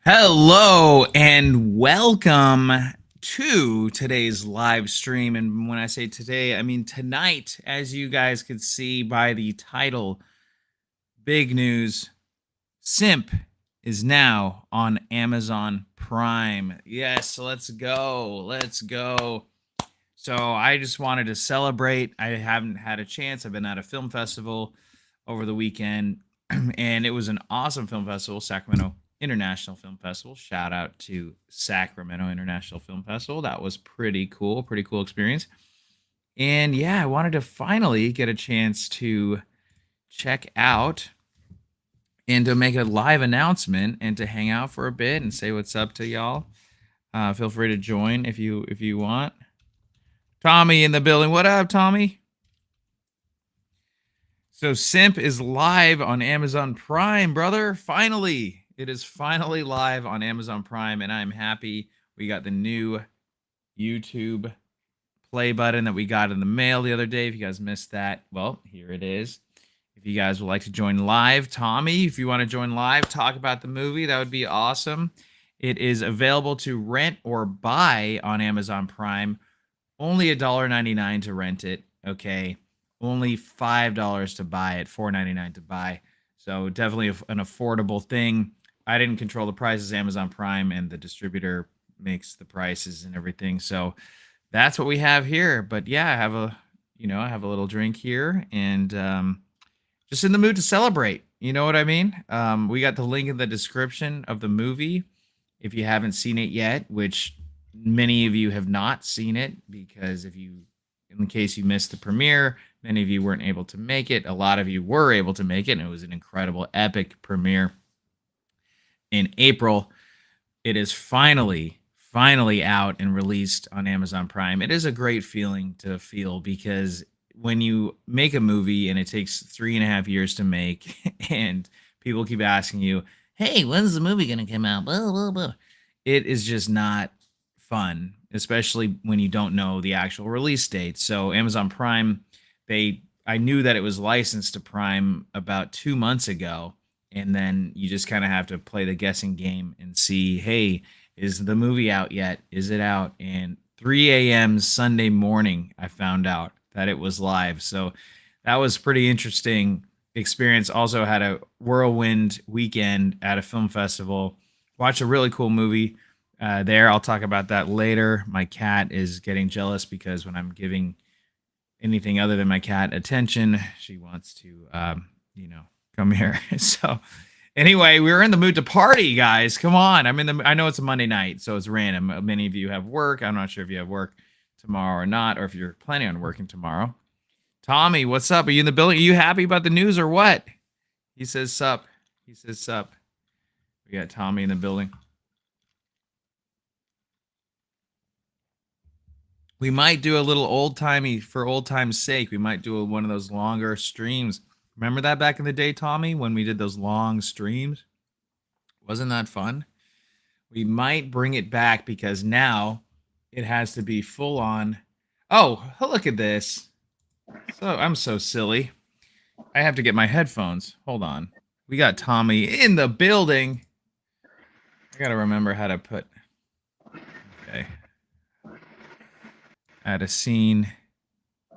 Hello and welcome to today's live stream. And when I say today, I mean tonight, as you guys could see by the title. Big news. SiMP is now on Amazon Prime. Yes, let's go. Let's go. So I just wanted to celebrate. I haven't had a chance. I've been at a film festival over the weekend, and it was an awesome film festival, Sacramento International Film Festival. Shout out to Sacramento International Film Festival. That was pretty cool experience. And yeah, I wanted to finally get a chance to check out and to make a live announcement and to hang out for a bit and say what's up to y'all. Feel free to join if you want. Tommy in the building. What up, Tommy? So SiMP is live on Amazon Prime, brother. Finally. It is finally live on Amazon Prime, and I'm happy. We got the new YouTube play button that we got in the mail the other day. If you guys missed that, well, here it is. If you guys would like to join live, Tommy, if you want to join live, talk about the movie, that would be awesome. It is available to rent or buy on Amazon Prime. Only $1.99 to rent it, okay? Only $5 to buy it, $4.99 to buy. So definitely an affordable thing. I didn't control the prices. Amazon Prime and the distributor makes the prices and everything. So that's what we have here. But yeah, I have a little drink here and just in the mood to celebrate. You know what I mean? We got the link in the description of the movie if you haven't seen it yet, which many of you have not seen it because in case you missed the premiere, many of you weren't able to make it. A lot of you were able to make it, and it was an incredible, epic premiere in April. It is finally out and released on Amazon Prime. It is a great feeling to feel because when you make a movie and it takes 3.5 years to make, and people keep asking you, "Hey, when's the movie gonna come out?" Blah, blah, blah. It is just not fun, especially when you don't know the actual release date. So Amazon Prime, I knew that it was licensed to Prime about 2 months ago, and then you just kind of have to play the guessing game and see, hey, is the movie out yet? Is it out? And 3 a.m. Sunday morning, I found out that it was live. So that was pretty interesting experience. Also had a whirlwind weekend at a film festival. Watched a really cool movie there. I'll talk about that later. My cat is getting jealous because when I'm giving anything other than my cat attention, she wants to, come here. So anyway, we're in the mood to party, guys. Come on. I know it's a Monday night, so it's random. Many of you have work. I'm not sure if you have work tomorrow or not, or if you're planning on working tomorrow. Tommy, what's up? Are you in the building? Are you happy about the news or what? He says sup. We got Tommy in the building. We might do a little old-timey for old time's sake. We might do one of those longer streams. Remember that back in the day, Tommy, when we did those long streams? Wasn't that fun? We might bring it back because now it has to be full on. Oh, look at this. So I'm so silly. I have to get my headphones. Hold on. We got Tommy in the building. I got to remember how to put. Okay. Add a scene.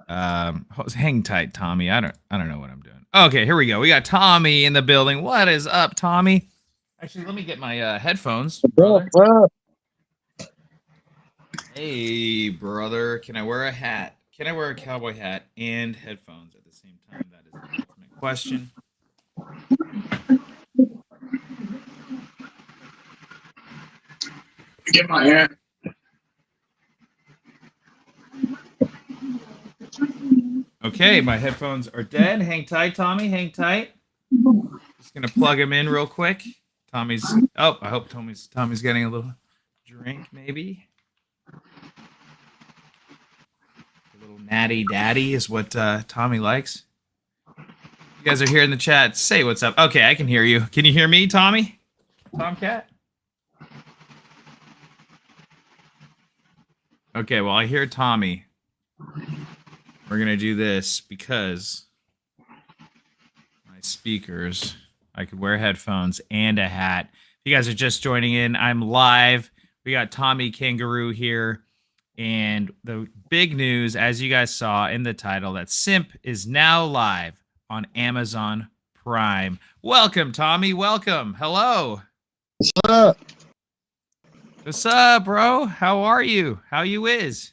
Hang tight, Tommy. I don't know what I'm doing. Okay, here we go. We got Tommy in the building. What is up, Tommy? Actually, let me get my headphones. Brother. Hey, brother. Can I wear a hat? Can I wear a cowboy hat and headphones at the same time? That is the ultimate question. Get my hat. Okay, my headphones are dead. Hang tight, Tommy. Hang tight. Just gonna plug them in real quick. I hope Tommy's getting a little drink, maybe. A little natty daddy is what Tommy likes. You guys are here in the chat. Say what's up. Okay, I can hear you. Can you hear me, Tommy? Tomcat? Okay, well, I hear Tommy. We're going to do this because my speakers, I could wear headphones and a hat. If you guys are just joining in, I'm live. We got Tommy Kangaroo here. And the big news, as you guys saw in the title, that SiMP is now live on Amazon Prime. Welcome, Tommy. Welcome. Hello. What's up? What's up, bro? How are you? How you is?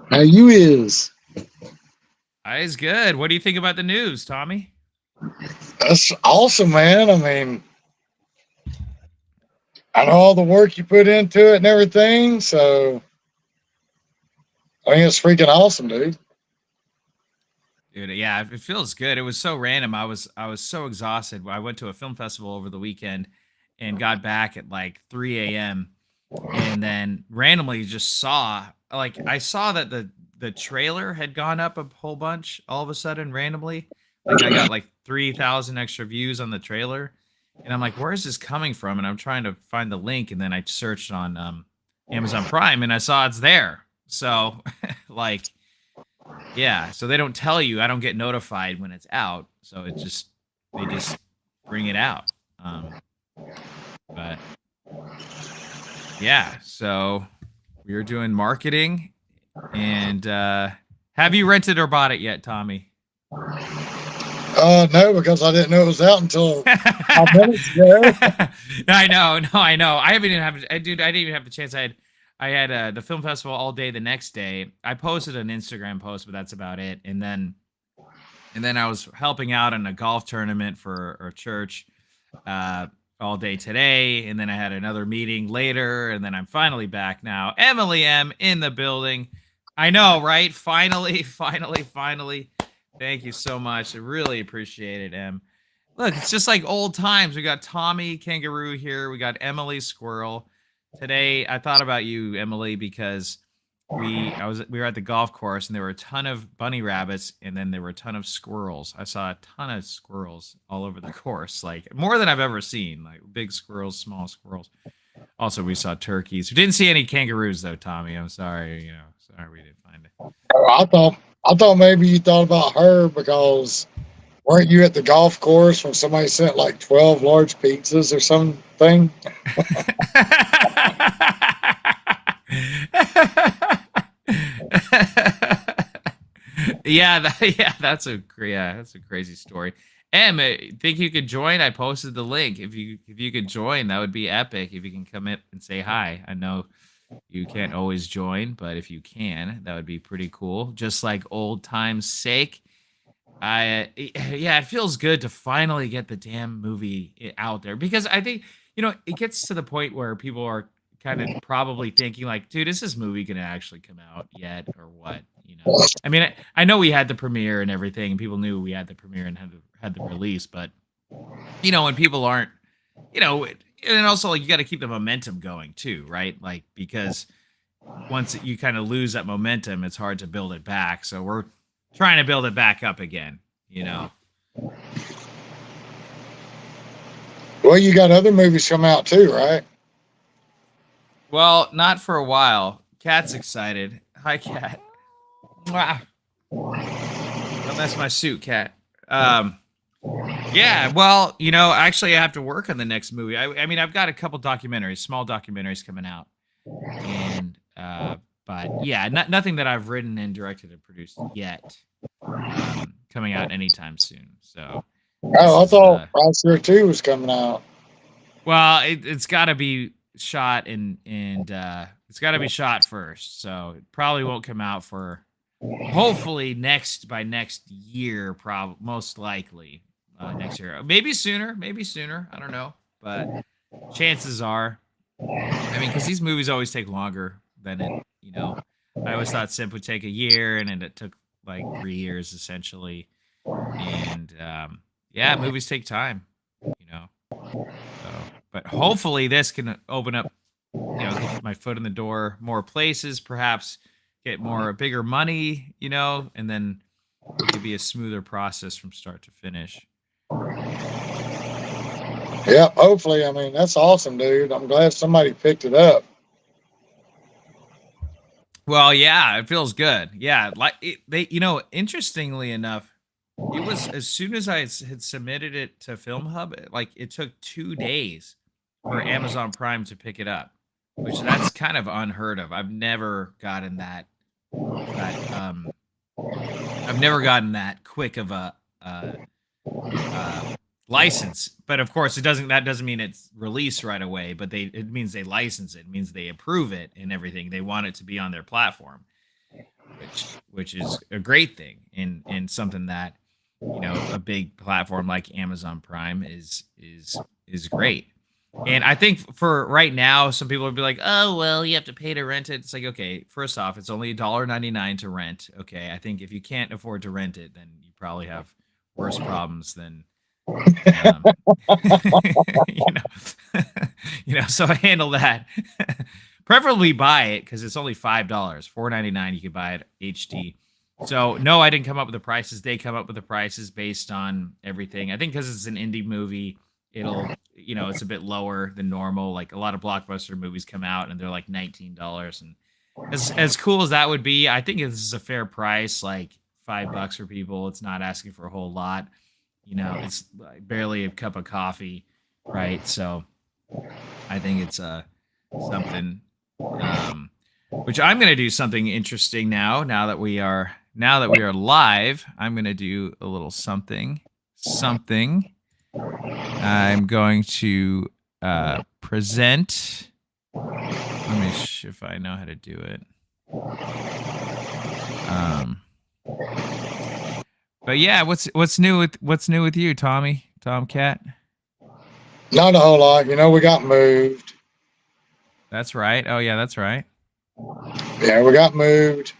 How you is? I is good. What do you think about the news, Tommy? That's awesome, man. I mean, I know all the work you put into it and everything, so I think it's freaking awesome, dude. Dude, yeah, it feels good. It was so random. I was so exhausted. I went to a film festival over the weekend and got back at like 3 a.m. and then randomly just saw, like, I saw that the trailer had gone up a whole bunch all of a sudden randomly. Like, I got like 3,000 extra views on the trailer, and I'm like, where is this coming from? And I'm trying to find the link, and then I searched on Amazon Prime, and I saw it's there. So like, yeah, so they don't tell you. I don't get notified when it's out, so it just, they just bring it out. But yeah, so we were doing marketing, and have you rented or bought it yet, Tommy? No, because I didn't know it was out until 5 minutes ago. I know. I haven't even have, dude. I didn't even have the chance. I had the film festival all day the next day. I posted an Instagram post, but that's about it. And then I was helping out in a golf tournament for a church all day today, and then I had another meeting later, and then I'm finally back now. Emily M in the building. I know, right? Finally. Thank you so much. I really appreciate it, Em. Look, it's just like old times. We got Tommy Kangaroo here. We got Emily Squirrel. Today, I thought about you, Emily, because we were at the golf course, and there were a ton of bunny rabbits, and then there were a ton of squirrels. I saw a ton of squirrels all over the course, like more than I've ever seen, like big squirrels, small squirrels. Also, we saw turkeys. We didn't see any kangaroos, though, Tommy. I'm sorry. Sorry we didn't find it. I thought maybe you thought about her because weren't you at the golf course when somebody sent like 12 large pizzas or something? Yeah, that's a crazy story. Em, think you could join? I posted the link. If you could join, that would be epic. If you can come in and say hi. I know you can't always join, but if you can, that would be pretty cool. Just like old times' sake. It feels good to finally get the damn movie out there, because I think, it gets to the point where people are kind of probably thinking like, dude, is this movie gonna actually come out yet or what? I mean, I know we had the premiere and everything, and people knew we had the premiere and had the release, but when people aren't, and also, like, you got to keep the momentum going too, right? Like, because once you kind of lose that momentum, it's hard to build it back. So we're trying to build it back up again, Well, you got other movies come out too, right? Well, not for a while. Cat's excited. Hi, Cat. Wow. Don't mess my suit, Cat. Yeah, well, actually, I have to work on the next movie. I mean, I've got a couple documentaries, small documentaries coming out, and but yeah, nothing that I've written and directed and produced yet, coming out anytime soon. So, I thought Restream 2 was coming out. Well, it's got to be shot and it's got to be shot first, so it probably won't come out for hopefully by next year, most likely. Next year, maybe sooner. I don't know, but chances are. I mean, because these movies always take longer than it. I always thought SiMP would take a year, and it took like 3 years essentially. And yeah, movies take time. So, but hopefully this can open up. Get my foot in the door, more places, perhaps get bigger money. And then it could be a smoother process from start to finish. Yeah, hopefully. I mean, that's awesome, dude. I'm glad somebody picked it up. Well, yeah, it feels good. Yeah, like interestingly enough, it was as soon as I had submitted it to Film Hub, like it took 2 days for Amazon Prime to pick it up, which that's kind of unheard of. I've never gotten that I've never gotten that quick of a license. But of course, that doesn't mean it's released right away. But it means they license it. It means they approve it and everything. They want it to be on their platform, which is a great thing, and something that, you know, a big platform like Amazon Prime is great. And I think for right now, some people would be like, "Oh, well, you have to pay to rent it." It's like, okay, first off, it's only $1.99 to rent. Okay, I think if you can't afford to rent it, then you probably have worse problems than, you know, So handle that. Preferably buy it because it's only $5, $4.99. You could buy it HD. So no, I didn't come up with the prices. They come up with the prices based on everything. I think because it's an indie movie, it'll, you know, it's a bit lower than normal. Like a lot of blockbuster movies come out and they're like $19. And as cool as that would be, I think this is a fair price, like $5 for people. It's not asking for a whole lot. You know, it's like barely a cup of coffee, right? So I think it's something. Which I'm going to do something interesting now. Now that we are live, I'm going to do a little something. I'm going to present. Let me see if I know how to do it. But yeah, what's new with you, Tomcat? Not a whole lot. You know, we got moved. That's right. Oh yeah, that's right. Yeah, we got moved.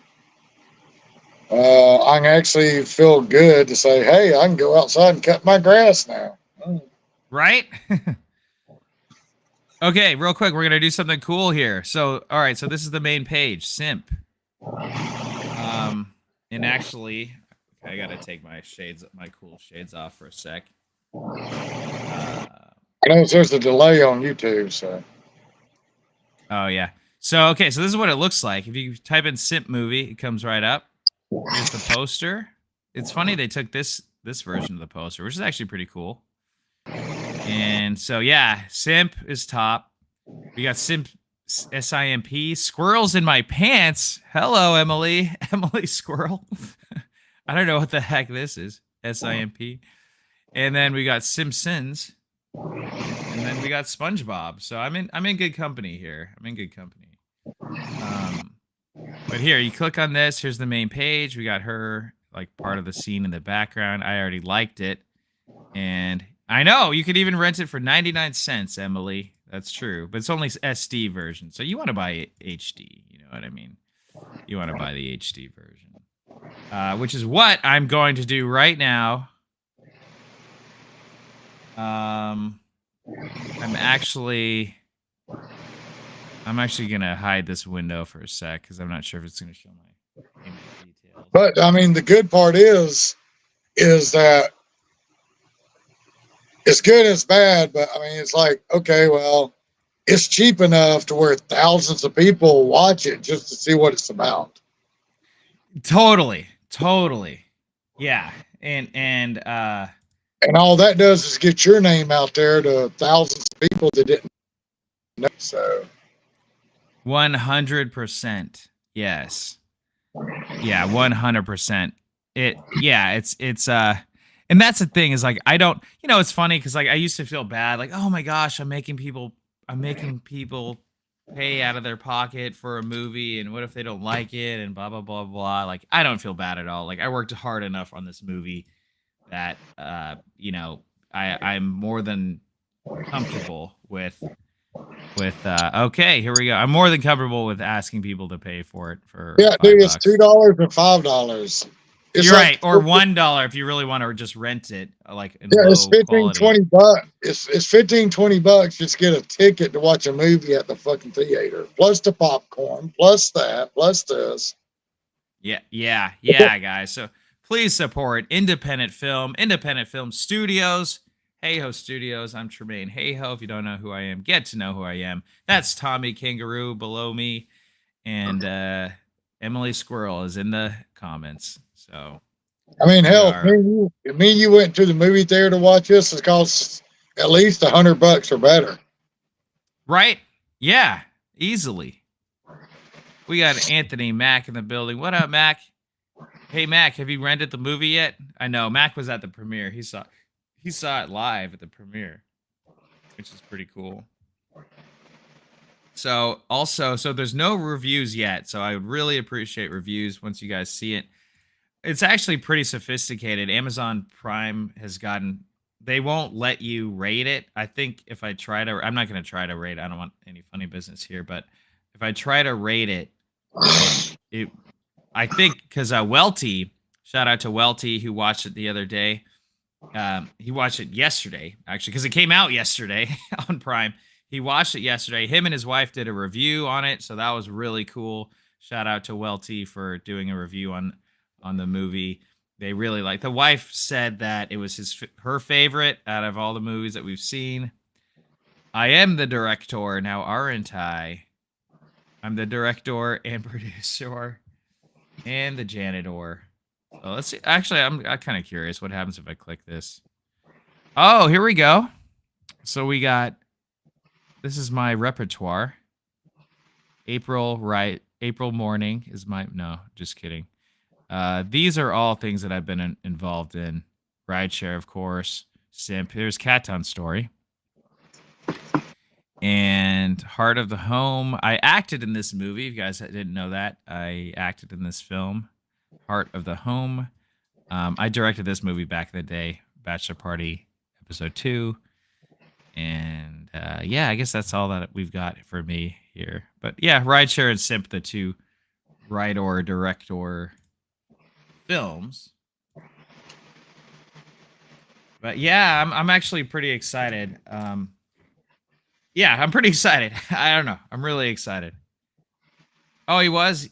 I can actually feel good to say, hey, I can go outside and cut my grass now. Right? Okay, real quick, we're gonna do something cool here. So, all right, so this is the main page, SiMP. And actually, I gotta take my cool shades off for a sec. I know there's a delay on YouTube, so. Oh yeah. So okay, so this is what it looks like. If you type in SiMP movie, it comes right up. Here's the poster. It's funny they took this version of the poster, which is actually pretty cool. And so yeah, SiMP is top. We got SiMP, SiMP, squirrels in my pants. Hello, Emily. Emily Squirrel. I don't know what the heck this is. SiMP. And then we got Simpsons. And then we got SpongeBob. So I'm in good company here. I'm in good company. But here, you click on this. Here's the main page. We got her, like, part of the scene in the background. I already liked it. And I know, you could even rent it for 99 cents, Emily. That's true. But it's only SD version. So you want to buy HD. You know what I mean? You want to buy the HD version. Which is what I'm going to do right now. I'm actually gonna hide this window for a sec because I'm not sure if it's gonna show my payment details. But I mean, the good part is that it's good and it's bad. But I mean, it's like, okay, well, it's cheap enough to where thousands of people watch it just to see what it's about. Totally. Yeah, and all that does is get your name out there to thousands of people that didn't know. So 100%. Yes. Yeah, 100%. It's and that's the thing is, like, I don't, you know, it's funny because, like, I used to feel bad, like, oh my gosh, I'm making people pay out of their pocket for a movie, and what if they don't like it, and blah blah blah blah. Like, I don't feel bad at all. Like, I worked hard enough on this movie that you know, I'm more than comfortable with okay, here we go. I'm more than comfortable with asking people to pay for it for yeah, $5. dude, it's $2 and $5. You're right, or $1 if you really want to just rent it, like, in yeah, low it's 15, quality. 20 bucks. It's 15, 20 bucks just get a ticket to watch a movie at the fucking theater, plus the popcorn, plus that, plus this. Yeah, guys. So please support independent film studios. Hayhoe Studios. I'm Tremain Hayhoe. If you don't know who I am, get to know who I am. That's Tommy Kangaroo below me, and Emily Squirrel is in the comments. So, I mean, hell, me and you went to the movie theater to watch this. It costs at least $100 or better. Right? Yeah, easily. We got Anthony Mack in the building. What up, Mac? Hey, Mac, have you rented the movie yet? I know Mac was at the premiere. He saw it live at the premiere, which is pretty cool. So there's no reviews yet. So I would really appreciate reviews once you guys see it. It's actually pretty sophisticated. Amazon Prime has gotten, they won't let you rate it. I think if I try to, I'm not going to try to rate it. I don't want any funny business here, but if I try to rate it, I think because Welty, shout out to Welty who watched it the other day. He watched it yesterday, actually, because it came out yesterday on Prime. He watched it yesterday. Him and his wife did a review on it, so that was really cool. Shout out to Welty for doing a review on the movie. They really liked. The wife said that it was her favorite out of all the movies that we've seen. I am the director now, aren't I? I'm the director and producer and the janitor. So let's see. Actually, I'm kind of curious what happens if I click this. Oh, here we go. So we got, this is my repertoire. April morning is no, just kidding. These are all things that I've been involved in. Rideshare, of course. SiMP. Here's Cat Town Story. And Heart of the Home. I acted in this movie. If you guys didn't know that, I acted in this film, Heart of the Home. I directed this movie back in the day, Bachelor Party episode 2. And yeah, I guess that's all that we've got for me here. But yeah, Rideshare and SiMP, the two writer director films. But yeah, I'm actually pretty excited. Yeah, I'm pretty excited. I don't know. I'm really excited. Oh, he was?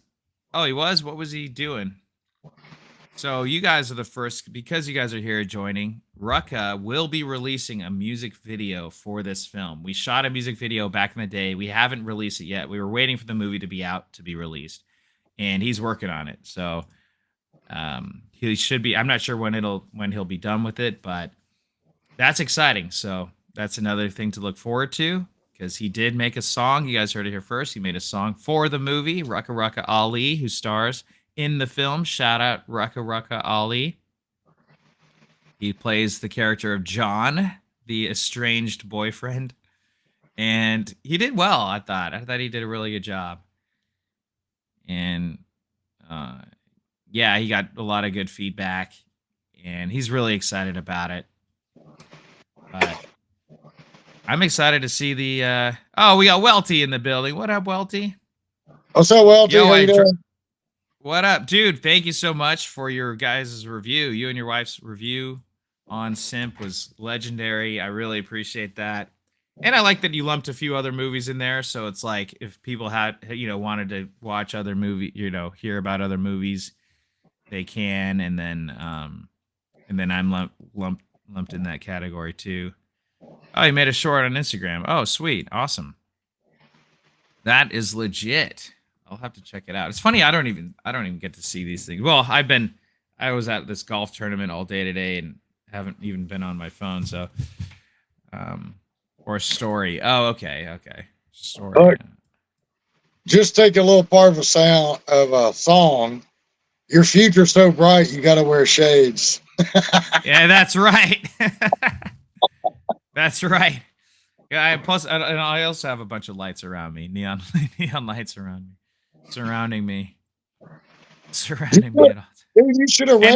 Oh, he was? What was he doing? So you guys are the first, because you guys are here joining. Rucka will be releasing a music video for this film. We shot a music video back in the day. We haven't released it yet. We were waiting for the movie to be out to be released, and he's working on it. So he should be. I'm not sure when he'll be done with it, but that's exciting. So that's another thing to look forward to, because he did make a song. You guys heard it here first. He made a song for the movie. Rucka Rucka Ali, who stars in the film. Shout out Rucka Rucka Ali. He plays the character of John, the estranged boyfriend. And he did well, I thought. I thought he did a really good job. And yeah, he got a lot of good feedback. And he's really excited about it. But I'm excited to see the... oh, we got Welty in the building. What up, Welty? What's up, Welty? How you doing? What up, dude? Thank you so much for your guys' review. You and your wife's review on SiMP was legendary. I really appreciate that. And I like that you lumped a few other movies in there. So it's like, if people had, wanted to watch other movie, hear about other movies, they can. And then I'm lumped in that category too. Oh, he made a short on Instagram. Oh, sweet. Awesome. That is legit. I'll have to check it out. It's funny, I don't even get to see these things. Well, I was at this golf tournament all day today and haven't even been on my phone. So, or story. Oh, okay. Story. Look, just take a little part of a song. Your future's so bright, you got to wear shades. Yeah, that's right. That's right. Yeah. I also have a bunch of lights around me, neon lights around me. Surrounding me at all. Dude, you should have and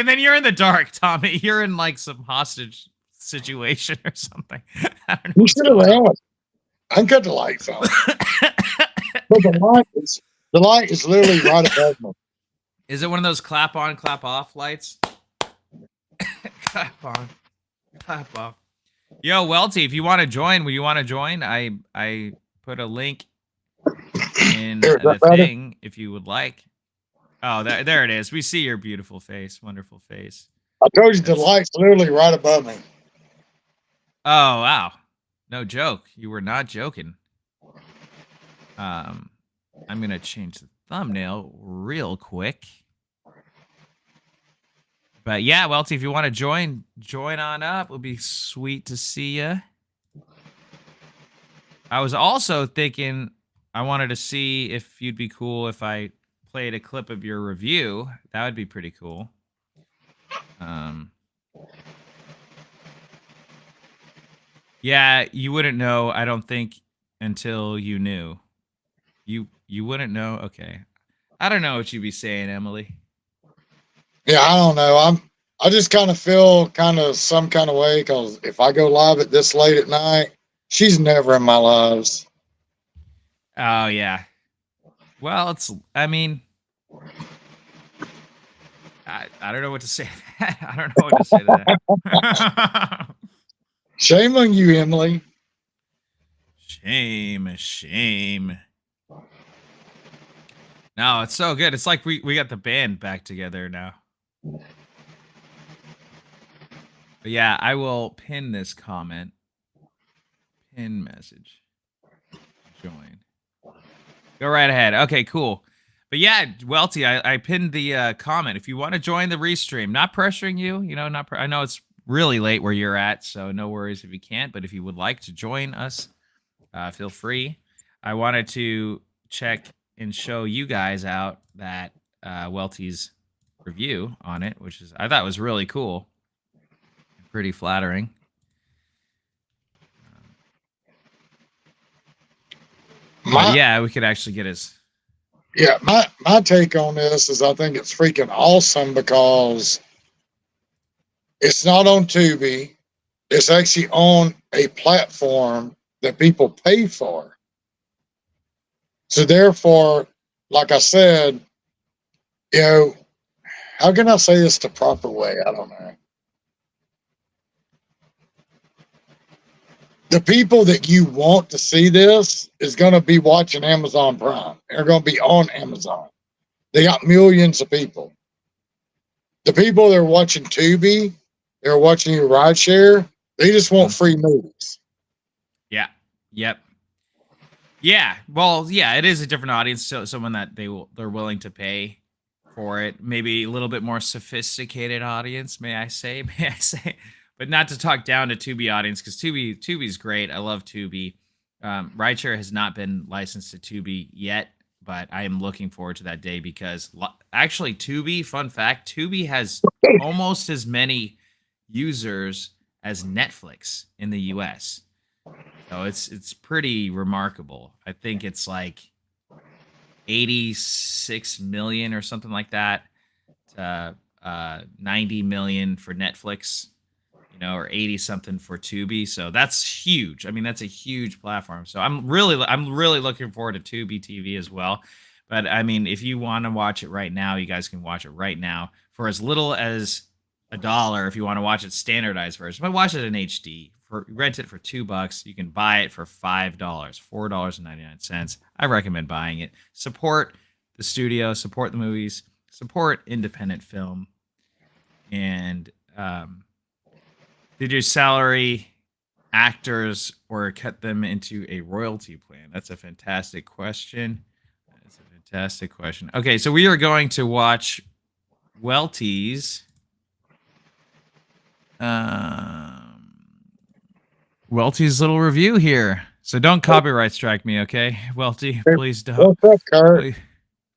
then you're in the dark, Tommy. You're in like some hostage situation or something. I don't know. You should have ran with it. I cut the lights on. But the light is literally right above me. Is it one of those clap on, clap off lights? Clap on, clap off. Yo, Welty, if you want to join, will you want to join? I put a link in the thing if you would like. Oh, there it is. We see your beautiful face, wonderful face. I told you the light's literally right above me. Oh, wow. No joke. You were not joking. I'm going to change the thumbnail real quick. But yeah, Welty, if you want to join on up. It'll be sweet to see you. I was also thinking I wanted to see if you'd be cool if I played a clip of your review. That would be pretty cool. Yeah, you wouldn't know, I don't think, until you knew. You wouldn't know? Okay. I don't know what you'd be saying, Emily. Yeah, I don't know. I just kind of feel kind of some kind of way because if I go live at this late at night, she's never in my lives. Oh yeah. Well, I mean, I don't know what to say to that. I don't know what to say to that. Shame on you, Emily. Shame. No, it's so good. It's like we got the band back together now. But yeah, I will pin this comment. Pin message. Join. Go right ahead. Okay, cool. But yeah, Welty, I pinned the comment. If you want to join the restream, not pressuring you, I know it's really late where you're at, so no worries if you can't. But if you would like to join us, feel free. I wanted to check and show you guys out that Welty's review on it, which I thought was really cool, pretty flattering. But yeah, we could actually get his. Yeah, my take on this is I think it's freaking awesome because it's not on Tubi. It's actually on a platform that people pay for. So therefore, like I said, how can I say this the proper way? I don't know. The people that you want to see this is going to be watching Amazon Prime. They're going to be on Amazon. They got millions of people. The people that are watching Tubi, they're watching your rideshare, they just want free movies. Yeah. Yep. Yeah. Well, yeah, it is a different audience. So someone that they're willing to pay for it. Maybe a little bit more sophisticated audience, may I say? But not to talk down to Tubi audience, because Tubi's great. I love Tubi. Rideshare has not been licensed to Tubi yet, but I am looking forward to that day because actually Tubi, fun fact, Tubi has almost as many users as Netflix in the US. So it's pretty remarkable. I think it's like 86 million or something like that. 90 million for Netflix, or 80 something for Tubi. So that's huge. I mean, that's a huge platform. So I'm really looking forward to Tubi TV as well. But I mean, if you want to watch it right now, you guys can watch it right now for as little as $1 if you want to watch it standardized version. But watch it in HD. Rent it for $2. You can buy it for $5, $4.99. I recommend buying it. Support the studio, support the movies, support independent film, and did you salary actors or cut them into a royalty plan? That's a fantastic question. Okay, so we are going to watch Welty's little review here. So don't copyright strike me, okay? Welty, please don't. What's up, Kurt?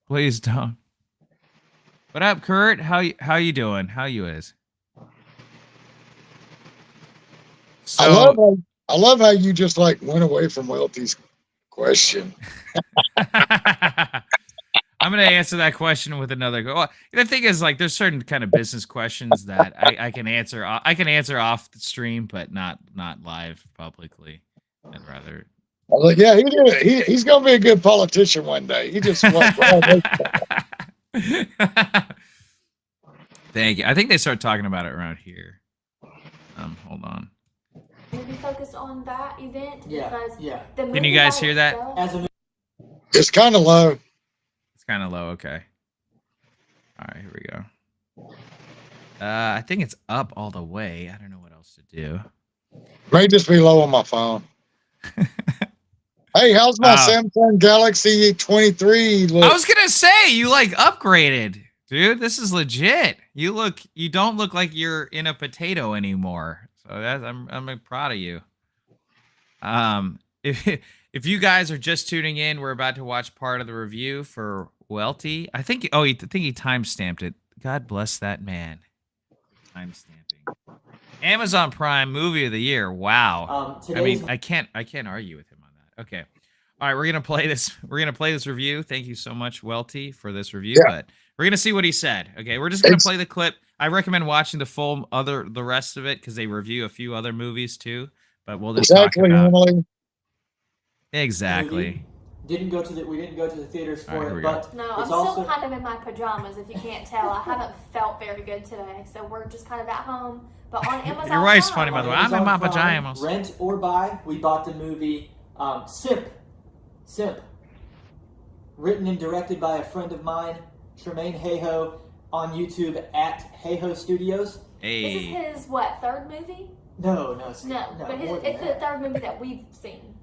Please don't. What up, Kurt? How you doing? How you is? So, I love how you just like went away from Welty's question. I'm gonna answer that question with another. Well, the thing is, like, there's certain kind of business questions that I can answer. I can answer off the stream, but not live publicly. I'd rather. I was like, yeah, he's gonna be a good politician one day. He just went Thank you. I think they start talking about it around here. Hold on. Maybe focus on that event. Yeah. Can you guys hear that? It's kind of low. It's kind of low. Okay. All right, here we go. I think it's up all the way. I don't know what else to do. May just be low on my phone. Hey, how's my Samsung Galaxy 23 look? I was gonna say you like upgraded, dude. This is legit. You don't look like you're in a potato anymore. So I'm proud of you. if you guys are just tuning in, we're about to watch part of the review for Welty. I think he time-stamped it. God bless that man. Time-stamping. Amazon Prime movie of the year. Wow. I mean, I can't argue with him on that. Okay. All right, we're gonna play this. We're gonna play this review. Thank you so much, Welty, for this review. Yeah. But we're gonna see what he said. Okay, we're just gonna play the clip. I recommend watching the rest of it because they review a few other movies too. But we'll just talk about Emily. exactly. We didn't go to the theaters for it, but no, I'm still kind of in my pajamas. If you can't tell, I haven't felt very good today, so we're just kind of at home. But on Amazon, Your wife's Prime, funny, by the way. I'm in my pajamas. Rent or buy. We bought the movie SiMP, written and directed by a friend of mine, Tremain Hayhoe, on YouTube at Hayhoe Studios. Hey. This is his third movie? No, but it's the third movie that we've seen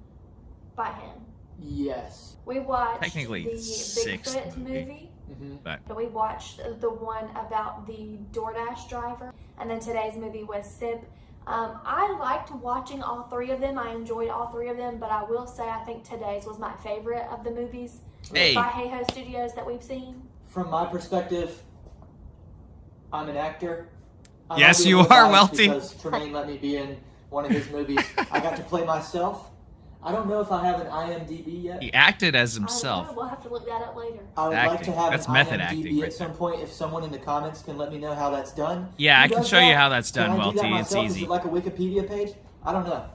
by him. Yes. We watched Technically the sixth Bigfoot movie. movie. But we watched the one about the DoorDash driver, and then today's movie was SiMP. I liked watching all three of them. I enjoyed all three of them, but I will say I think today's was my favorite of the movies by Hayhoe Studios that we've seen. From my perspective, I'm an actor. Yes, you are, Welty. Because Tremaine let me be in one of his movies. I got to play myself. I don't know if I have an IMDb yet. He acted as I don't himself. know. We'll have to look that up later. I would like to have That's an method IMDb acting right at some point. If someone in the comments can let me know how that's done. Yeah, Who I can does show you that? how that's done, Can I do that Welty. It's myself? Is easy. it like a Wikipedia page? I don't know.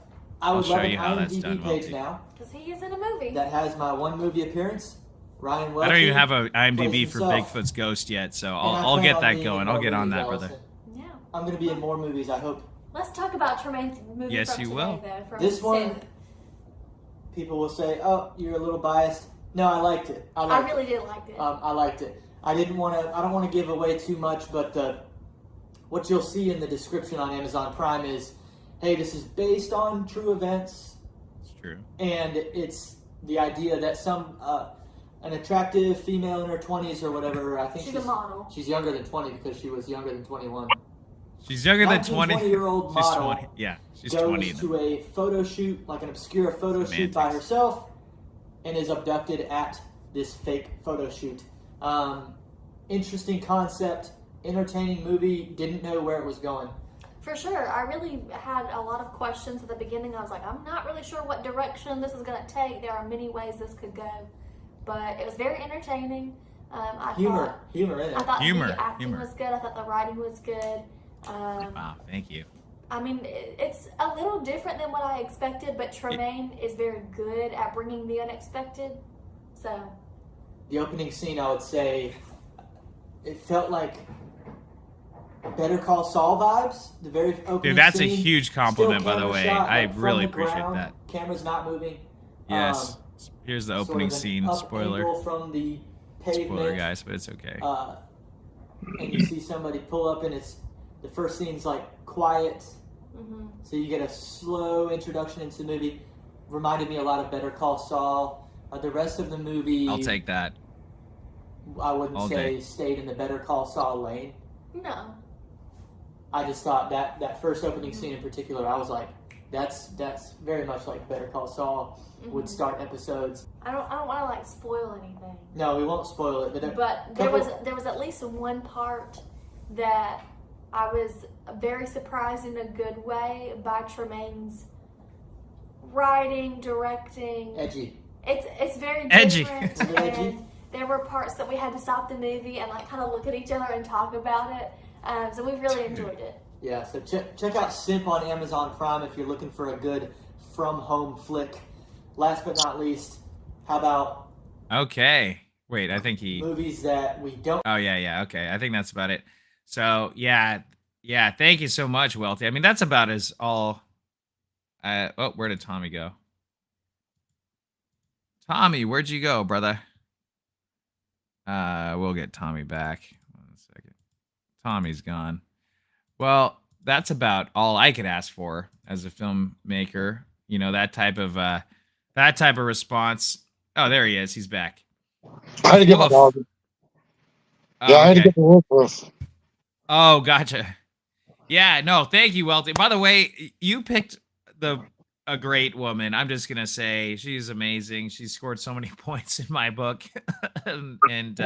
I I'll would show love an you how that's done, IMDb page Welty. now Because he is in a movie. that has my one movie appearance. Ryan Welty. I don't even have an IMDb plays for himself. Bigfoot's Ghost yet, so And I I'll plan get on that being in going. more I'll get on movies, that, brother. Allison. Yeah. I'm going to be in more movies, I hope. Let's talk about Tremaine's movie Yes, from you today, will. though. From This one, SiMP. people will say, "Oh, you're a little biased." No, I liked it. I really did like it. I liked it. I don't want to give away too much, but what you'll see in the description on Amazon Prime is, hey, this is based on true events, It's true. and it's the idea that an attractive female in her 20s or whatever, I think She's a model. She's younger than 20 because she was younger than 21. She's younger than 20. 20-year-old She's model 20. Yeah, she's goes 20. to a photo shoot, like an obscure photo shoot by Semantics. herself, and is abducted at this fake photo shoot. Interesting concept, entertaining movie, didn't know where it was going. For sure. I really had a lot of questions at the beginning. I was like, I'm not really sure what direction this is going to take. There are many ways this could go. But it was very entertaining. Humor in it. I thought Humor, the acting humor. was good. I thought the writing was good. Wow, thank you. I mean, it's a little different than what I expected, but Tremaine is very good at bringing the unexpected. So, The opening scene, I would say, it felt like Better Call Saul vibes. The very opening Dude, that's a scene, huge still compliment, by the camera way. shot, I from really the appreciate ground, that. Camera's not moving. Yes. Here's the sort opening of an scene. up Spoiler. angle from the pavement. Spoiler, guys, but it's okay. And you see somebody pull up, and the first scene's like quiet, so you get a slow introduction into the movie. Reminded me a lot of Better Call Saul. The rest of the movie, I'll take that. I wouldn't all say day. stayed in the Better Call Saul lane. no. I just thought that first opening scene in particular, I was like, that's very much like Better Call Saul would start episodes. I don't want to spoil anything. No, we won't spoil it, But there was at least one part that I was very surprised in a good way by Tremaine's writing, directing. edgy. It's very Edgy. different. Is it edgy? And there were parts that we had to stop the movie and kind of look at each other and talk about it. So we really enjoyed it. Yeah, so check out SiMP on Amazon Prime if you're looking for a good from-home flick. Last but not least, how about Okay. Wait, I think he... movies that we don't... Oh, yeah. Okay, I think that's about it. So, yeah. Thank you so much, Welty. I mean, that's about as all... where did Tommy go? Tommy, where'd you go, brother? We'll get Tommy back. 1 second. Tommy's gone. Well, that's about all I could ask for as a filmmaker. You know, that type of response. Oh, there he is. He's back. I had to get my dog. Oh, Yeah, I had to okay. get the roof roof. Oh, gotcha. Yeah, no, thank you, Welty. By the way, you picked a great woman. I'm just gonna say she's amazing. She scored so many points in my book, and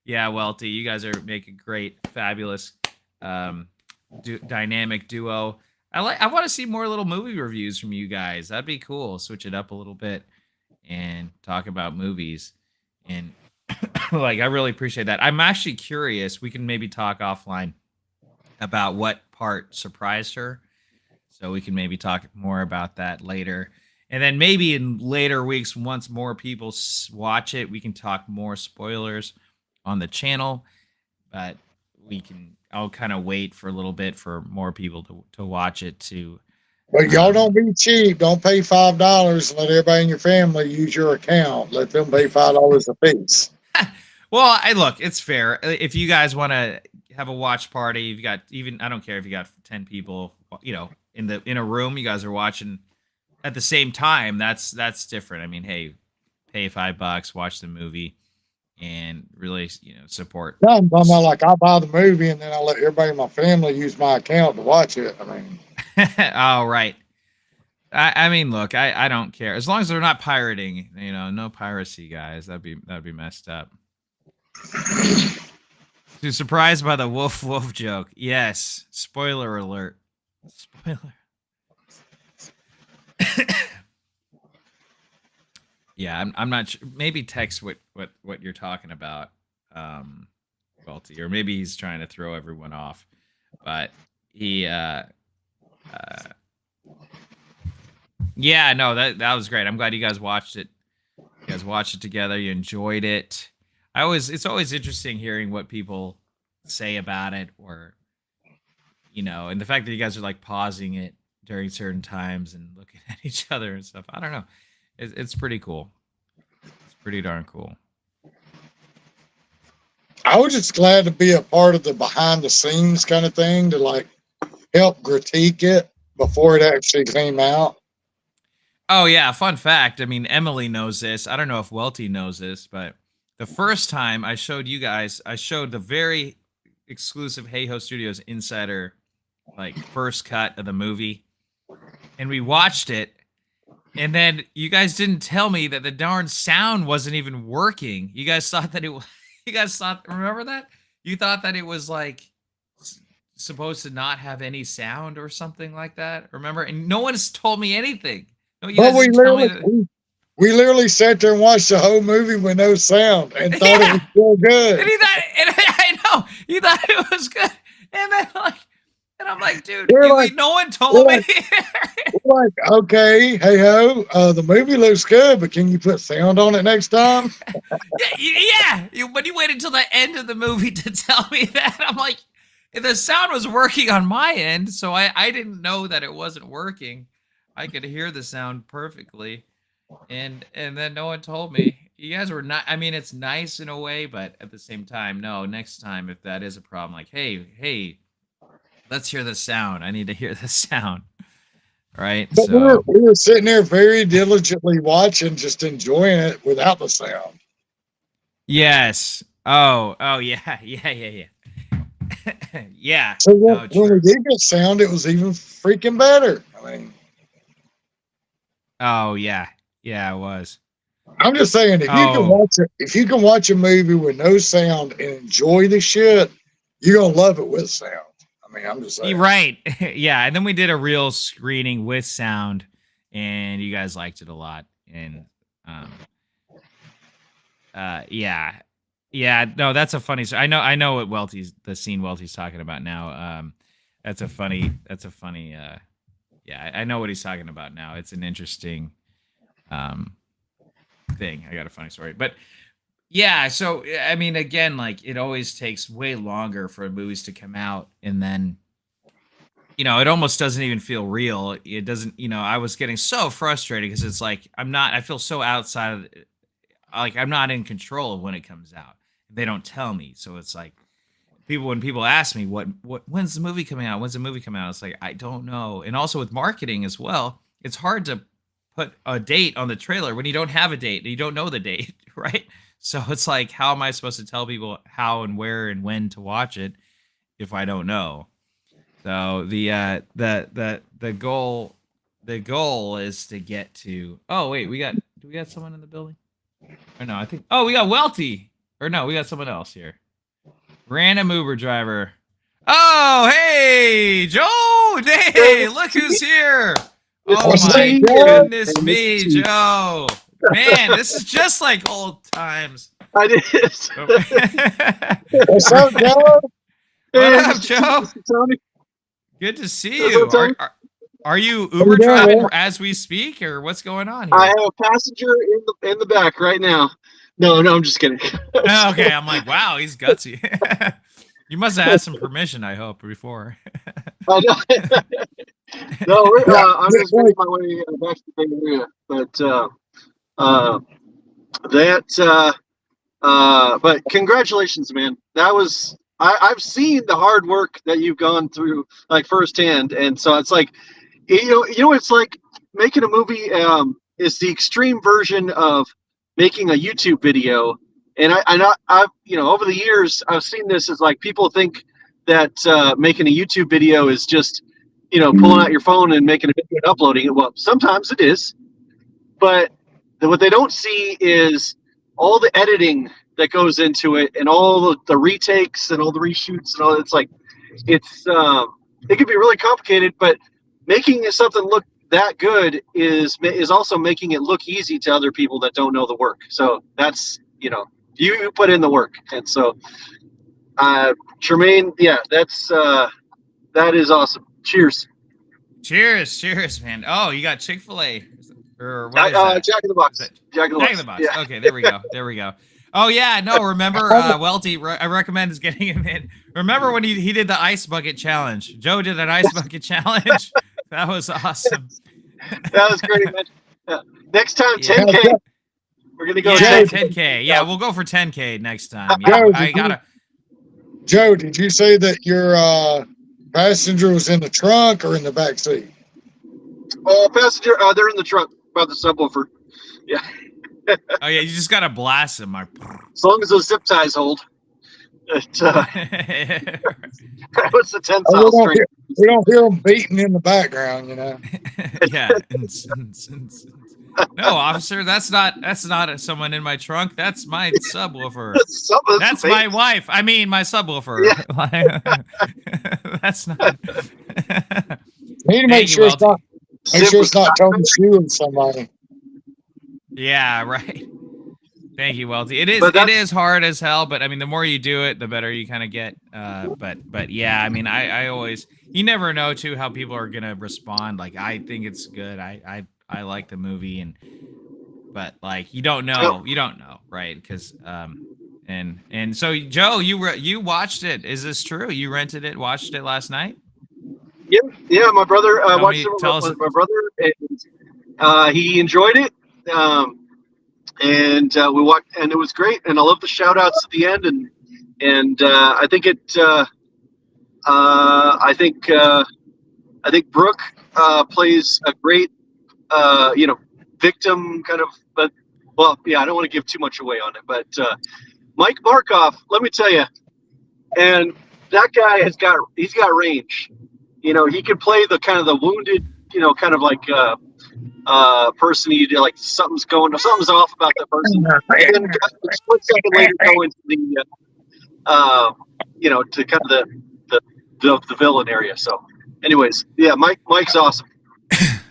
yeah, Welty, you guys are making great, fabulous, dynamic duo. I want to see more little movie reviews from you guys. That'd be cool. Switch it up a little bit and talk about movies. And like, I really appreciate that. I'm actually curious. We can maybe talk offline about what part surprised her. So we can maybe talk more about that later. And then maybe in later weeks, once more people watch it, we can talk more spoilers on the channel. But I'll kind of wait for a little bit for more people to watch it too. But y'all don't be cheap. Don't pay $5 and let everybody in your family use your account. Let them pay $5 a piece. Well, look, it's fair. If you guys want to have a watch party, you've got I don't care if you got 10 people, in a room, you guys are watching at the same time. That's different. I mean, hey, pay $5, watch the movie, and really, support. No, I'm talking about like I buy the movie and then I let everybody in my family use my account to watch it. I mean, oh right. I mean, look, I don't care as long as they're not pirating. No piracy, guys. That'd be messed up. Too surprised by the woof joke. Yes. Spoiler alert. Spoiler. Yeah, I'm not sure. Maybe text what you're talking about, Welty, or maybe he's trying to throw everyone off. But he, yeah, no, that was great. I'm glad you guys watched it. You guys watched it together. You enjoyed it. It's always interesting hearing what people say about it, or and the fact that you guys are like pausing it during certain times and looking at each other and stuff. I don't know. It's pretty cool. It's pretty darn cool. I was just glad to be a part of the behind the scenes kind of thing to like help critique it before it actually came out. Oh yeah, fun fact. I mean, Emily knows this. I don't know if Welty knows this, but the first time I showed you guys, I showed the very exclusive Hayhoe Studios Insider, like first cut of the movie, and we watched it, and then you guys didn't tell me that the darn sound wasn't even working. You guys thought that remember that? You thought that it was like supposed to not have any sound or something like that. Remember? And no one's told me anything. No, you guys didn't tell me that. We literally sat there and watched the whole movie with no sound and thought it was so good. And I know he thought it was good, and then and I'm like, dude, no one told me. We're like, okay, hey ho, the movie looks good, but can you put sound on it next time? Yeah. But you waited until the end of the movie to tell me that. I'm like, the sound was working on my end, so I didn't know that it wasn't working. I could hear the sound perfectly. And then no one told me. You guys were not. I mean, it's nice in a way, but at the same time, no. Next time, if that is a problem, like, hey, let's hear the sound. I need to hear the sound. Right. But so we were sitting there very diligently watching, just enjoying it without the sound. Yes. Oh yeah. Yeah. So when we did get sound, it was even freaking better. I mean. Oh yeah. Yeah, it was. I'm just saying, if you can watch a movie with no sound and enjoy the shit, you're gonna love it with sound. I mean, I'm just saying. Right. Yeah, and then we did a real screening with sound, and you guys liked it a lot. And yeah. No, that's a funny. I know what the scene Welty's talking about now. That's a funny. Yeah, I know what he's talking about now. It's an interesting thing. I got a funny story, but yeah. So I mean, again, like it always takes way longer for movies to come out, and then it almost doesn't even feel real. It doesn't. I was getting so frustrated because it's like I feel so outside of, like I'm not in control of when it comes out. They don't tell me, so it's like when people ask me when's the movie coming out? When's the movie coming out? It's like I don't know. And also with marketing as well, it's hard to put a date on the trailer when you don't have a date and you don't know the date, right? So it's like, how am I supposed to tell people how and where and when to watch it if I don't know? So the goal the goal is to get to. Oh wait, do we got someone in the building? Or no, I think. Oh, we got Welty. Or no, we got someone else here. Random Uber driver. Oh, hey, Joe. Hey, look who's here. Oh What's my up, Joe? goodness me, Joe. Man, this is just like old times. I did. What's up, Joe? What Hey, up, Joe? Tony. Good to see What's you. up, Tony? Are you you Uber doing, driving man? as we speak, or what's going on I here? have a passenger in the back right now. No, I'm just kidding. Oh, okay, I'm like, wow, he's gutsy. You must have had some permission, I hope, before. I know. No, Yeah, I'm just making my way back to the Bay Area, but congratulations, man. That was I've seen the hard work that you've gone through like firsthand, and so it's like it's like making a movie is the extreme version of making a YouTube video. And I've over the years I've seen this as like people think that making a YouTube video is just pulling out your phone and making a video and uploading it. Well, sometimes it is, but what they don't see is all the editing that goes into it and all the retakes and all the reshoots and all. It's like it can be really complicated, but making something look that good is also making it look easy to other people that don't know the work. So that's you put in the work, and so Tremain, yeah, that is awesome. Cheers. Cheers, man. Oh, you got Chick-fil-A. Or what is that? Jack in the Box. Is that- Jack in the Jack Box. in the Box. Yeah. Okay, there we go. Oh yeah, no, remember Welty, I recommend is getting him in. Remember when he did the ice bucket challenge? Joe did an ice bucket challenge. That was awesome. That was great, man. Yeah. Next time, Yeah. 10K. We're gonna go. Yeah, 10K. 10K. Yeah, we'll go for 10K next time. Yeah, Joe, did you say that your passenger was in the trunk or in the back seat? Passenger, they're in the trunk by the subwoofer. Yeah. Oh yeah, you just gotta blast him. As long as those zip ties hold. What's the tensile strength? We don't hear them beating in the background, Yeah. No, officer, that's not someone in my trunk. That's my subwoofer. That's my wife. I mean, my subwoofer. Yeah. That's not. We need to make sure it's not Tony shooting somebody. Yeah, right. Thank you, Welty. It is hard as hell, but I mean, the more you do it, the better you kind of get. But yeah, I mean, I always, you never know too how people are gonna respond. Like, I think it's good. I like the movie, but like you don't know, right? Because and so Joe, you watched it. Is this true? You rented it, watched it last night? Yeah. My brother watched it with my brother, and he enjoyed it. And we watched, and it was great. And I love the shout outs at the end. And I think I think Brooke plays a great, victim kind of, but well, yeah, I don't want to give too much away on it, but Mike Markoff, let me tell you, and that guy he's got range. He could play the kind of the wounded, kind of like person. Like something's off about that person, and then a split second later go into the to kind of the villain area. So anyways, yeah, Mike's awesome.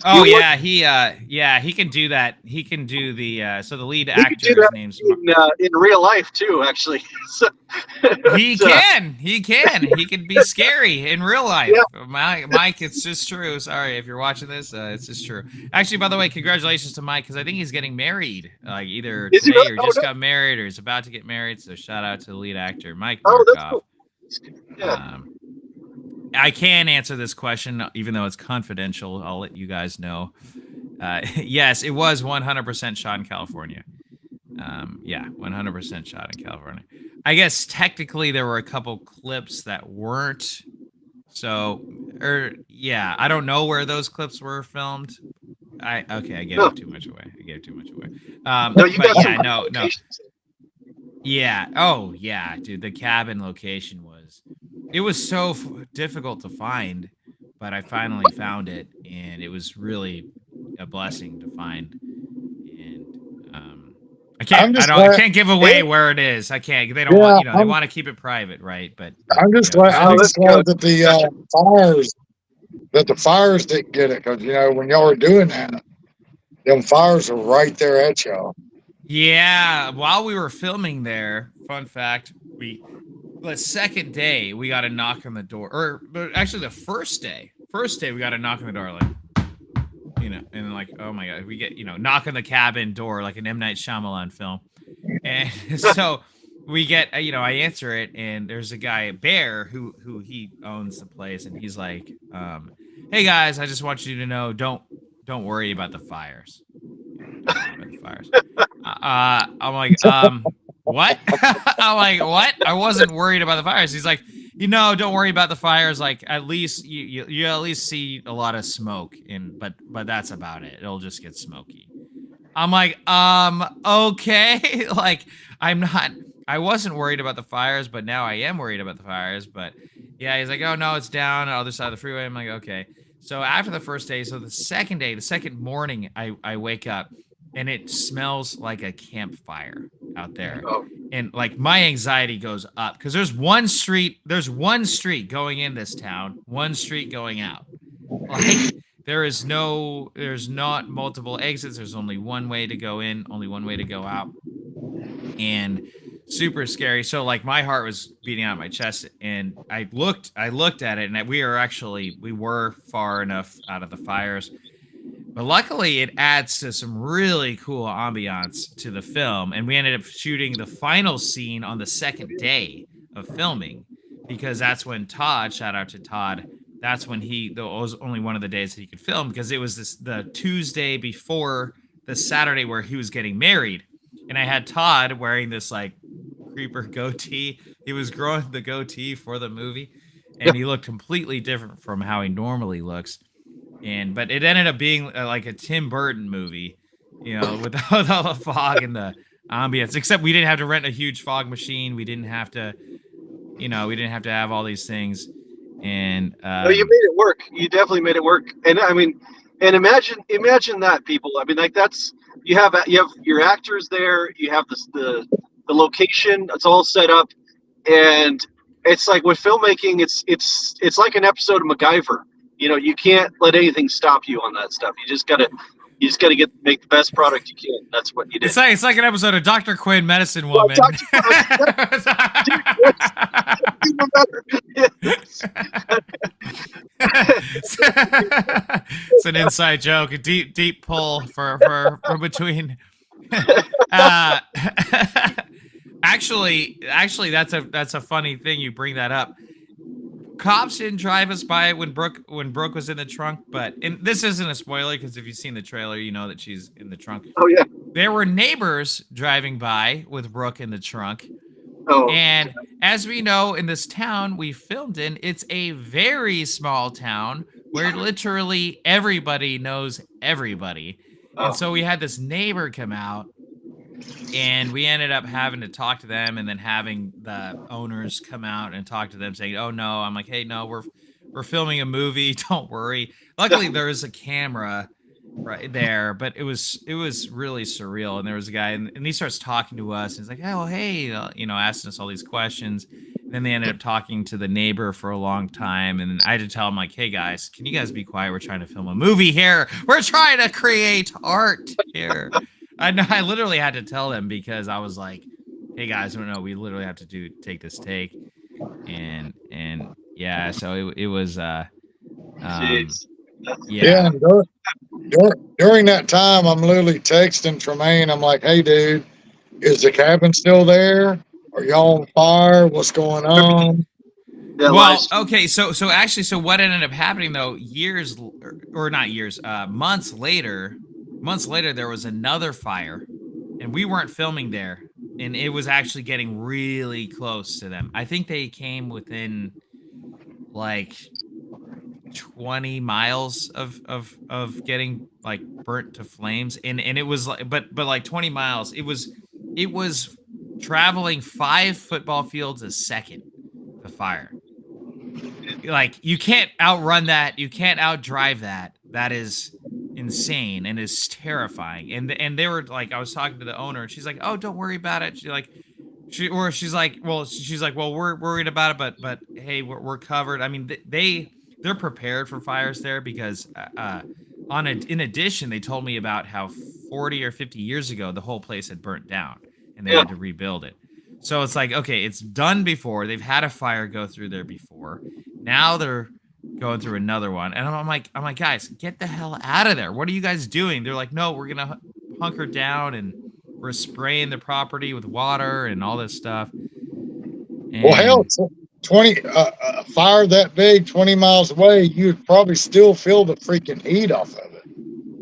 Oh yeah, he can do that. He can do the so the lead actor's name's in real life too, actually. So, he can be scary in real life. Yeah. Mike, it's just true. Sorry if you're watching this, it's just true. Actually, by the way, congratulations to Mike, because I think he's getting married, like either today or just got married or is about to get married. So shout out to the lead actor, Mike Markoff. That's cool. Yeah. I can answer this question, even though it's confidential. I'll let you guys know. Yes, it was 100% shot in California. Yeah, 100% shot in California. I guess technically there were a couple clips that weren't. So, yeah, I don't know where those clips were filmed. I gave it too much away. No, you got some no. Yeah. Oh, yeah, dude. The cabin location was so difficult to find, but I finally found it, and it was really a blessing to find. And I can't give away where it is. I can't. They don't want, you know, they want to keep it private, right? But I'm just you know, glad that the fires didn't get it, because you know when y'all were doing that, them fires are right there at y'all. Yeah, while we were filming there, fun fact, the second day we got a knock on the door, or actually the first day we got a knock on the door, like, you know, and like, oh my god, we get, you know, knock on the cabin door like an M. Night Shyamalan film, and so we get, you know, I answer it, and there's a guy, Bear, who he owns the place, and he's like, hey guys, I just want you to know, don't worry about the fires. I'm like, what? I'm like, what? I wasn't worried about the fires. He's like, you know, don't worry about the fires. Like, at least you at least see a lot of smoke, but that's about it. It'll just get smoky. I'm like, okay. Like, I wasn't worried about the fires, but now I am worried about the fires. But yeah, he's like, oh no, it's down on the other side of the freeway. I'm like, okay. So after the first day, so the second day, the second morning, I wake up, and it smells like a campfire out there. And like my anxiety goes up, because there's one street going in this town, one street going out. Like there's not multiple exits. There's only one way to go in, only one way to go out. And super scary. So like my heart was beating out my chest, and I looked at it, and we were far enough out of the fires. But luckily, it adds to some really cool ambiance to the film. And we ended up shooting the final scene on the second day of filming, because that's when Todd, shout out to Todd, that's when it was only one of the days that he could film, because it was the Tuesday before the Saturday where he was getting married. And I had Todd wearing this like creeper goatee. He was growing the goatee for the movie, and he looked completely different from how he normally looks. But it ended up being like a Tim Burton movie, you know, with all the fog and the ambience. Except we didn't have to rent a huge fog machine. We didn't have to, you know, have all these things. And no, you made it work. You definitely made it work. And I mean, and imagine that, people. I mean, like you have your actors there. You have the location. It's all set up, and it's like with filmmaking, it's like an episode of MacGyver. You know, you can't let anything stop you on that stuff. You just gotta make the best product you can. That's what you did. It's like an episode of Dr. Quinn, Medicine Woman. It's an inside joke, a deep pull for between. Actually, that's a funny thing you bring that up. Cops didn't drive us by when Brooke was in the trunk, and this isn't a spoiler, because if you've seen the trailer, you know that she's in the trunk. Oh yeah. There were neighbors driving by with Brooke in the trunk. Oh. And as we know, in this town we filmed in, it's a very small town where literally everybody knows everybody. Oh. And so we had this neighbor come out, and we ended up having to talk to them, and then having the owners come out and talk to them, saying, oh no. I'm like, hey, no, we're filming a movie, don't worry. Luckily there was a camera right there, but it was really surreal. And there was a guy, and he starts talking to us, and he's like, oh, hey, you know, asking us all these questions. And then they ended up talking to the neighbor for a long time, and then I had to tell him, like, hey guys, can you guys be quiet? We're trying to film a movie here. We're trying to create art here. I literally had to tell them, because I was like, hey guys, no, we literally have to take this take. And yeah, so it was yeah. During that time, I'm literally texting Tremain. I'm like, hey dude, is the cabin still there? Are y'all on fire? What's going on? Well, okay, so what ended up happening though, months later, there was another fire, and we weren't filming there, and it was actually getting really close to them. I think they came within like 20 miles of getting like burnt to flames, and it was like, but like 20 miles, it was traveling 5 football fields a second, the fire. like you can't outrun that. You can't outdrive that. That is insane and is terrifying. And they were like, I was talking to the owner, and she's like, "Oh, don't worry about it." She's like, "Well, we're worried about it, but hey, we're covered." I mean, they're prepared for fires there because in addition, they told me about how 40 or 50 years ago the whole place had burnt down and they had to rebuild it. So it's like, okay, it's done before. They've had a fire go through there before. Now they're going through another one, and I'm like, guys, get the hell out of there! What are you guys doing? They're like, no, we're gonna hunker down and we're spraying the property with water and all this stuff. And, well, hell, 20 fire that big, 20 miles away, you'd probably still feel the freaking heat off of it.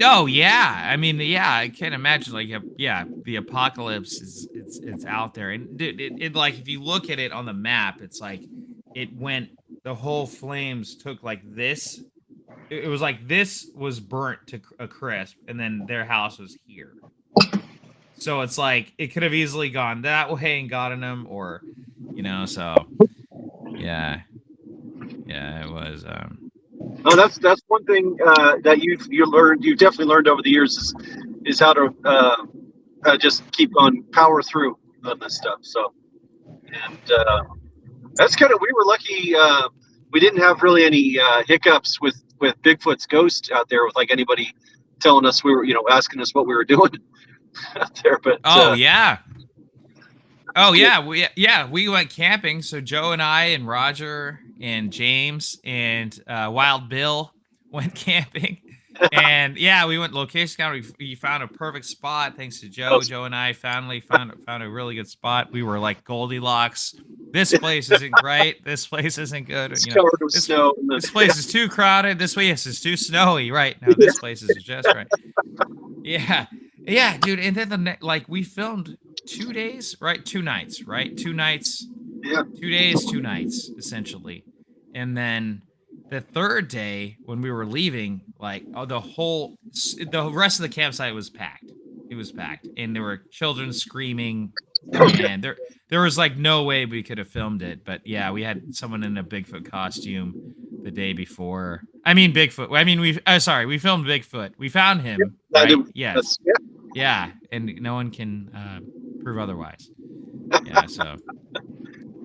Oh yeah, I mean, yeah, I can't imagine like, yeah, the apocalypse it's out there, and dude, it like if you look at it on the map, it's like it went, the whole flames took like this. It was like this was burnt to a crisp, and then their house was here. So it's like it could have easily gone that way and gotten them, or so yeah, it was. Oh, that's one thing that you definitely learned over the years is how to just keep on power through on this stuff. So, and that's kind of, we were lucky. We didn't have really any hiccups with Bigfoot's ghost out there, with like anybody telling us we were, asking us what we were doing out there. But we went camping. So Joe and I and Roger and James and Wild Bill went camping, and we went location scout. We found a perfect spot thanks to Joe. Joe and I finally found a really good spot. We were like Goldilocks. This place isn't great. This place isn't good. It's covered with snow. This place is too crowded. This place is too snowy. Right now, this place is just right. Yeah, dude. And then we filmed 2 days, right? 2 nights, right? 2 nights. Yeah. 2 days, 2 nights, essentially. And then the third day, when we were leaving, the rest of the campsite was packed. It was packed, and there were children screaming, and there was like no way we could have filmed it. But yeah, we had someone in a Bigfoot costume the day before. I mean Bigfoot. I mean we filmed Bigfoot. We found him. Right? Yes. Yeah, and no one can prove otherwise. Yeah. So,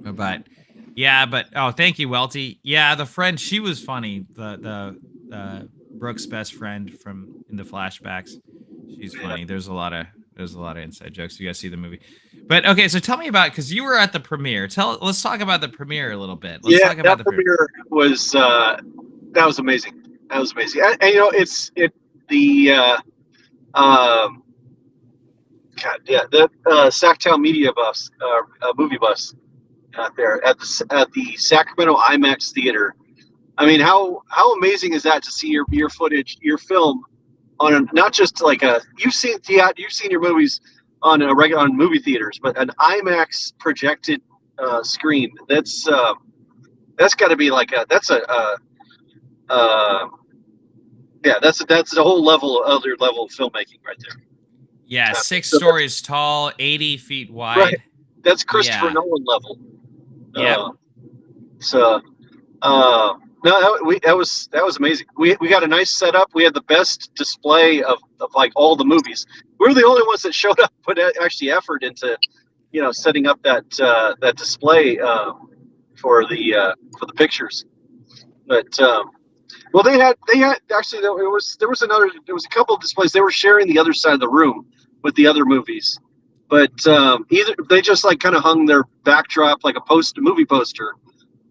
but oh, thank you, Welty. Yeah, the friend, she was funny. The Brooke's best friend from in the flashbacks. She's funny. There's a lot of inside jokes. You guys see the movie, but okay. So tell me about, because you were at the premiere. Let's talk about the premiere a little bit. Let's talk about the premiere. Was that was amazing. That was amazing. And the Sacktown Media Bus, movie bus out there at the Sacramento IMAX Theater. I mean, how amazing is that to see your footage, your film on not just like you've seen your movies on movie theaters, but an IMAX projected screen. That's got to be like that's a whole other level of filmmaking right there. Yeah, 6 stories tall, 80 feet wide. Right. That's Christopher Nolan level. Yeah. That was amazing. We got a nice setup. We had the best display of like all the movies. We were the only ones that showed up, put actually effort into, setting up that display for the pictures. But they had actually, there was a couple of displays. They were sharing the other side of the room with the other movies, but either they just like kind of hung their backdrop like a movie poster,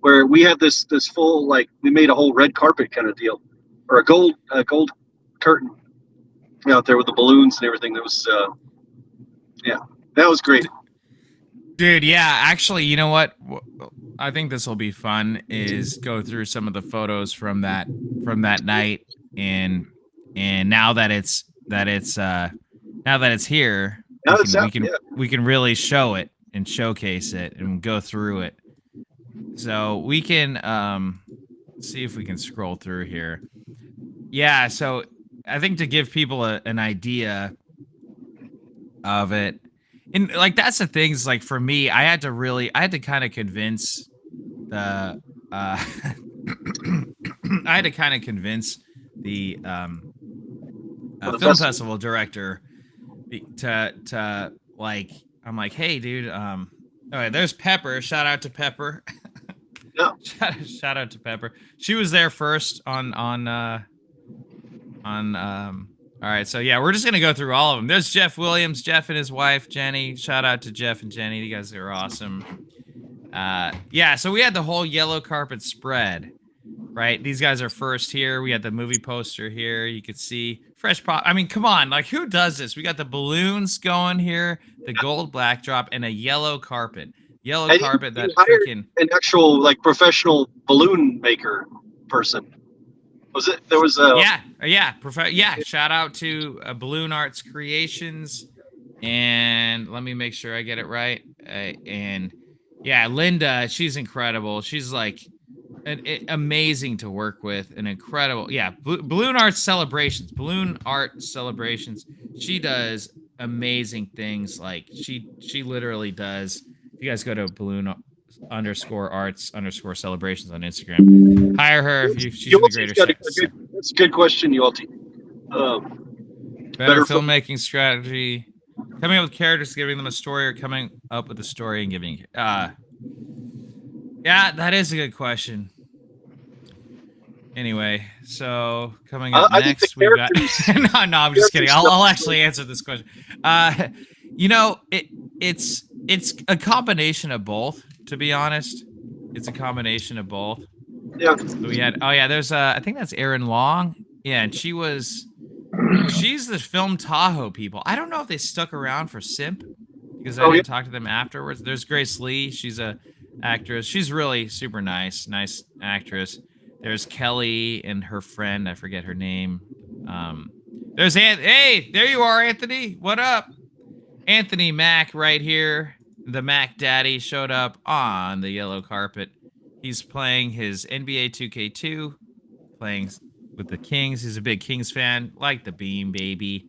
where we had this full, like, we made a whole red carpet kind of deal, or a gold curtain out there with the balloons and everything. That was that was great. Dude, yeah, actually, you know what? I think this will be fun, is go through some of the photos from that night, and now that it's here, we can really show it and showcase it and go through it. So we can see if we can scroll through here. Yeah, so I think to give people an idea of it, and like that's the thing, is like for me, I had to kind of convince the I had to kind of convince the the film festival. festival director to like, I'm like, hey, dude, all right, there's Pepper. Shout out to Pepper. Yeah. Shout out to Pepper. She was there first on all right, so yeah, we're just gonna go through all of them. There's Jeff Williams, Jeff and his wife Jenny. Shout out to Jeff and Jenny. You guys are awesome. Yeah, so we had the whole yellow carpet spread, right? These guys are first here. We had the movie poster here. You could see fresh pop. I mean, come on, like who does this? We got the balloons going here, the gold backdrop, and a yellow carpet. Yellow And carpet that hired freaking an actual like professional balloon maker person. Was it? There was a yeah. Shout out to Balloon Arts Creations, and let me make sure I get it right. And yeah, Linda, she's incredible. She's like amazing to work with, an incredible. Yeah, Balloon Art Celebrations. She does amazing things. Like she literally does. If you guys go to balloon_arts_celebrations on Instagram, hire her. She's in the greater. That's a good question, Yulte. Better filmmaking strategy. Coming up with characters, giving them a story, or coming up with a story and giving. Yeah, that is a good question. Anyway, so coming up next, we got. no, I'm just kidding. I'll actually answer this question. You know, it's a combination of both. To be honest, it's a combination of both. Yeah. So we had. Oh yeah, there's I think that's Erin Long. Yeah, and she's the Film Tahoe people. I don't know if they stuck around for SiMP because I didn't talk to them afterwards. There's Grace Lee. She's a actress. She's really super nice actress. There's Kelly and her friend. I forget her name. There's Hey, there you are, Anthony. What up? Anthony Mack right here. The Mac Daddy showed up on the yellow carpet. He's playing his NBA 2K2, playing with the Kings. He's a big Kings fan, like the Beam baby.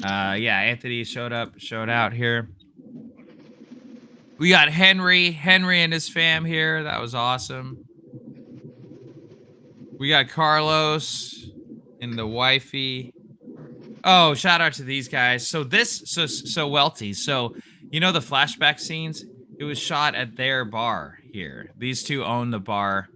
Yeah, Anthony showed out here. We got Henry and his fam here. That was awesome. We got Carlos and the wifey. Oh, shout out to these guys. So Welty. So you know the flashback scenes? It was shot at their bar here. These two own the bar.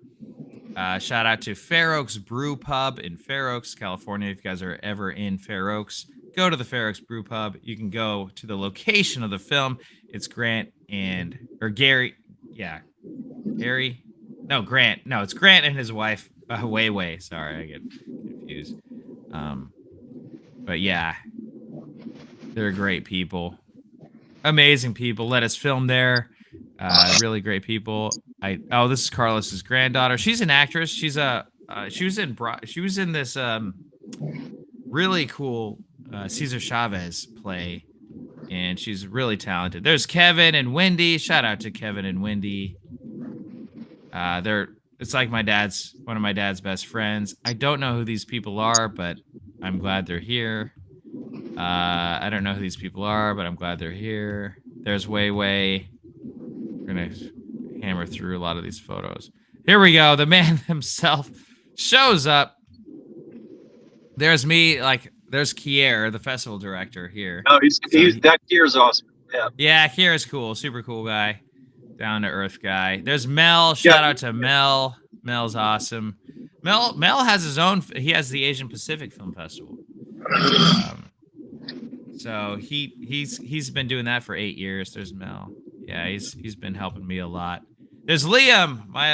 Shout out to Fair Oaks Brew Pub in Fair Oaks, California. If you guys are ever in Fair Oaks, go to the Fair Oaks Brew Pub. You can go to the location of the film. It's Grant Gary. Yeah, Gary. No, Grant. No, it's Grant and his wife. Way. Sorry, I get confused. But yeah, they're great people. Amazing people. Let us film there. Really great people. This is Carlos's granddaughter. She's an actress. She was in this really cool Cesar Chavez play, and she's really talented. There's Kevin and Wendy. Shout out to Kevin and Wendy. It's like one of my dad's best friends. I don't know who these people are, but I'm glad they're here. I don't know who these people are, but I'm glad they're here. There's Wei. We're gonna hammer through a lot of these photos. Here we go. The man himself shows up. There's me, there's Kier, the festival director here. Oh, that Kier's awesome. Yeah. Yeah, Kier's cool, super cool guy, down to earth guy. There's Mel. Shout out to Mel. Mel's awesome. Mel has his own. He has the Asian Pacific Film Festival. So he's been doing that for 8 years. There's Mel. Yeah, he's been helping me a lot. There's Liam, my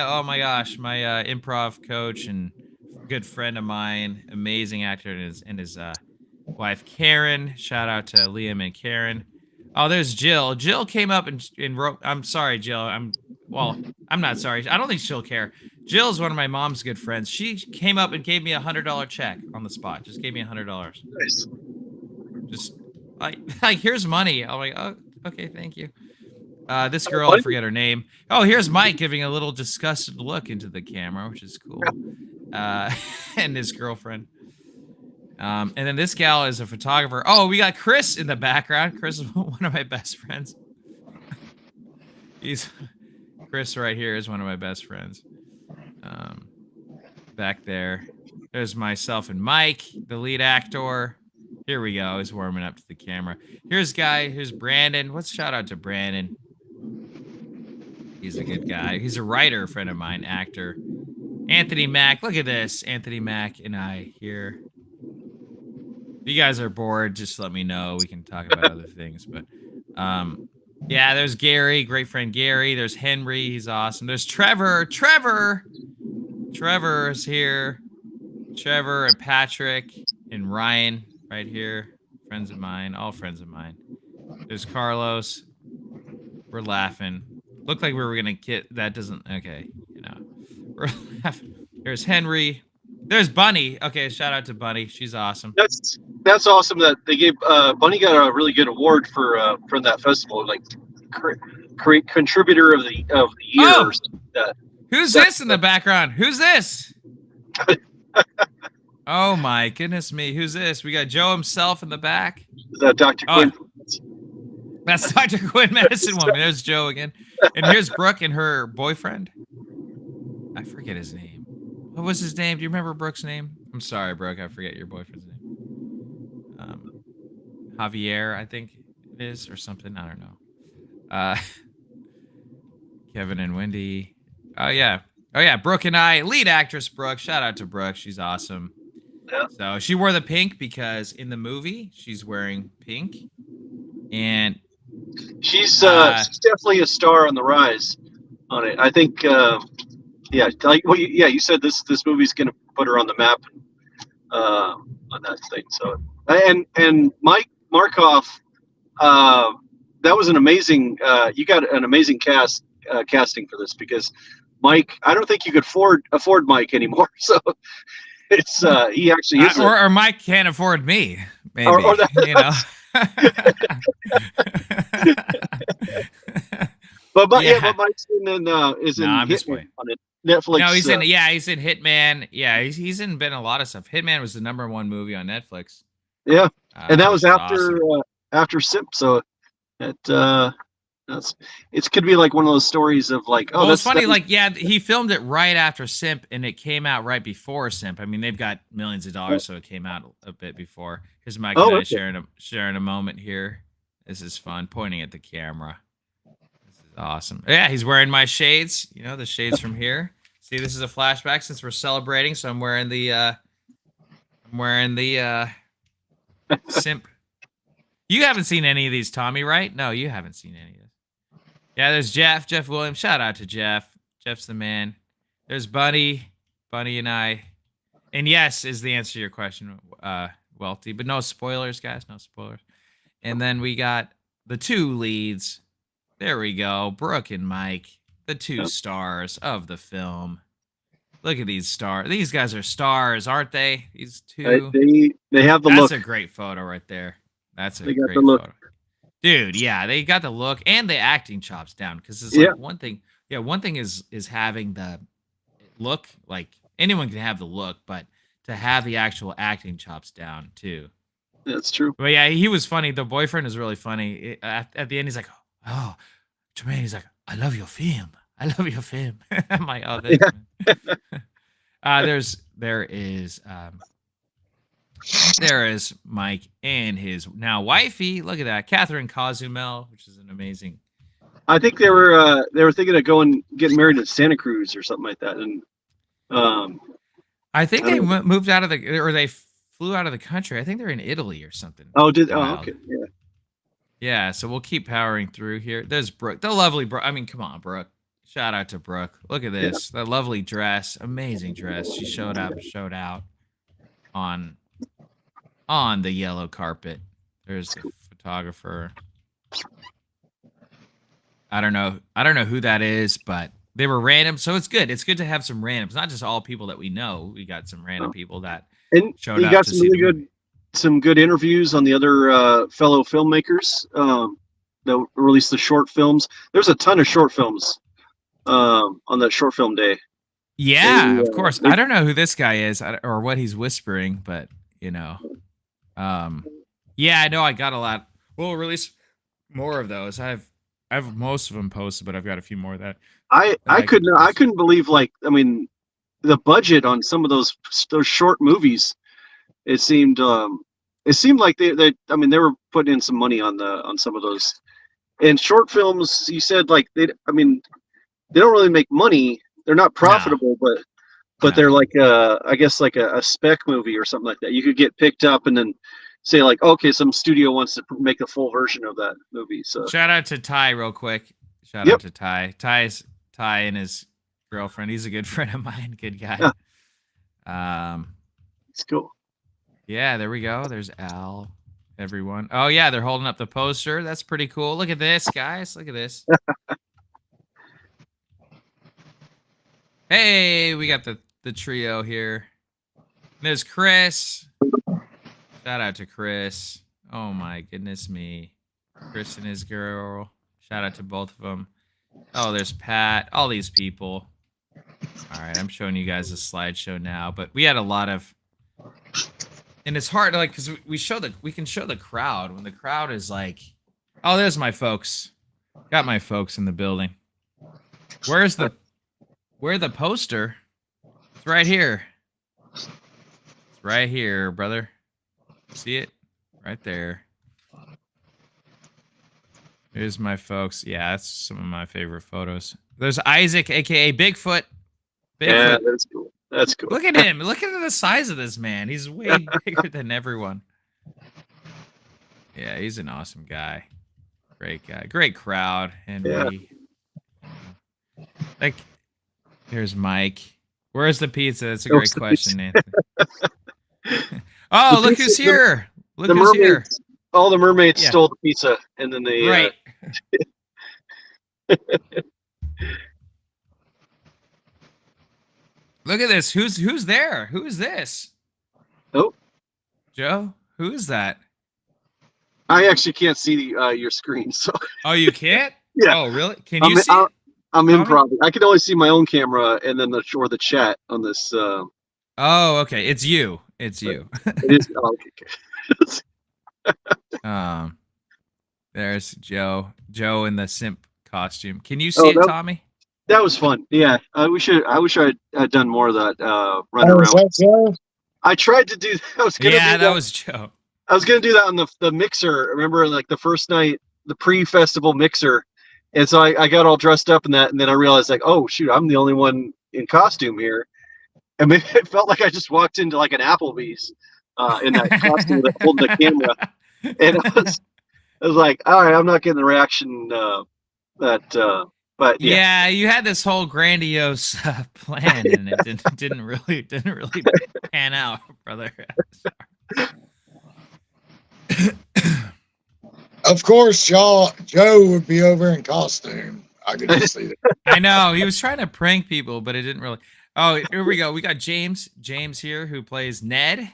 improv coach and good friend of mine, amazing actor, and his wife Karen. Shout out to Liam and Karen. Oh, there's Jill. Jill came up and wrote. I'm sorry, Jill. I'm not sorry. I don't think she'll care. Jill's one of my mom's good friends. She came up and gave me $100 check on the spot. Just gave me $100. Nice. Just like here's money. I'm like, oh, okay, thank you. This girl, I forget her name. Oh, here's Mike giving a little disgusted look into the camera, which is cool. And his girlfriend. And then this gal is a photographer. Oh, we got Chris in the background. Chris is one of my best friends. Chris right here is one of my best friends. back there. There's myself and Mike, the lead actor. Here we go. He's warming up to the camera. Here's Guy. Here's Brandon. Let's shout out to Brandon. He's a good guy. He's a writer, friend of mine, actor. Anthony Mack. Look at this. Anthony Mack and I here. If you guys are bored, just let me know. We can talk about other things. But yeah, there's Gary, great friend Gary. There's Henry. He's awesome. There's Trevor. Trevor is here. Trevor and Patrick and Ryan right here. Friends of mine. All friends of mine. There's Carlos. We're laughing. Looked like we were going to get... That doesn't... Okay. You know. We're laughing. There's Henry. There's Bunny. Okay, shout out to Bunny. She's awesome. That's awesome that they gave... Bunny got a really good award for from that festival. Like, contributor of the year. Oh! Or something like that. Who's this in the background? Who's this? Oh my goodness me. Who's this? We got Joe himself in the back. Is that Dr. Quinn? That's Dr. Quinn, Medicine Woman. There's Joe again. And here's Brooke and her boyfriend. I forget his name. What was his name? Do you remember Brooke's name? I'm sorry, Brooke. I forget your boyfriend's name. Javier, I think it is, or something. I don't know. Kevin and Wendy. Oh, yeah. Brooke and I. Lead actress Brooke. Shout out to Brooke. She's awesome. Yeah. So she wore the pink because in the movie she's wearing pink, and she's definitely a star on the rise on it. I think, yeah, like you said this movie's gonna put her on the map on that thing. So and Mike Markoff, that was an amazing. You got an amazing casting for this because Mike. I don't think you could afford Mike anymore. So. It's he actually is, or Mike can't afford me, maybe or that, you know. but Mike's is in Hitman on it. Netflix. No, he's in Hitman. Yeah, he's been a lot of stuff. Hitman was the #1 movie on Netflix. Yeah, and that was after awesome. After SiMP. So it could be like one of those stories of like, oh, well, it's funny. Like, yeah, he filmed it right after SiMP, and it came out right before SiMP. I mean, they've got millions of dollars, so it came out a bit before. Here's Mike and I sharing a moment here. This is fun. Pointing at the camera. This is awesome. Yeah, he's wearing my shades. You know, the shades from here. See, this is a flashback since we're celebrating, so I'm wearing the SiMP. You haven't seen any of these, Tommy, right? No, you haven't seen any of this. Yeah, there's Jeff Williams. Shout out to Jeff. Jeff's the man. There's Bunny and I. And yes is the answer to your question, Welty. But no spoilers, guys. No spoilers. And then we got the two leads. There we go. Brooke and Mike, the two stars of the film. Look at these stars. These guys are stars, aren't they? These two. They have the look. That's a great photo right there. That's a great photo. Dude, yeah, they got the look and the acting chops down because it's like one thing. Yeah, one thing is having the look. Like anyone can have the look, but to have the actual acting chops down too. That's true. But yeah, he was funny. The boyfriend is really funny. At the end, he's like, "Oh, Tremain." He's like, "I love your film. I love your film." I'm like, "Oh, thanks." There is Mike and his now wifey. Look at that, Catherine Cozumel, which is an amazing. I think they were thinking of getting married in Santa Cruz or something like that, and I think they moved out of they flew out of the country. I think they're in Italy or something. Oh, okay, yeah. Yeah, so we'll keep powering through here. There's Brooke, the lovely Brooke. I mean, come on, Brooke. Shout out to Brooke. Look at this, that lovely dress, amazing dress. She showed out on the yellow carpet. There's the photographer. I don't know who that is, but they were random, so it's good. It's good to have some randoms, not just all people that we know. We got some random people that showed up. You got some good interviews on the other fellow filmmakers that released the short films. There's a ton of short films on that short film day. Yeah, of course. I don't know who this guy is or what he's whispering, but you know. Yeah, I know I got a lot. We'll release more of those. I have most of them posted, but I've got a few more that I couldn't believe, like, I mean, the budget on some of those short movies, it seemed like they I mean they were putting in some money on some of those. And short films, you said like they don't really make money. They're not profitable, but they're like I guess like a spec movie or something like that. You could get picked up and then say like, okay, some studio wants to make a full version of that movie. So shout out to Ty real quick. Shout out to Ty. Ty and his girlfriend. He's a good friend of mine. Good guy. It's cool. Yeah, there we go. There's Al. Everyone. Oh yeah, they're holding up the poster. That's pretty cool. Look at this, guys. Look at this. Hey, we got the trio here. There's Chris. Shout out to Chris. Oh my goodness me. Chris and his girl. Shout out to both of them. Oh, there's Pat. All these people. All right, I'm showing you guys a slideshow now, but we had a lot of, and it's hard, like, because we can show the crowd when the crowd is like, oh, there's my folks. Got my folks in the building. Where's the poster? It's right here. It's right here, brother. See it? Right there. Here's my folks. Yeah, that's some of my favorite photos. There's Isaac, aka Bigfoot. Yeah, that's cool. That's cool. Look at him. Look at the size of this man. He's way bigger than everyone. Yeah, he's an awesome guy. Great guy. Great crowd. And like, here's Mike. Where's the pizza? That's a great question, Nathan. Oh, look who's here. Look who's here. All the mermaids stole the pizza, and then they right. Look at this. Who's there? Who is this? Oh, Joe. Who is that? I actually can't see your screen. So. Oh, you can't? Yeah. Oh, really? Can you see it? I'm improv. I can only see my own camera and then the chat on this. Oh, okay. It's you. It's you. It is. Oh, okay. There's Joe. Joe in the SiMP costume. Can you see it, Tommy? That was fun. Yeah. I wish I had done more of that. Run around. I tried to do that. I was gonna do that was Joe. I was gonna do that on the mixer. Remember, like the first night, the pre-festival mixer. And so I got all dressed up in that, and then I realized, like, oh shoot, I'm the only one in costume here, and maybe it felt like I just walked into like an Applebee's in that costume, holding the camera, and I was like, all right, I'm not getting the reaction but yeah, you had this whole grandiose plan, and it didn't really pan out, brother. Of course, Joe would be over in costume. I could just see that. I know. He was trying to prank people, but it didn't really. Oh, here we go. We got James here who plays Ned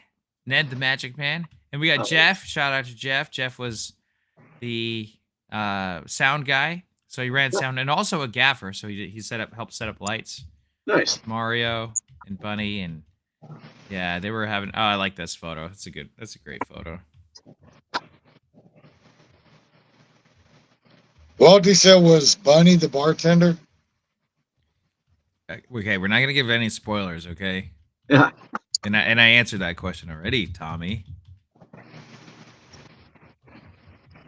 the Magic Man. And we got Jeff. Shout out to Jeff. Jeff was the sound guy. So he ran sound and also a gaffer. So he helped set up lights. Nice. Mario and Bunny and yeah, they were having. Oh, I like this photo. That's a great photo. What he said was Bunny the bartender. Okay, we're not gonna give any spoilers, okay? Yeah. And I answered that question already, Tommy.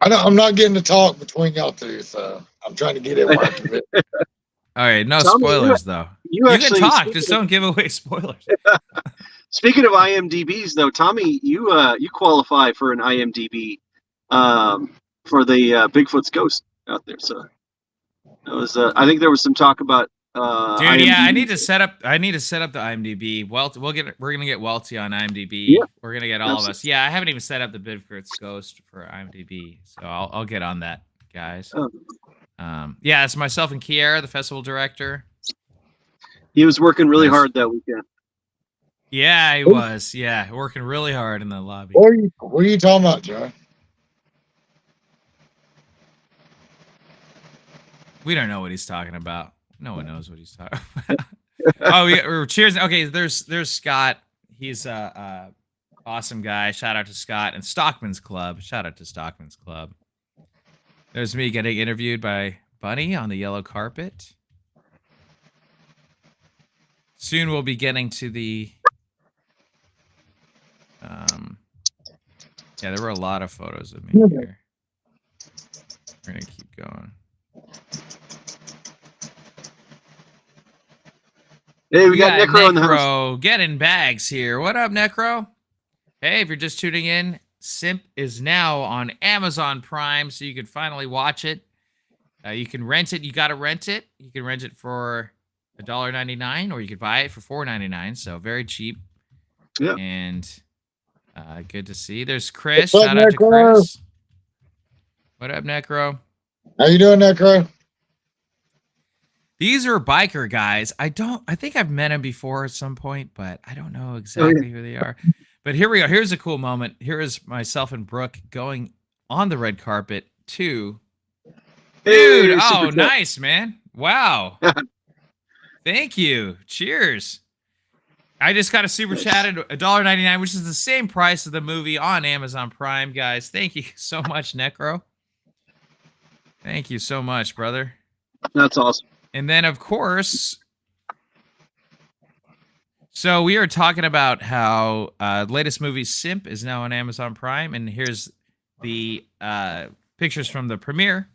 I'm not getting to talk between y'all two, so I'm trying to get it working. All right, no Tommy, spoilers though. You can talk, just don't give away spoilers. Speaking of IMDb's though, Tommy, you qualify for an IMDb for the Bigfoot's Ghost out there. So it was I think there was some talk about dude, IMDb. yeah, I need to set up the IMDb. We're gonna get Welty on IMDb. Yeah. We're gonna get all of us. Yeah, I haven't even set up the Bigfoot's Ghost for IMDb, so I'll get on that, guys. Oh. Yeah, it's myself and Kiera, the festival director. He was working really hard that weekend. Yeah, he was. Yeah, working really hard in the lobby. What are you talking about, Joe? We don't know what he's talking about. No one knows what he's talking about. Oh, yeah, cheers. Okay, there's Scott. He's a awesome guy. Shout out to Scott and Stockman's Club. Shout out to Stockman's Club. There's me getting interviewed by Bunny on the yellow carpet. Soon we'll be getting to the. Yeah, there were a lot of photos of me here. We're gonna keep going. Hey, we got Necro in the house. Getting bags here. What up, Necro? Hey, if you're just tuning in, SiMP is now on Amazon Prime, so you can finally watch it. You can rent it. You got to rent it. You can rent it for $1.99, or you could buy it for $4.99. So very cheap. Yeah. And good to see. There's Chris. What's up, Shout out to Necro? Chris. What up, Necro? How you doing, Necro? These are biker guys. I think I've met them before at some point, but I don't know exactly who they are. But here we go. Here's a cool moment. Here is myself and Brooke going on the red carpet to. Dude, oh, nice, man. Wow. Thank you. Cheers. I just got a super chatted $1.99, which is the same price of the movie on Amazon Prime, guys. Thank you so much, Necro. Thank you so much, brother. That's awesome. And then, of course, so we are talking about how latest movie SiMP is now on Amazon Prime, and here's the pictures from the premiere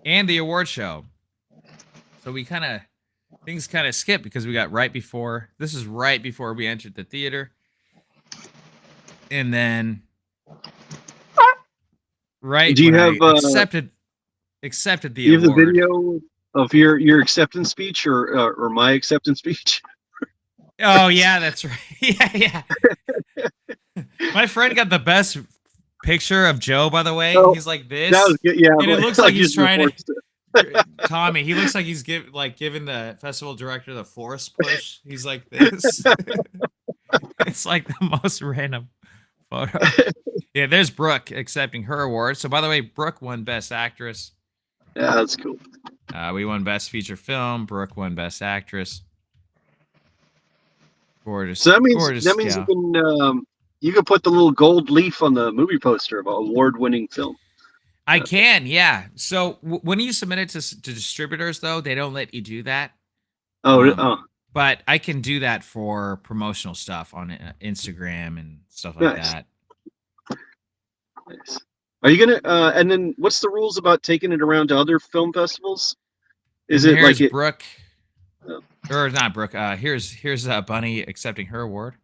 and the award show. So we things kind of skip because we got this is right before we entered the theater. And then right do you have accepted the do you award. have the video of your acceptance speech or my acceptance speech? Oh yeah, that's right. Yeah. My friend got the best picture of Joe, by the way. Oh, he's like this. That was good. Yeah, and it looks like he's trying to Tommy, he looks like he's giving the festival director the force push. He's like this. It's like the most random photo. Yeah, there's Brooke accepting her award. So by the way, Brooke won Best Actress. Yeah, that's cool. We won Best Feature Film. Brooke won Best Actress. Gorgeous. So that means yeah. you can put the little gold leaf on the movie poster of an award-winning film. I can, yeah. So when you submit it to distributors, though, they don't let you do that. But I can do that for promotional stuff on Instagram and stuff like that. Nice. Are you gonna? And then, what's the rules about taking it around to other film festivals? Is it like Brooke? Or not Brooke? Here's Bunny accepting her award.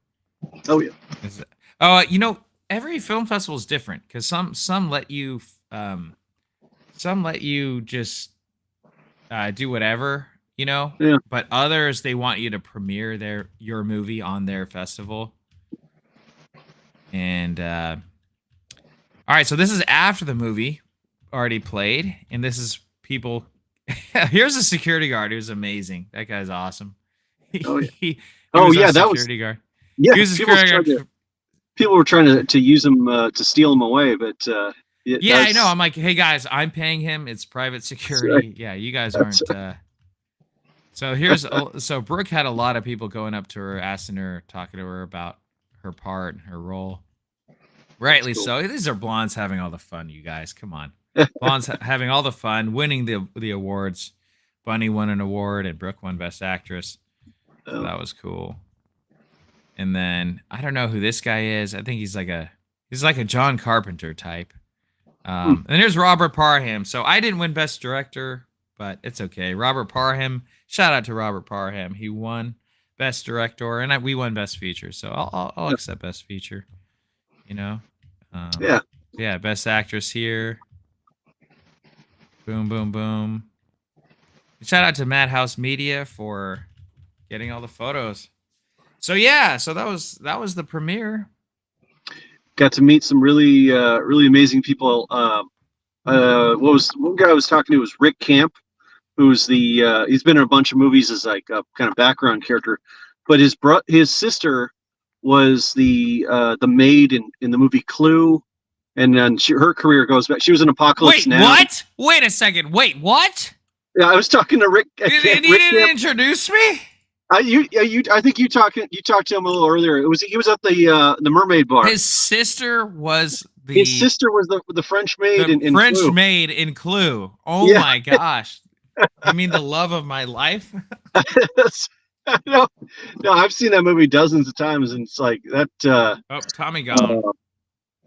Oh yeah. Every film festival is different because some let you just do whatever, Yeah. But others, they want you to premiere your movie on their festival. And all right, so this is after the movie already played, and this is people. Here's a security guard who's amazing. That guy's awesome. Oh yeah. He was that was security guard. Yeah, he was a security guard. People were trying to use him to steal him away, but I know. I'm like, hey guys, I'm paying him. It's private security. Right. Yeah, you guys aren't. So Brooke had a lot of people going up to her, asking her, talking to her about her part and her role. Rightly cool. So. These are blondes having all the fun, you guys. Come on, blondes having all the fun, winning the awards. Bunny won an award, and Brooke won Best Actress. So that was cool. And then I don't know who this guy is. I think he's like a John Carpenter type. And here's Robert Parham. So I didn't win Best Director, but it's okay. Robert Parham. Shout out to Robert Parham. He won Best Director, and we won Best Feature. So I'll accept Best Feature. Yeah. Best Actress here. Boom, boom, boom. Shout out to Madhouse Media for getting all the photos. So yeah, that was the premiere. Got to meet some really amazing people. One guy I was talking to was Rick Camp, who's he's been in a bunch of movies as like a kind of background character, but his sister was the maid in the movie Clue, and then her career goes back. She was in Apocalypse Now. What? Wait a second. Wait, what? Yeah, I was talking to Rick. You didn't introduce me? I think you talked to him a little earlier. He was at the Mermaid Bar. His sister was the French maid in French Clue. maid in Clue. Oh yeah. My gosh! You mean the love of my life? no, no, I've seen that movie dozens of times, and it's like that. Oh, Tommy gone.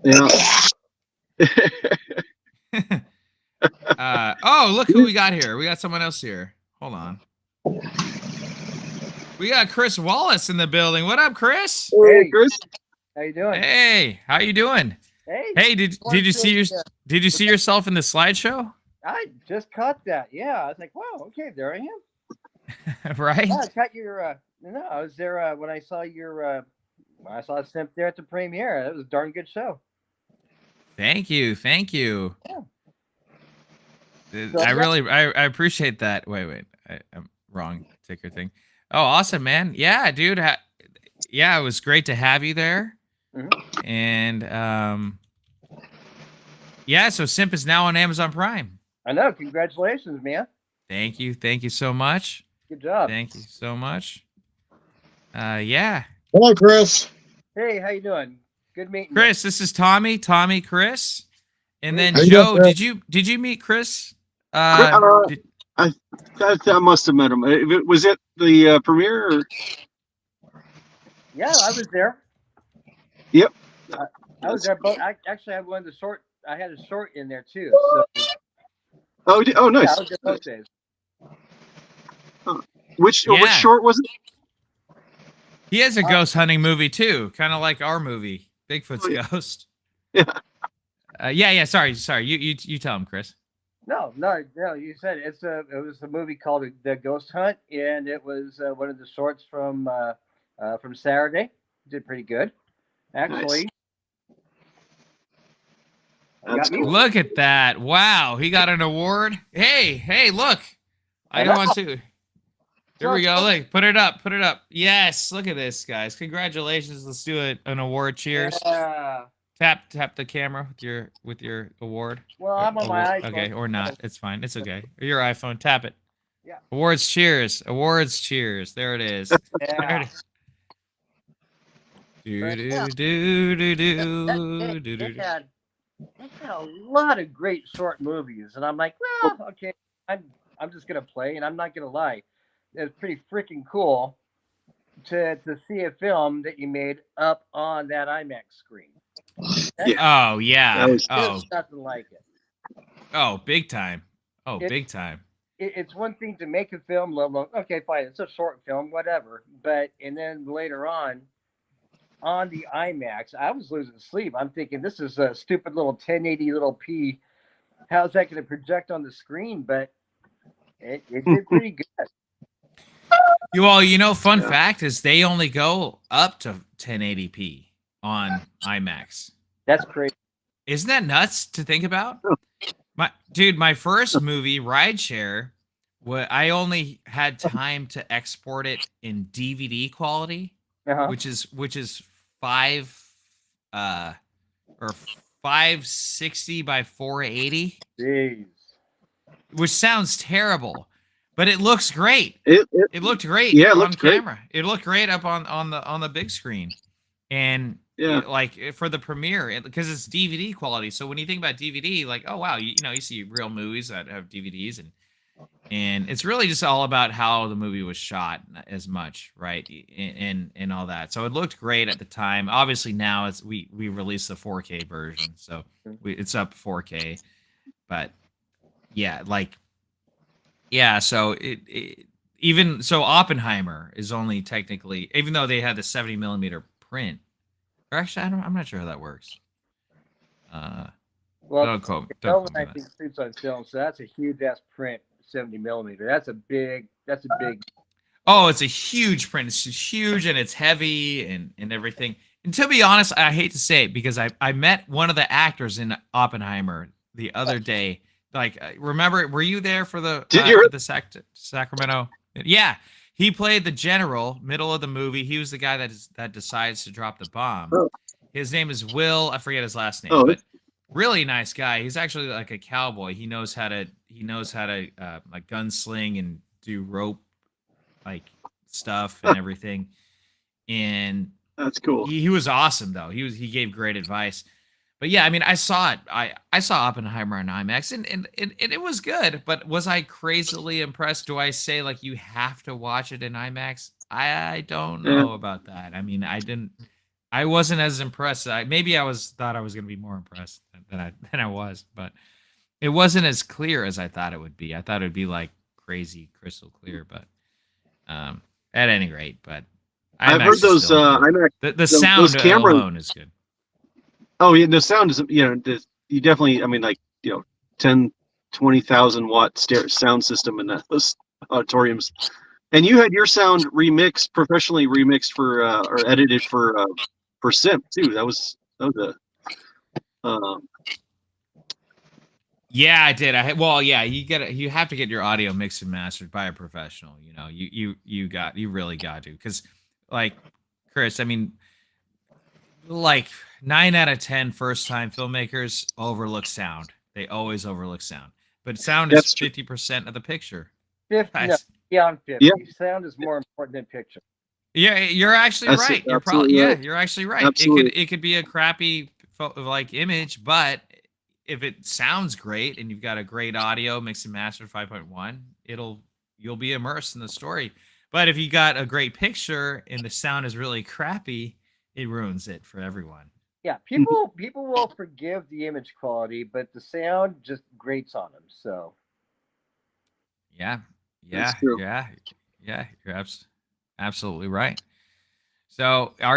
Yeah. Oh, look who we got here. We got someone else here. Hold on. We got Chris Wallace in the building. What up, Chris? Hey, Chris. How you doing? Hey, how you doing? Hey, did you see yourself in the slideshow? I just caught that. Yeah, I was like, wow, okay, there I am. Right? Yeah, I caught your. No, I was there when I saw your. When I saw SiMP there at the premiere. It was a darn good show. Thank you. Yeah. I appreciate that. Wait, I'm wrong ticker thing. Oh, awesome, man. Yeah, dude. Yeah, it was great to have you there. Mm-hmm. And yeah, so SiMP is now on Amazon Prime. I know. Congratulations, man. Thank you so much. Good job. Thank you so much. Yeah. Hello, Chris. Hey, how you doing? Good meeting you. Chris, this is Tommy, Chris. And then How you Joe, doing, Chris? did you meet Chris? I must have met him. Was it the premiere? Or? Yeah, I was there. Yep. I was there, but I actually had one of the short. I had a short in there too. So, Oh, nice. yeah, I was there both days. Which short was it? He has a ghost hunting movie too, kind of like our movie, Bigfoot's Ghost. Yeah. Yeah. Sorry. You tell him, Chris. No. You said it was a movie called The Ghost Hunt, and it was one of the shorts from Saturday. Did pretty good, actually. Nice. That's cool. Look at that! Wow, he got an award. Hey, look! I got one too. Here we go. Look, put it up. Yes, look at this, guys. Congratulations. Let's do an award. Cheers. Yeah. Tap the camera with your award. Well, I'm on my iPhone. Okay, or not. It's fine. It's okay. Or your iPhone. Tap it. Yeah. Awards. Cheers. There it is. Yeah. There it is. They had a lot of great short movies, and I'm like, well, okay, I'm just gonna play, and I'm not gonna lie, it's pretty freaking cool to see a film that you made up on that IMAX screen. Oh yeah. There's nothing like it. Oh, big time. Big time. It's one thing to make a film, let alone, okay, fine, it's a short film, whatever. But and then later on the IMAX, I was losing sleep. I'm thinking this is a stupid little 1080 little P. How's that going to project on the screen? But it did pretty good. Fun fact is they only go up to 1080p on IMAX. That's crazy. Isn't that nuts to think about? My first movie, Rideshare, I only had time to export it in DVD quality, which is 560 by 480. Jeez. Which sounds terrible, but it looks great. It looked great on camera. It looked great up on the big screen. And like for the premiere, because it's DVD quality. So when you think about DVD, like, oh wow, you see real movies that have DVDs, and it's really just all about how the movie was shot as much, right? And all that. So it looked great at the time. Obviously now we released the 4K version, so it's up 4K. But so even so Oppenheimer is only technically, even though they had the 70mm print. Or actually, I'm not sure how that works. Well, don't I think shoots on film, so that's a huge ass print, 70mm. That's a big. Oh, it's a huge print. It's huge and it's heavy and everything. And to be honest, I hate to say it because I met one of the actors in Oppenheimer the other day. Like, remember, were you there for the Sacramento? Yeah, he played the general, middle of the movie. He was the guy that decides to drop the bomb. His name is Will. I forget his last name, but really nice guy. He's actually like a cowboy. He knows how to like gunsling and do rope like stuff and everything. And that's cool. He was awesome though. He gave great advice. But yeah, I mean, I saw it. I saw Oppenheimer on IMAX, and it was good. But was I crazily impressed? Do I say like you have to watch it in IMAX? I don't Yeah. know about that. I mean, I wasn't as impressed. Maybe I thought I was going to be more impressed than I was, but it wasn't as clear as I thought it would be. I thought it would be like crazy crystal clear, but at any rate, but I've heard those IMAX, the sound those cameras alone is good. Oh yeah, the sound is, you definitely, I mean, like, 10, 20,000 watt sound system in those auditoriums, and you had your sound professionally remixed for or edited for SiMP too. That was a Yeah, I did. You have to get your audio mixed and mastered by a professional. You really got to, because like Chris, I mean, like 9 out of 10 first time filmmakers overlook sound. They always overlook sound, but sound is 50% of the picture. 50, no, beyond 50. Yeah. Sound is more important than picture. Yeah, you're actually right. You're probably right. You're actually right. Absolutely. It could be a crappy like image, but if it sounds great and you've got a great audio mix and master 5.1, you'll be immersed in the story. But if you got a great picture and the sound is really crappy, it ruins it for everyone. Yeah, people will forgive the image quality, but the sound just grates on them. So yeah, That's true. you're absolutely right. So oh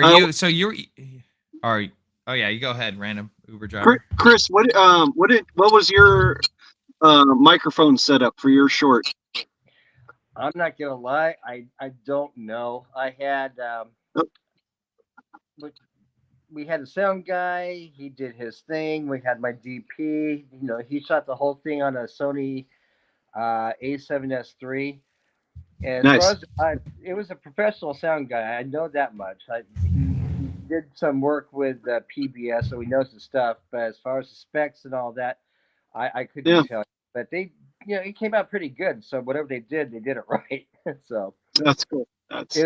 yeah, you go ahead, random Uber driver. Chris, what was your microphone setup for your short? I'm not gonna lie, I don't know. I had we had a sound guy. He did his thing. We had my DP. He shot the whole thing on a Sony A7S III. And Nice. it was a professional sound guy. I know that much. He did some work with PBS, so he knows the stuff. But as far as the specs and all that, I couldn't tell you. But they, it came out pretty good. So whatever they did it right. So that's cool. That's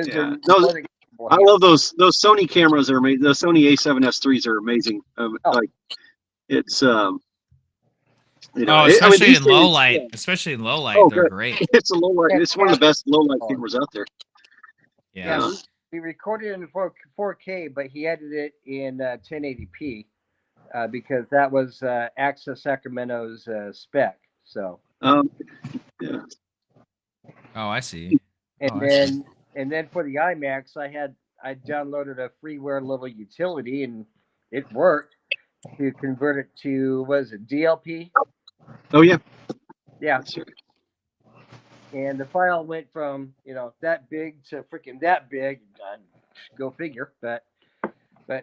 I love those Sony cameras are amazing. The Sony A7S IIIs are amazing. Like it's especially in low light. Especially in low light, they're great. It's a low light. It's one of the best low light cameras out there. Yeah. We recorded it in 4K, but he edited it in 1080p because that was Access Sacramento's spec. So. Yeah. Oh, I see. And then for the IMAX, I downloaded a freeware little utility, and it worked to convert it to, DLP? Oh yeah. Yeah. And the file went from that big to freaking that big. Go figure. But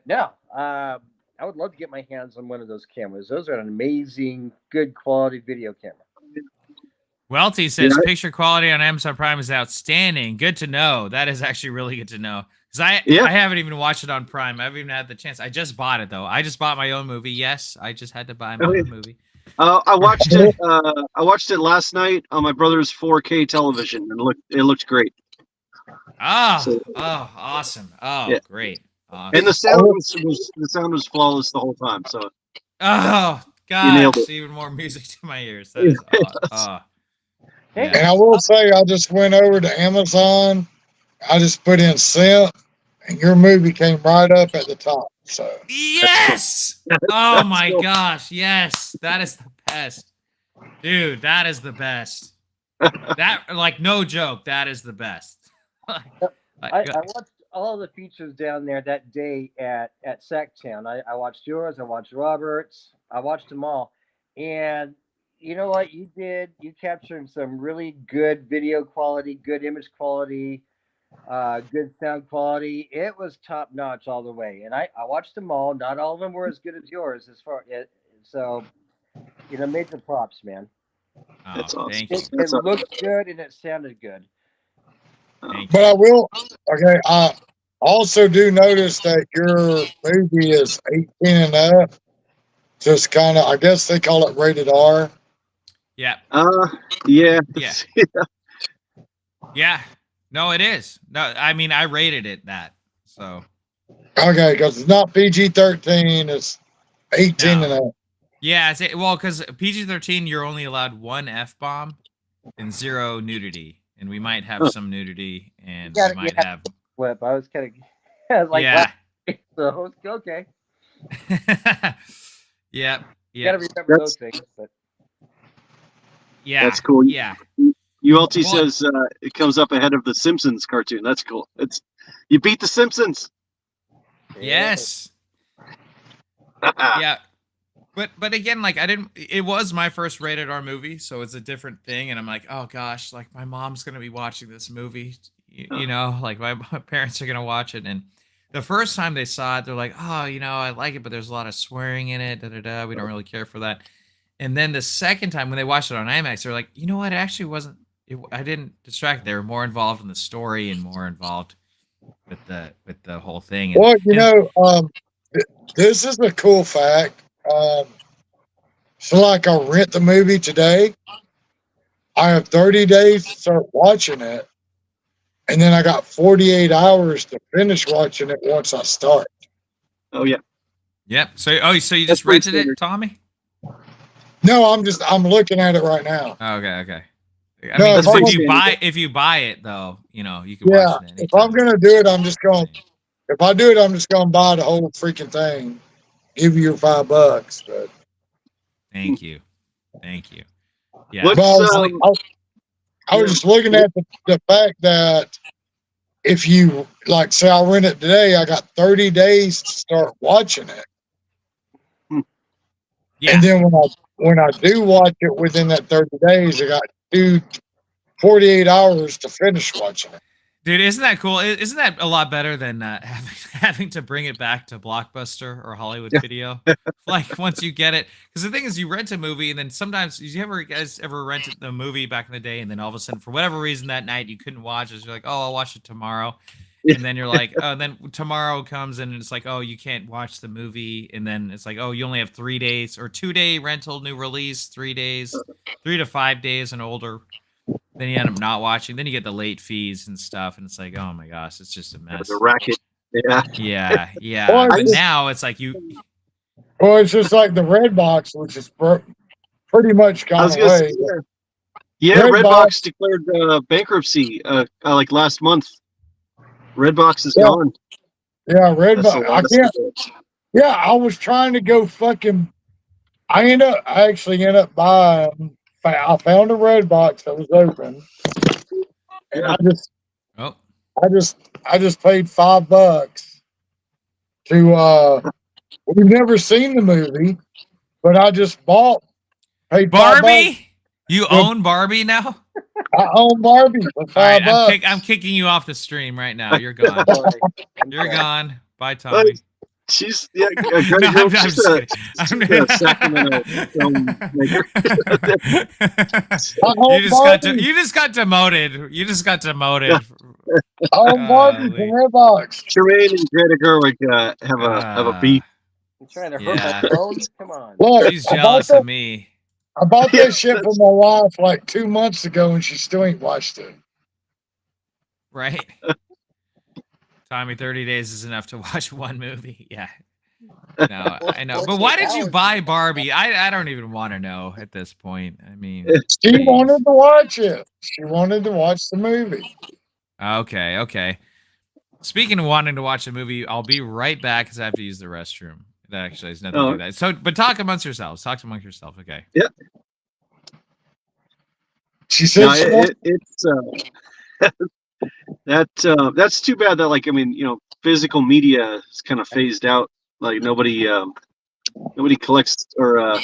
no, I would love to get my hands on one of those cameras. Those are an amazing, good quality video camera. Welty says picture quality on Amazon Prime is outstanding. Good to know. That is actually really good to know. Because I haven't even watched it on Prime. I haven't even had the chance. I just bought it though. I just bought my own movie. Yes, I just had to buy my own movie. I watched it. I watched it last night on my brother's 4K television, and it looked great. Awesome! Oh, great! Awesome. And the sound was flawless the whole time. So. Oh God! Even more music to my ears. That is awesome. And I will say, I just went over to Amazon. I just put in SiMP, and your movie came right up at the top. So yes! Oh my gosh! Yes, that is the best, dude. That is the best. That no joke. That is the best. I watched all the features down there that day at Sacktown. I watched yours. I watched Robert's. I watched them all, and. You know what you did? You captured some really good video quality, good image quality, good sound quality. It was top notch all the way. And I watched them all. Not all of them were as good as yours, so major props, man. That's awesome. Thank you. It looked good and it sounded good. But I will. Okay, I also do notice that your movie is 18 and up. Just kind of, I guess they call it rated R. Yeah. Yeah. Yeah. No, it is. No, I mean, I rated it that. So. Okay, because it's not PG-13, it's 18 and up. Yeah, because PG-13, you're only allowed one F-bomb and 0 nudity. and we might have some nudity, and Yeah, we might yeah. have. Flip. I was kind of like, Yeah. so okay. Yeah. Gotta remember those things. But Yeah. That's cool. Yeah. ULT Well- says it comes up ahead of the Simpsons cartoon. That's cool. You beat the Simpsons. Yes. Yeah. But again, like it was my first rated R movie, so it's a different thing. And I'm like, oh gosh, like my mom's gonna be watching this movie, you know, like my parents are gonna watch it. And the first time they saw it, they're like, oh, you know, I like it, but there's a lot of swearing in it. We don't really care for that. And then the second time when they watched it on IMAX, they're like, you know what? It actually wasn't. I didn't distract. They were more involved in the story and more involved with the whole thing. And, Well, you know, this is a cool fact. So, like, I rent the movie today. I have 30 days to start watching it, and then I got 48 hours to finish watching it once I start. Oh yeah. yep. So you That's just pretty rented it, standard. Tommy? No, I'm looking at it right now. Okay. I No, mean, if 'cause I'm if you buy it though, you know, you can Yeah, watch it anytime. if I'm gonna do it, I'm just gonna. If I do it, I'm just gonna buy the whole freaking thing. Give you your $5, but. Thank you. Yeah. What, Well, I was just looking at the fact that if you like, say I rent it today, I got 30 days to start watching it, Yeah. and then when I do watch it within that 30 days, I got 48 hours to finish watching it. Dude, isn't that cool? Isn't that a lot better than having to bring it back to Blockbuster or Hollywood Video? Like once you get it, because the thing is, you rent a movie, and then sometimes you guys ever rented the movie back in the day, and then all of a sudden, for whatever reason, that night you couldn't watch it. So you're like, oh, I'll watch it tomorrow, and then you're like, oh, and then tomorrow comes, and it's like, oh, you can't watch the movie, and then it's like, oh, you only have 3 days or 2-day rental, new release, 3 days, 3 to 5 days, and older. Then you end up not watching. Then you get the late fees and stuff, and it's like, oh my gosh, it's just a mess. the racket. Yeah. Yeah. Well, But now it's like you. Well, it's just like the Red Box, which is pretty much I gone was gonna away. say, yeah, Redbox- Redbox declared bankruptcy like last month. Redbox is gone. Yeah, Red That's the Box. I last can't. of it. Yeah, I was trying to go fucking. I actually ended up buying. I found a Red Box that was open, and Oh. I just paid $5 to. We've never seen the movie, but I just paid $5. Barbie? You own Barbie now? I own Barbie for $5. All right, I'm kicking you off the stream right now. You're gone. You're gone. Bye, Tommy. She's Greta No, Gerwig, I'm she's just a kidding. Sacramento filmmaker. You just got demoted. You just got demoted. I own Barbie from Redbox. Tremain and Greta Gerwig have a beef. I'm trying to hurt Yeah. my phone. Come on. Look, She's jealous of me. I bought that shit for my wife like 2 months ago, and she still ain't watched it. Right? Tommy, 30 days is enough to watch one movie. Yeah. No, I know. But why did you buy Barbie? I don't even want to know at this point. I mean, She geez. wanted to watch it. She wanted to watch the movie. Okay. Speaking of wanting to watch a movie, I'll be right back because I have to use the restroom. That actually has nothing to do with that. So, but talk amongst yourselves. Talk amongst yourself. Okay. Yeah. She said No, it's that's too bad that, like, I mean, physical media is kind of phased out. Like nobody collects or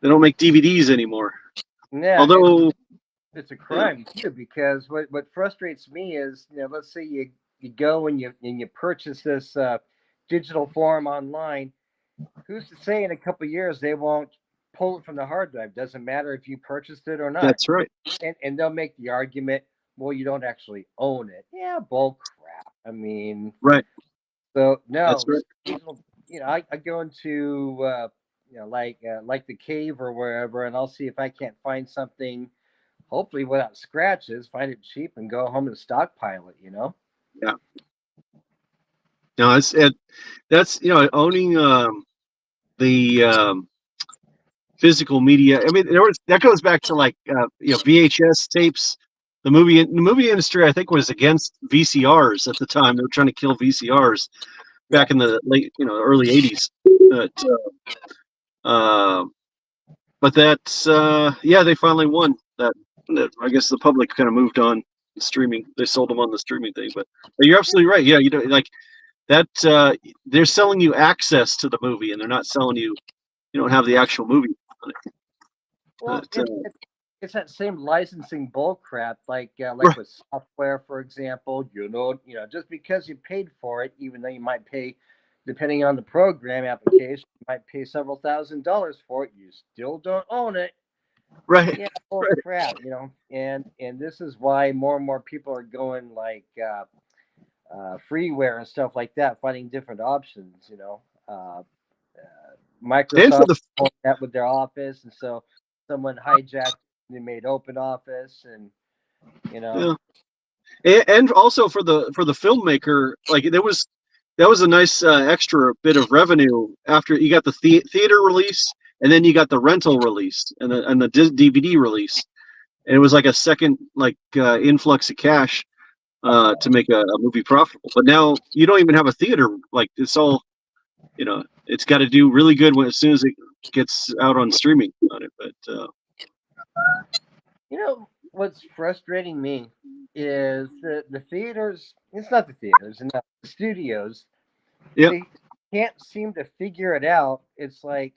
they don't make DVDs anymore. Yeah. Although It's a crime too, because what frustrates me is, let's say you go and you purchase this digital form online. Who's to say in a couple of years they won't pull it from the hard drive? Doesn't matter if you purchased it or not. that's right. And they'll make the argument, well, you don't actually own it. Yeah, bull crap. I mean, Right. so no, That's right. digital, I go into like the cave or wherever, and I'll see if I can't find something, hopefully without scratches, find it cheap and go home and stockpile it, Yeah. No, that's owning the physical media. I mean, that goes back to like VHS tapes, the movie industry, I think, was against VCRs at the time. They were trying to kill VCRs back in the late, early '80s. But that's yeah, they finally won that. I guess the public kind of moved on streaming. They sold them on the streaming thing. But you're absolutely right. Yeah, like that. They're selling you access to the movie, and they're not selling you. You don't have the actual movie on it. Well, it's that same licensing bull crap, like Right. with software, for example. Just because you paid for it, even though you might pay, depending on the program application, you might pay several $1,000s for it. You still don't own it. Right. Yeah, bull crap. And this is why more and more people are going like freeware and stuff like that, finding different options. Microsoft doing that with their Office, and so someone hijacked and made Open Office, and Yeah. And also for the filmmaker, like that was a nice extra bit of revenue after you got the theater release, and then you got the rental release and the DVD release, and it was like a second influx of cash to make a movie profitable. But now you don't even have a theater. Like it's all, it's got to do really good as soon as it gets out on streaming on it. But what's frustrating me is the theaters. It's not the theaters and the studios. Yeah. They can't seem to figure it out. It's like,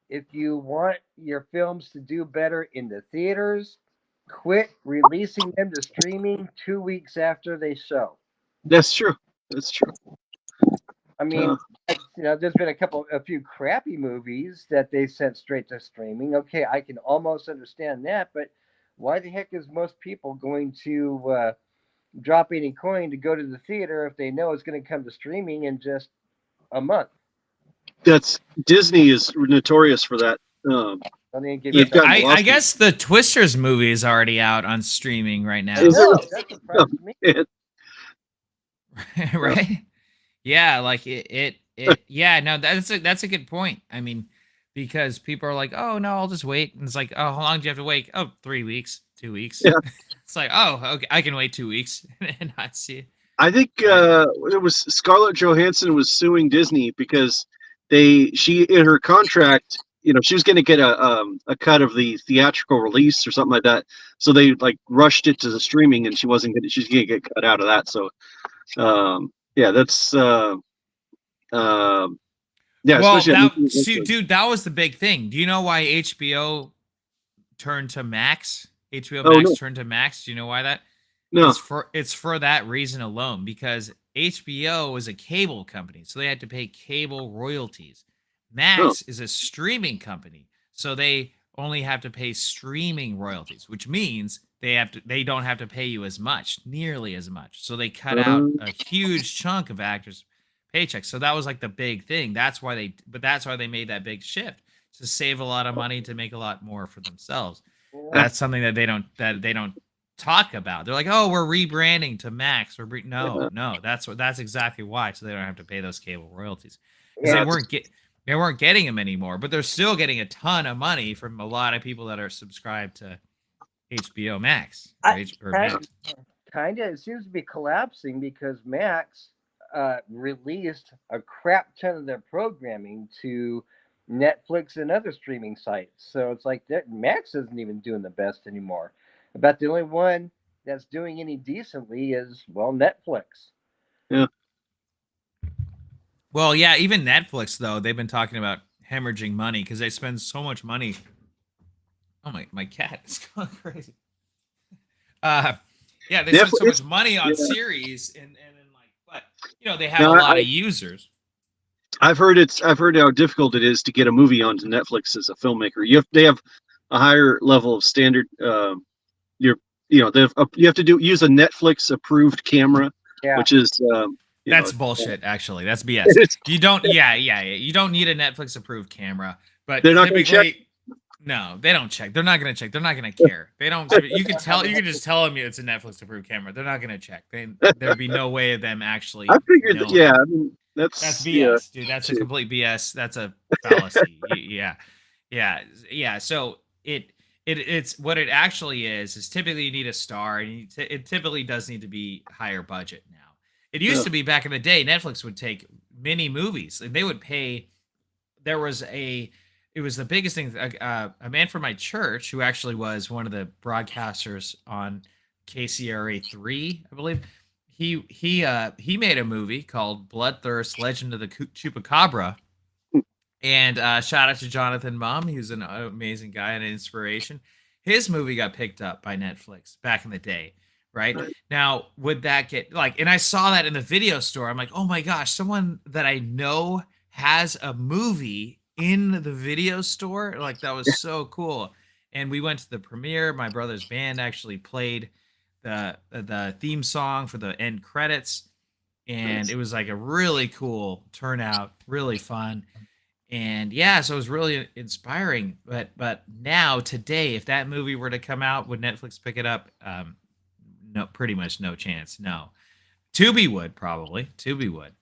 if you want your films to do better in the theaters, quit releasing them to streaming 2 weeks after they show. That's true. That's true. I mean, there's been a few crappy movies that they sent straight to streaming. Okay, I can almost understand that, but why the heck is most people going to drop any coin to go to the theater if they know it's going to come to streaming in just a month? Disney is notorious for that. I guess the Twisters movie is already out on streaming right now. That surprised me. Right? Yeah, like it yeah, no, that's a good point. I mean, because people are like, oh no, I'll just wait. And it's like, oh, how long do you have to wait? Oh, 3 weeks, 2 weeks. Yeah. It's like, oh, okay, I can wait 2 weeks and not see it. I think it was Scarlett Johansson was suing Disney because she in her contract, she was going to get a cut of the theatrical release or something like that. So they rushed it to the streaming, and she's going to get cut out of that. So yeah, that's yeah. Well, dude, that was the big thing. Do you know why HBO turned to Max? Turned to Max. Do you know why that? No. It's for that reason alone, because HBO is a cable company, so they had to pay cable royalties. Max is a streaming company, so they only have to pay streaming royalties, which means they don't have to pay you nearly as much. So they cut out a huge chunk of actors' paychecks. So that was like the big thing. That's why they made that big shift, to save a lot of money, to make a lot more for themselves. That's something that they don't talk about. They're like, oh, we're rebranding to Max. No, that's exactly why. So they don't have to pay those cable royalties. Because they weren't getting them anymore, but they're still getting a ton of money from a lot of people that are subscribed to HBO Max. Kind of, it seems to be collapsing because Max released a crap ton of their programming to Netflix and other streaming sites. So it's like Max isn't even doing the best anymore. About the only one that's doing any decently is, well, Netflix. Yeah. Well, yeah, even Netflix, though, they've been talking about hemorrhaging money because they spend so much money. Oh, my cat is going crazy. Yeah, they spend so much money on series and but they have a lot of users. I've heard how difficult it is to get a movie onto Netflix as a filmmaker. They have a higher level of standard. You have to use a Netflix approved camera, which is that's bullshit. Actually, that's BS. You don't. Yeah. You don't need a Netflix approved camera, but they're not going to check. No, they don't check. They're not going to check. They're not going to care. They don't. You can tell. You can just tell them it's a Netflix approved camera. They're not going to check. There'd be no way of them actually. I figured that. Yeah, I mean that's BS, dude. That's a complete BS. That's a fallacy. Yeah. So it it's what it actually is typically you need a star, and it typically does need to be higher budget now. It used to be back in the day, Netflix would take mini movies and they would pay. It was the biggest thing. A man from my church who actually was one of the broadcasters on KCRA3, I believe. He made a movie called Bloodthirst: Legend of the Chupacabra. And shout out to Jonathan Mom. He was an amazing guy and an inspiration. His movie got picked up by Netflix back in the day, right? Now, would that get and I saw that in the video store. I'm like, oh my gosh, someone that I know has a movie in the video store. Like, that was so cool. And we went to the premiere. My brother's band actually played the theme song for the end credits. And it was like a really cool turnout, really fun. And yeah, so it was really inspiring. But now today, if that movie were to come out, would Netflix pick it up? No, pretty much no chance. No, Tubi would probably. Tubi would.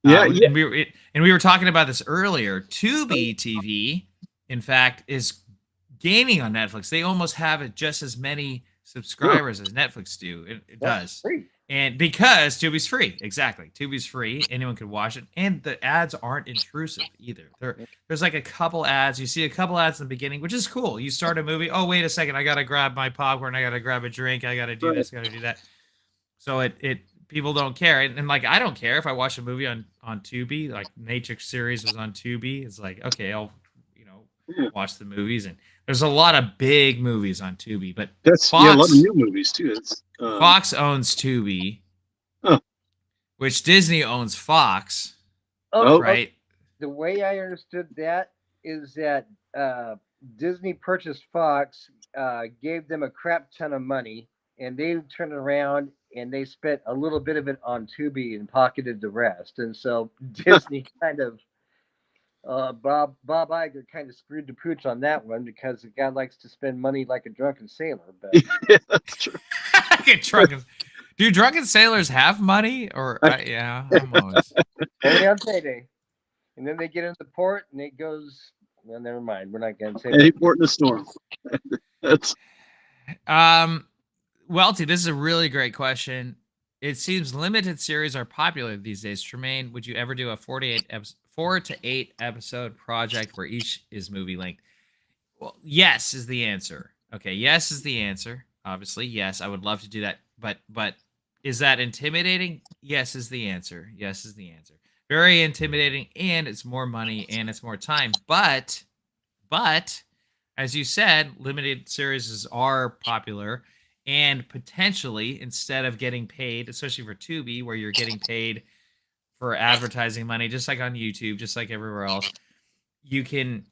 Yeah, And we were talking about this earlier. Tubi TV, in fact, is gaining on Netflix. They almost have just as many subscribers as Netflix do. It does. Free. And because Tubi's free, exactly. Tubi's free. Anyone can watch it. And the ads aren't intrusive either. There's like a couple ads. You see a couple ads in the beginning, which is cool. You start a movie. Oh, wait a second. I got to grab my popcorn. I got to grab a drink. I got to do this. Got to do that. So people don't care. And like, I don't care if I watch a movie on Tubi. Like Matrix series was on Tubi. It's like, okay, I'll watch the movies. And there's a lot of big movies on Tubi. But that's Fox, a lot of new movies too. Fox owns Tubi, which Disney owns Fox. Oh, right. The way I understood that is that Disney purchased Fox, gave them a crap ton of money, and they turned around and they spent a little bit of it on Tubi and pocketed the rest. And so Disney kind of, Bob Iger kind of screwed the pooch on that one, because the guy likes to spend money like a drunken sailor. But yeah, that's true. Do drunken sailors have money? Or yeah, almost. Only on payday. And then they get into port and it goes, well, never mind. We're not going to say Any port in the storm. That's Welty, this is a really great question. It seems limited series are popular these days. Tremain, would you ever do a 4 to 8 episode project where each is movie length? Well, yes is the answer. Okay, yes is the answer. Obviously, yes, I would love to do that. But is that intimidating? Yes is the answer. Yes is the answer. Very intimidating, and it's more money and it's more time. But as you said, limited series are popular, and potentially, instead of getting paid, especially for Tubi, where you're getting paid for advertising money, just like on YouTube, just like everywhere else, you can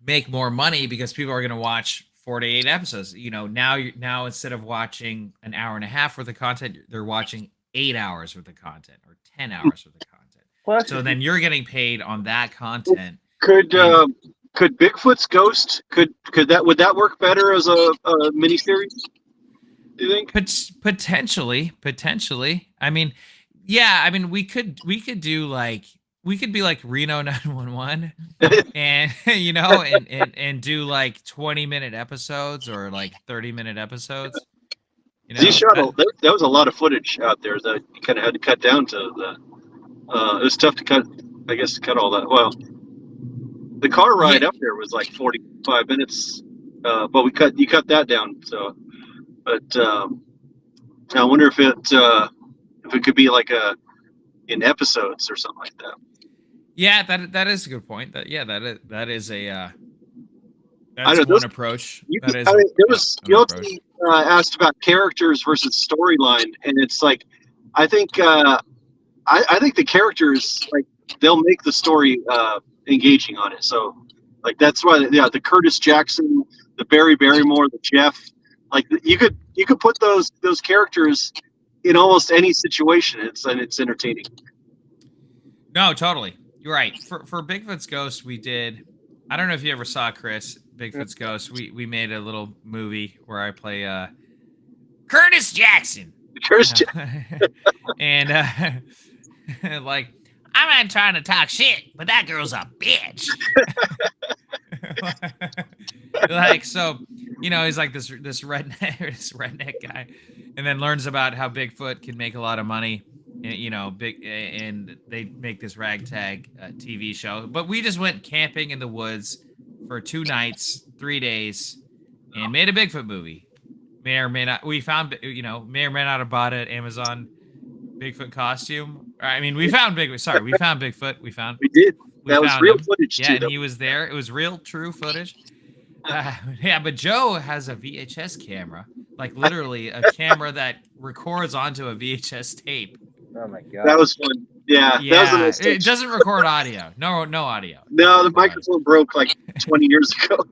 make more money because people are going to watch 4 to 8 episodes. Now instead of watching an hour and a half worth of content, they're watching 8 hours worth of content or 10 hours worth of content. So then you're getting paid on that content. Could Bigfoot's Ghost would that work better as a miniseries? Do you think? Potentially. I mean, yeah. I mean, we could do we could be like Reno 911, and and do like 20-minute episodes or like 30-minute episodes. That was a lot of footage out there that you kind of had to cut down to the. It was tough to cut. I guess to cut all that. Well, the car ride up there was like 45 minutes, but you cut that down. So, but I wonder if it could be like in episodes or something like that. Yeah, that is a good point. That is a that's one approach. Guilty asked about characters versus storyline, and it's like I think the characters, like, they'll make the story engaging on it. So like that's why the Curtis Jackson, the Barry Barrymore, the Jeff, like you could put those characters in almost any situation. It's entertaining. No, totally. You're right. For Bigfoot's Ghost, we did. I don't know if you ever saw Chris Bigfoot's Ghost. We made a little movie where I play Curtis Jackson. And like, I'm not trying to talk shit, but that girl's a bitch. Like, so he's like this redneck guy, and then learns about how Bigfoot can make a lot of money. And they make this ragtag TV show. But we just went camping in the woods for 2 nights, 3 days, and made a Bigfoot movie. May or may not. We found, may or may not have bought it. Amazon Bigfoot costume. I mean, we found Bigfoot. Sorry, we found Bigfoot. We did. We that was found real him. footage Yeah, too. and he was there. It was real, true footage. Yeah, but Joe has a VHS camera, like literally a camera that records onto a VHS tape. Oh my god, that was fun. Yeah, Yeah, that was a nice touch. it doesn't record audio. No audio. No, the microphone broke like 20 years ago.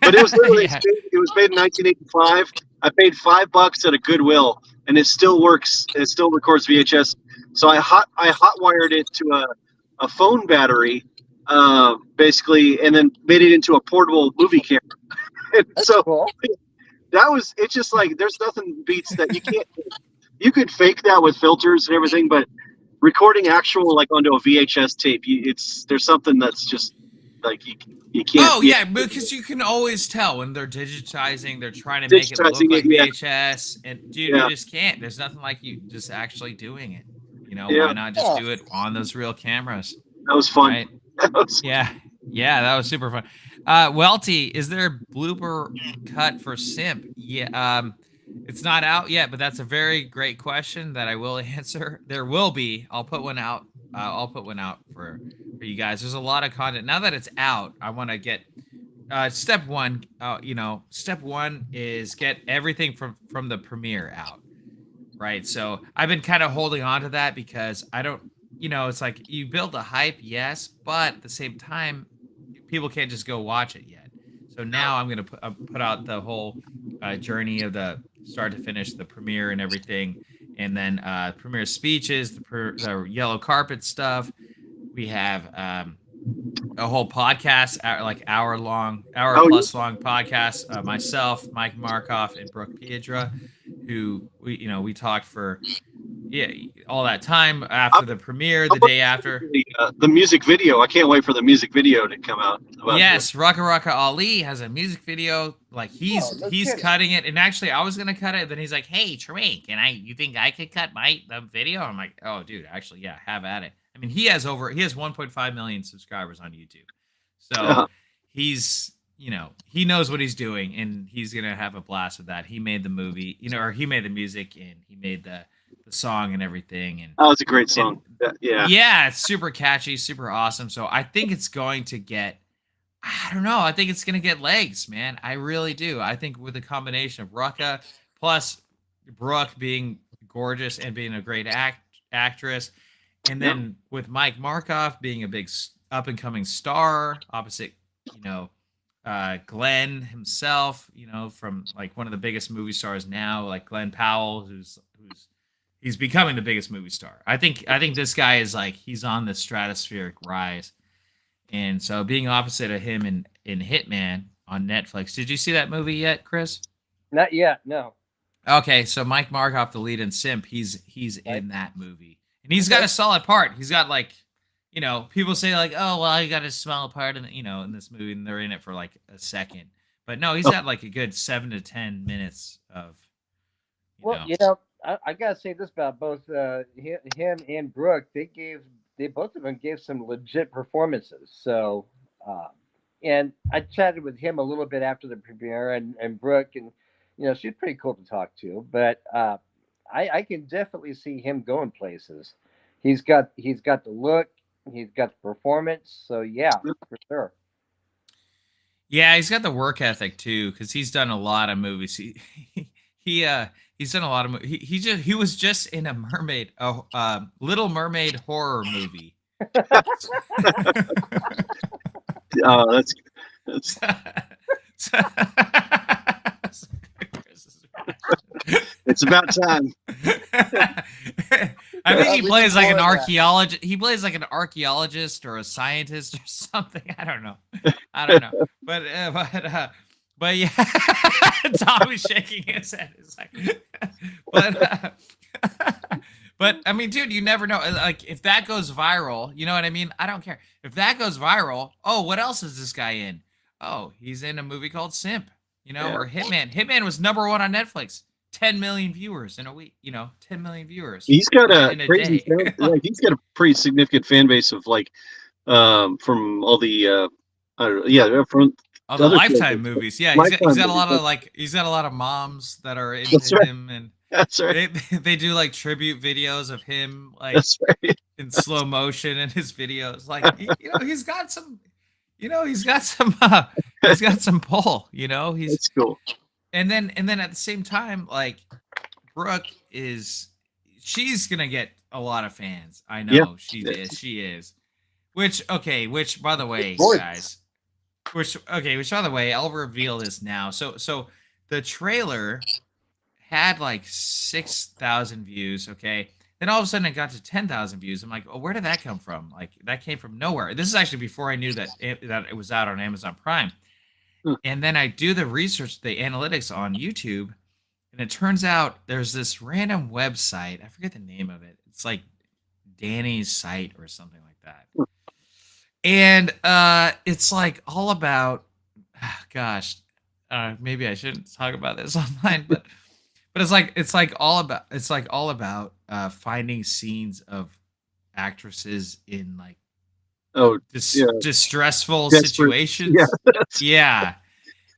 But it was literally Yeah. it was made in 1985. I paid $5 at a Goodwill, and it still works. It still records VHS. So I hotwired it to a phone battery, basically, and then made it into a portable movie camera. And that's so cool. that was. It's just like there's nothing beats that. You can't. You could fake that with filters and everything, but recording actual like onto a VHS tape, there's something that's just like you can't. Oh yeah, because you can always tell when they're digitizing. They're trying to make it look Digitizing like it, yeah. VHS, and dude, Yeah. you just can't. There's nothing like you just actually doing it. Yeah. Why not just do it on those real cameras? That was fun. Right? That was- Yeah, that was super fun. Welty, is there a blooper cut for SiMP? Yeah, it's not out yet, but that's a very great question that I will answer. There will be. I'll put one out. I'll put one out for you guys. There's a lot of content now that it's out. I want to get step one. Step one is get everything from the premiere out. Right. So I've been kind of holding on to that because I don't. It's like you build a hype, yes, but at the same time, people can't just go watch it yet. So now I'm gonna put out the whole journey of the start to finish, the premiere and everything, and then premiere speeches, the yellow carpet stuff. We have a whole podcast, like hour plus long podcast. Myself, Mike Markoff, and Brooke Piedra, who we talked for all that time after the premiere, the day after. The music video. I can't wait for the music video to come out. Yes, Raka Ali has a music video. Like he's cutting it, and actually I was gonna cut it. Then he's like, "Hey, Tremain, you think I could cut the video?" I'm like, "Oh, dude, actually, yeah, have at it." I mean, he has 1.5 million subscribers on YouTube, so he's he knows what he's doing, and he's gonna have a blast with that. He made the movie, or he made the music, and he made the song and everything. And it's a great song. Yeah, it's super catchy, super awesome. So I think it's going to get, I don't know, I think it's going to get legs, man. I really do. I think with a combination of Rucka plus Brooke being gorgeous and being a great actress, and then with Mike Markoff being a big up and coming star opposite, Glenn himself, from like one of the biggest movie stars now, like Glenn Powell, he's becoming the biggest movie star. I think this guy is like, he's on the stratospheric rise. And so being opposite of him in Hitman on Netflix. Did you see that movie yet, Chris? Not yet, no. Okay, so Mike Markoff, the lead in SiMP, he's in that movie. And he's got a solid part. He's got like, people say like, "Oh, well, you got a small part in this movie," and they're in it for like a second. But no, he's got like a good 7 to 10 minutes of I gotta say this about both him and Brooke. They both of them gave some legit performances. So, and I chatted with him a little bit after the premiere, and Brooke, and she's pretty cool to talk to. But I can definitely see him going places. He's got the look, he's got the performance. So yeah, for sure. Yeah, he's got the work ethic too, because he's done a lot of movies. He's done a lot of movies. He was just in a Little Mermaid horror movie. Oh, that's it's about time. I think he plays like an archaeologist. He plays like an archaeologist or a scientist or something. I don't know. But yeah, Tommy's shaking his head. It's like, but I mean, dude, you never know. Like, if that goes viral, you know what I mean? I don't care. If that goes viral, oh, what else is this guy in? Oh, he's in a movie called SiMP. You know, Yeah. or Hitman. Hitman was #1 on Netflix. 10 million viewers in a week. You know, 10 million viewers. He's got a in a crazy day. fan, like he's got a pretty significant fan base of like from all the I don't know, yeah, from Oh, the the other Lifetime shows. movies. Yeah, he's Lifetime got a lot movies. of like he's got a lot of moms that are That's into right. him, and That's right. they do like tribute videos of him like That's right. in slow motion in his videos. Like you know, he's got some he's got some pull, you know. That's cool. And then at the same time, like Brooke she's gonna get a lot of fans. I know Yeah. she is. Which by the way, Boy. guys, which by the way, I'll reveal this now. So the trailer had like 6,000 views, okay? Then all of a sudden it got to 10,000 views. I'm like, oh, where did that come from? Like that came from nowhere. This is actually before I knew that it was out on Amazon Prime. And then I do the research, the analytics on YouTube, and it turns out there's this random website. I forget the name of it. It's like Danny's site or something like that. And it's like all about, gosh, maybe I shouldn't talk about this online, but it's like all about finding scenes of actresses in like distressful situations. Yeah.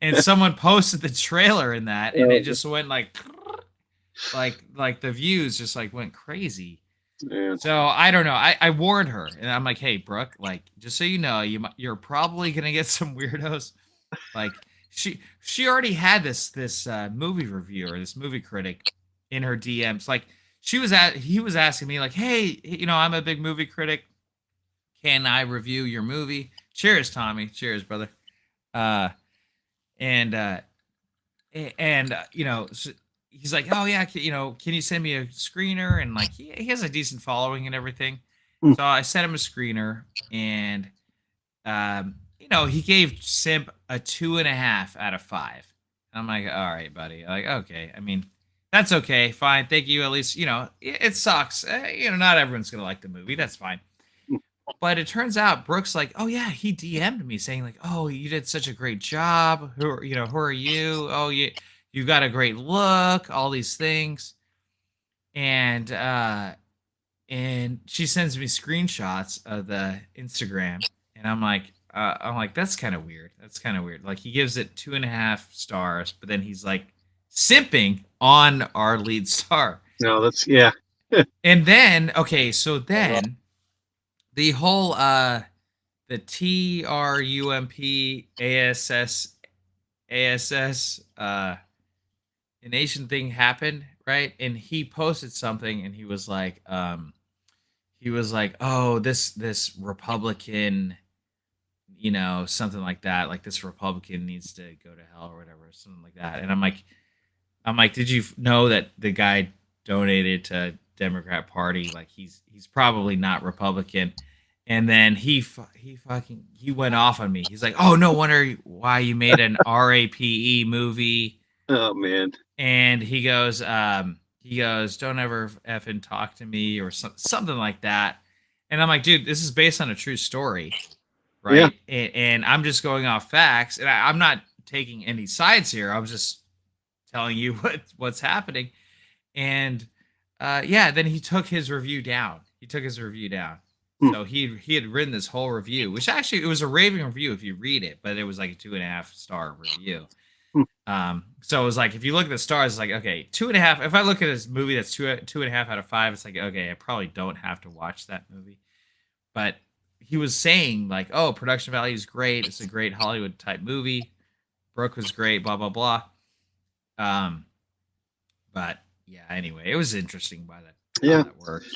And someone posted the trailer in that, and it just went like the views just like went crazy. Yeah. So I don't know. I warned her, and I'm like, hey, Brooke, like just so you know, you're probably gonna get some weirdos. Like she already had this movie reviewer, this movie critic in her DMs. Like he was asking me like, hey, you know, I'm a big movie critic. Can I review your movie? Cheers, Tommy. Cheers, brother. And you know, he's like, oh yeah, you know, can you send me a screener? And like he has a decent following and everything. So I sent him a screener, and you know, he gave SiMP a 2.5 out of 5. I'm like, all right, buddy. Like, okay. I mean, that's okay. Fine. Thank you. At least, you know, it sucks. You know, not everyone's gonna like the movie. That's fine. But it turns out Brooks like, oh yeah, he DM'd me saying like, oh, you did such a great job. Who are you? Oh, you got a great look. All these things, and she sends me screenshots of the Instagram, and I'm like, that's kind of weird. That's kind of weird. Like he gives it 2.5 stars, but then he's like simping on our lead star. No, that's yeah. And then so then. The whole the TRUMP ASS nation thing happened, right? And he posted something, and he was like, oh, this Republican, you know, something like that, like this Republican needs to go to hell or whatever, something like that. And I'm like, did you know that the guy donated to Democrat Party? Like he's probably not Republican. And then he went off on me. He's like, "Oh, no wonder why you made an RAPE movie." Oh man. And he goes, "Don't ever effing talk to me," or something like that. And I'm like, "Dude, this is based on a true story, right?" Yeah. And I'm just going off facts, and I'm not taking any sides here. I'm just telling you what's happening. And yeah, then he took his review down. So he had written this whole review, which actually it was a raving review if you read it, but it was like a 2.5 star review. So it was like if you look at the stars, it's like okay, 2.5. If I look at this movie that's 2.5 out of 5, it's like okay, I probably don't have to watch that movie. But he was saying like, oh, production value is great. It's a great Hollywood type movie. Brooke was great. Blah blah blah. But yeah, anyway, it was interesting by that. Yeah, that worked.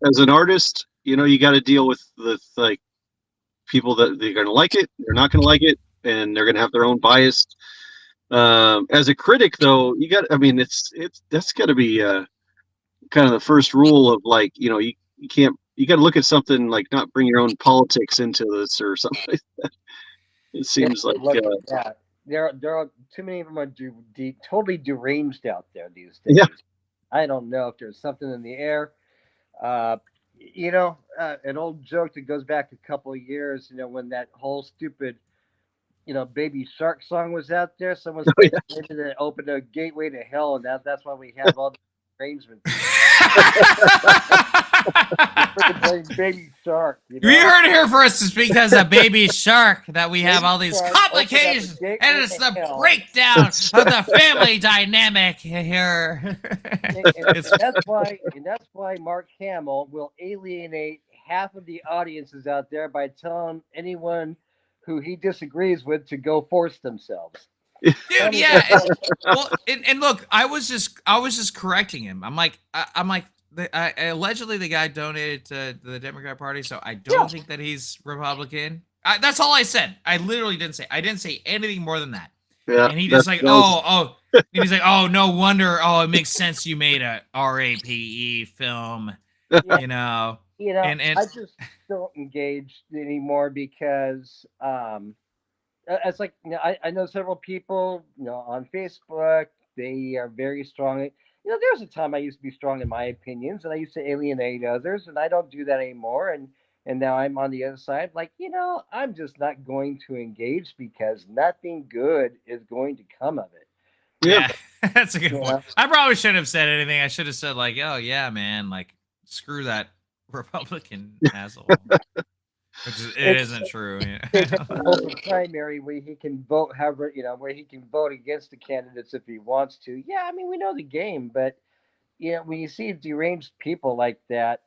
As an artist, you know, you got to deal with like people that they're going to like it, they're not going to like it, and they're going to have their own bias. As a critic, though, that's got to be kind of the first rule of like, you know, you got to look at something like not bring your own politics into this or something like that. It seems there are too many of them are totally deranged out there these days. Yeah. I don't know if there's something in the air. You know, an old joke that goes back a couple of years, you know, when that whole stupid Baby Shark song was out there. Someone speculated that it opened a gateway to hell, and that's why we have all the arrangements. Baby Shark. You heard it here first. It's because of Baby Shark that we have all these complications, and it's the breakdown of the family dynamic here. And that's why Mark Hamill will alienate half of the audiences out there by telling anyone who he disagrees with to go force themselves. Dude, yeah. And look, I was just correcting him. I'm like, allegedly the guy donated to the Democrat Party, so I don't think that he's Republican. That's all I said. I literally didn't say. I didn't say anything more than that. Yeah, and he just like, he's like, oh, no wonder. Oh, it makes sense you made a RAPE film. Yeah. And I just don't engage anymore because it's like, I know several people, on Facebook. They are very strong. There was a time I used to be strong in my opinions, and I used to alienate others, and I don't do that anymore. And now I'm on the other side, like, I'm just not going to engage because nothing good is going to come of it. Yeah, that's a good point. I probably shouldn't have said anything. I should have said like, oh yeah, man, like screw that Republican asshole. Which isn't true. The primary where he can vote, however, where he can vote against the candidates if he wants to. Yeah, I mean, we know the game, but when you see deranged people like that,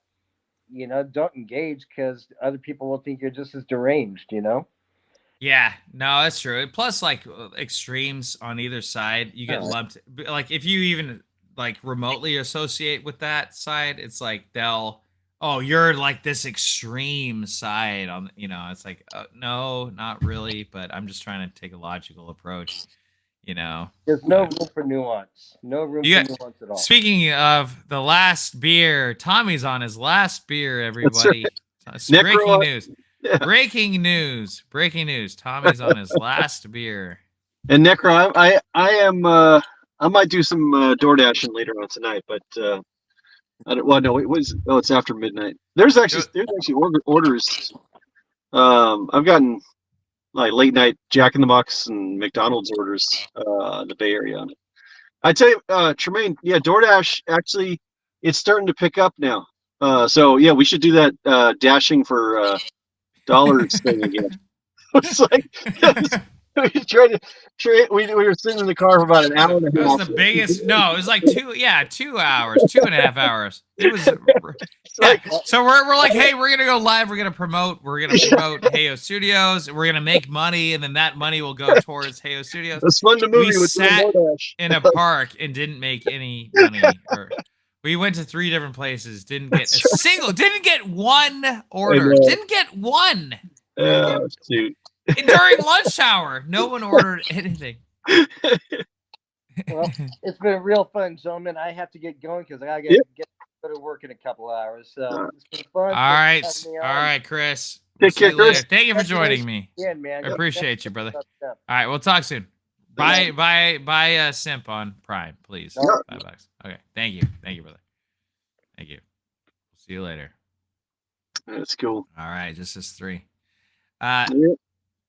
don't engage because other people will think you're just as deranged. Yeah, no, that's true. Plus, like extremes on either side, you get lumped. Like if you even like remotely associate with that side, it's like you're like this extreme side on, it's like, no, not really, but I'm just trying to take a logical approach, There's no room for nuance. No room for nuance at all. Speaking of the last beer, Tommy's on his last beer, everybody. Breaking news. Yeah. Breaking news. Tommy's on his last beer. And Necro, I might do some door dashing later on tonight, but it's after midnight. There's actually orders. I've gotten like late night Jack in the Box and McDonald's orders in the Bay Area. I tell you, Tremaine, yeah, DoorDash actually it's starting to pick up now. So yeah, we should do that dashing for dollars thing again. It's like we were sitting in the car for about an hour and a half. It was the biggest. No, it was like 2 hours, 2.5 hours. It was. So we're like, hey, we're gonna go live. We're gonna promote Hayhoe Studios. We're gonna make money, and then that money will go towards Hayhoe Studios. It's fun to movie. We sat in a park and didn't make any money. We went to 3 different places. Didn't get one order. Didn't get one. Shoot. During lunch hour, no one ordered anything. Well, it's been real fun, gentlemen. I have to get going because I gotta get to work in a couple of hours. So it's been fun. All right, Chris. Take care, Chris. Thank you for joining me. Yeah, man. I appreciate you, brother. All right, we'll talk soon. Buy SiMP on Prime, please. $5. Okay, thank you, brother. Thank you. See you later. That's cool. All right, just as 3.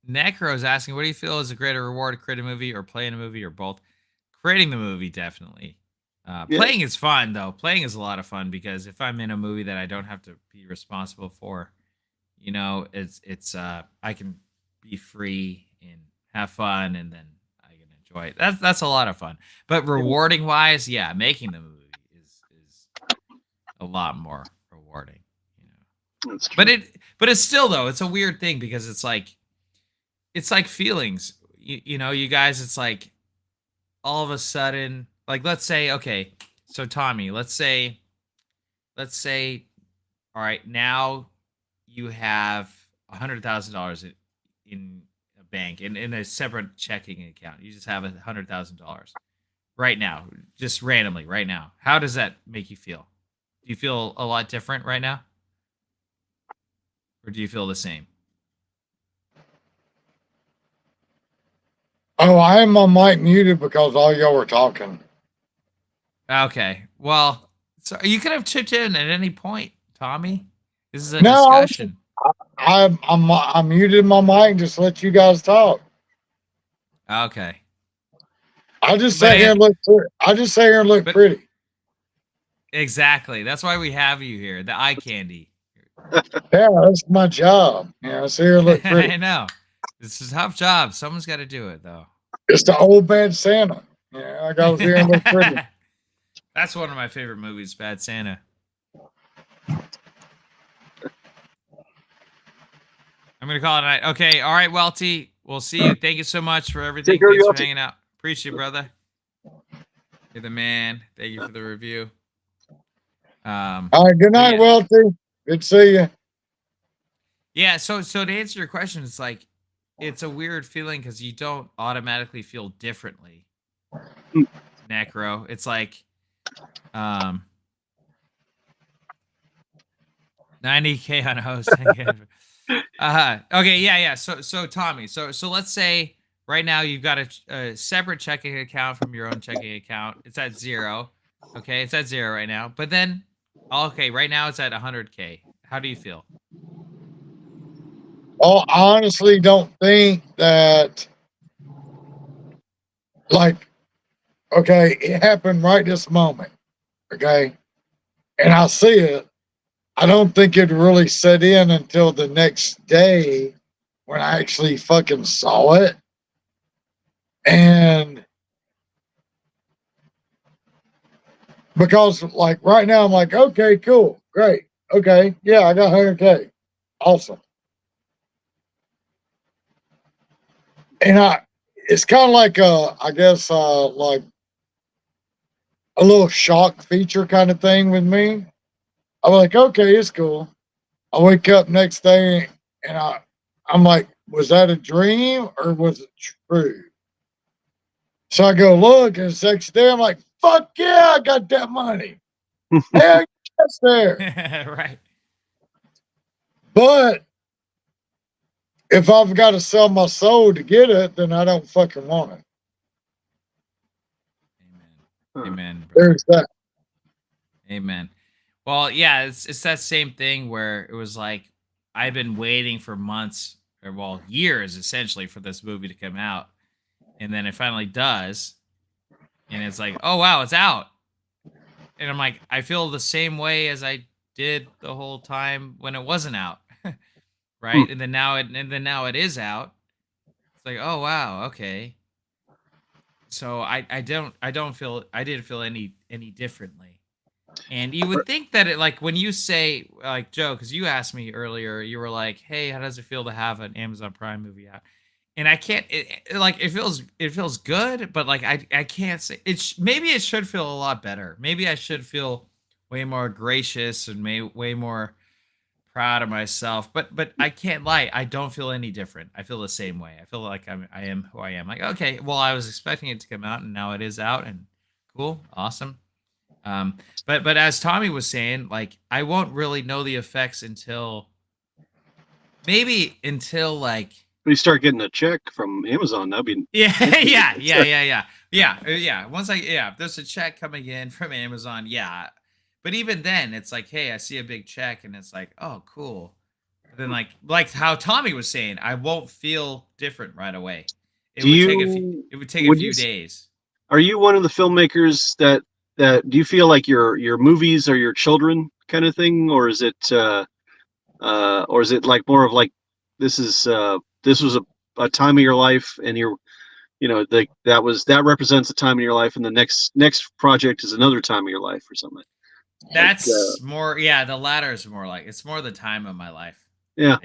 Necro's asking, what do you feel is a greater reward, to create a movie or play in a movie or both? Creating the movie, definitely. Playing is fun, though. Playing is a lot of fun because if I'm in a movie that I don't have to be responsible for, it's I can be free and have fun, and then I can enjoy it. That's a lot of fun. But rewarding wise, yeah, making the movie is a lot more rewarding. That's true. But it's still, though, it's a weird thing because it's like feelings, you guys. It's like all of a sudden, like let's say, okay, so Tommy, let's say, all right, now you have $100,000 in a bank in a separate checking account. You just have $100,000 right now, just randomly right now. How does that make you feel? Do you feel a lot different right now, or do you feel the same? Oh, I am on mic muted because all y'all were talking. Okay. Well, so you could have chipped in at any point, Tommy. This is a discussion. I muted my mic and just let you guys talk. Okay. I just sit here and look pretty. I just sit here and look pretty. Exactly. That's why we have you here. The eye candy. Yeah, that's my job. I sit here and look pretty. I know. It's a tough job. Someone's got to do it, though. It's the old bad Santa. I got to sit here and look pretty. That's one of my favorite movies, Bad Santa. I'm going to call it a night. Okay. All right, Welty. We'll see you. Thank you so much for everything. Thanks for hanging out. Appreciate you, brother. You're the man. Thank you for the review. All right. Good night, Welty. Good to see you. Yeah. So to answer your question, it's like, it's a weird feeling because you don't automatically feel differently. Necro. It's like, 90K on host. Okay, yeah. So Tommy, so let's say right now you've got a separate checking account from your own checking account. It's at 0. Okay, it's at 0 right now. But then, okay, right now it's at 100K. How do you feel? Oh, I honestly don't think that, like, okay, it happened right this moment. Okay, and I see it. I don't think it really set in until the next day when I actually fucking saw it. And because, like, right now I'm like, okay, cool, great. Okay, yeah, I got 100K. Awesome. And it's kind of like, I guess, like a little shock feature kind of thing with me. I'm like, okay, it's cool. I wake up next day and I'm like, was that a dream or was it true? So I go look and it's next day. I'm like, fuck yeah, I got that money. Hell yes, there. Right. But if I've got to sell my soul to get it, then I don't fucking want it. Amen. There's that. Amen. Well, yeah, it's that same thing where it was like I've been waiting for months or well years essentially for this movie to come out, and then it finally does, and it's like, oh wow, it's out, and I'm like, I feel the same way as I did the whole time when it wasn't out, right? And then now it is out. It's like, oh wow, okay. So I didn't feel any differently. And you would think that it, like, when you say, like, Joe, because you asked me earlier, you were like, hey, how does it feel to have an Amazon Prime movie out? And I can't, it feels good, but like, I can't say, maybe it should feel a lot better. Maybe I should feel way more gracious and way more proud of myself. But I can't lie, I don't feel any different. I feel the same way. I feel like I am who I am. Like, okay, well, I was expecting it to come out and now it is out and cool, awesome. But as Tommy was saying, like, I won't really know the effects until like we start getting a check from Amazon. That'd be yeah. Once if there's a check coming in from Amazon, yeah. But even then, it's like, hey, I see a big check, and it's like, oh, cool. But then, like how Tommy was saying, I won't feel different right away. It would take a few days. Are you one of the filmmakers that do you feel like your movies are your children kind of thing, or is it like more of like this was a time of your life and that represents a time in your life and the next project is another time of your life or something? That's more, the latter is more like, it's more the time of my life. Yeah.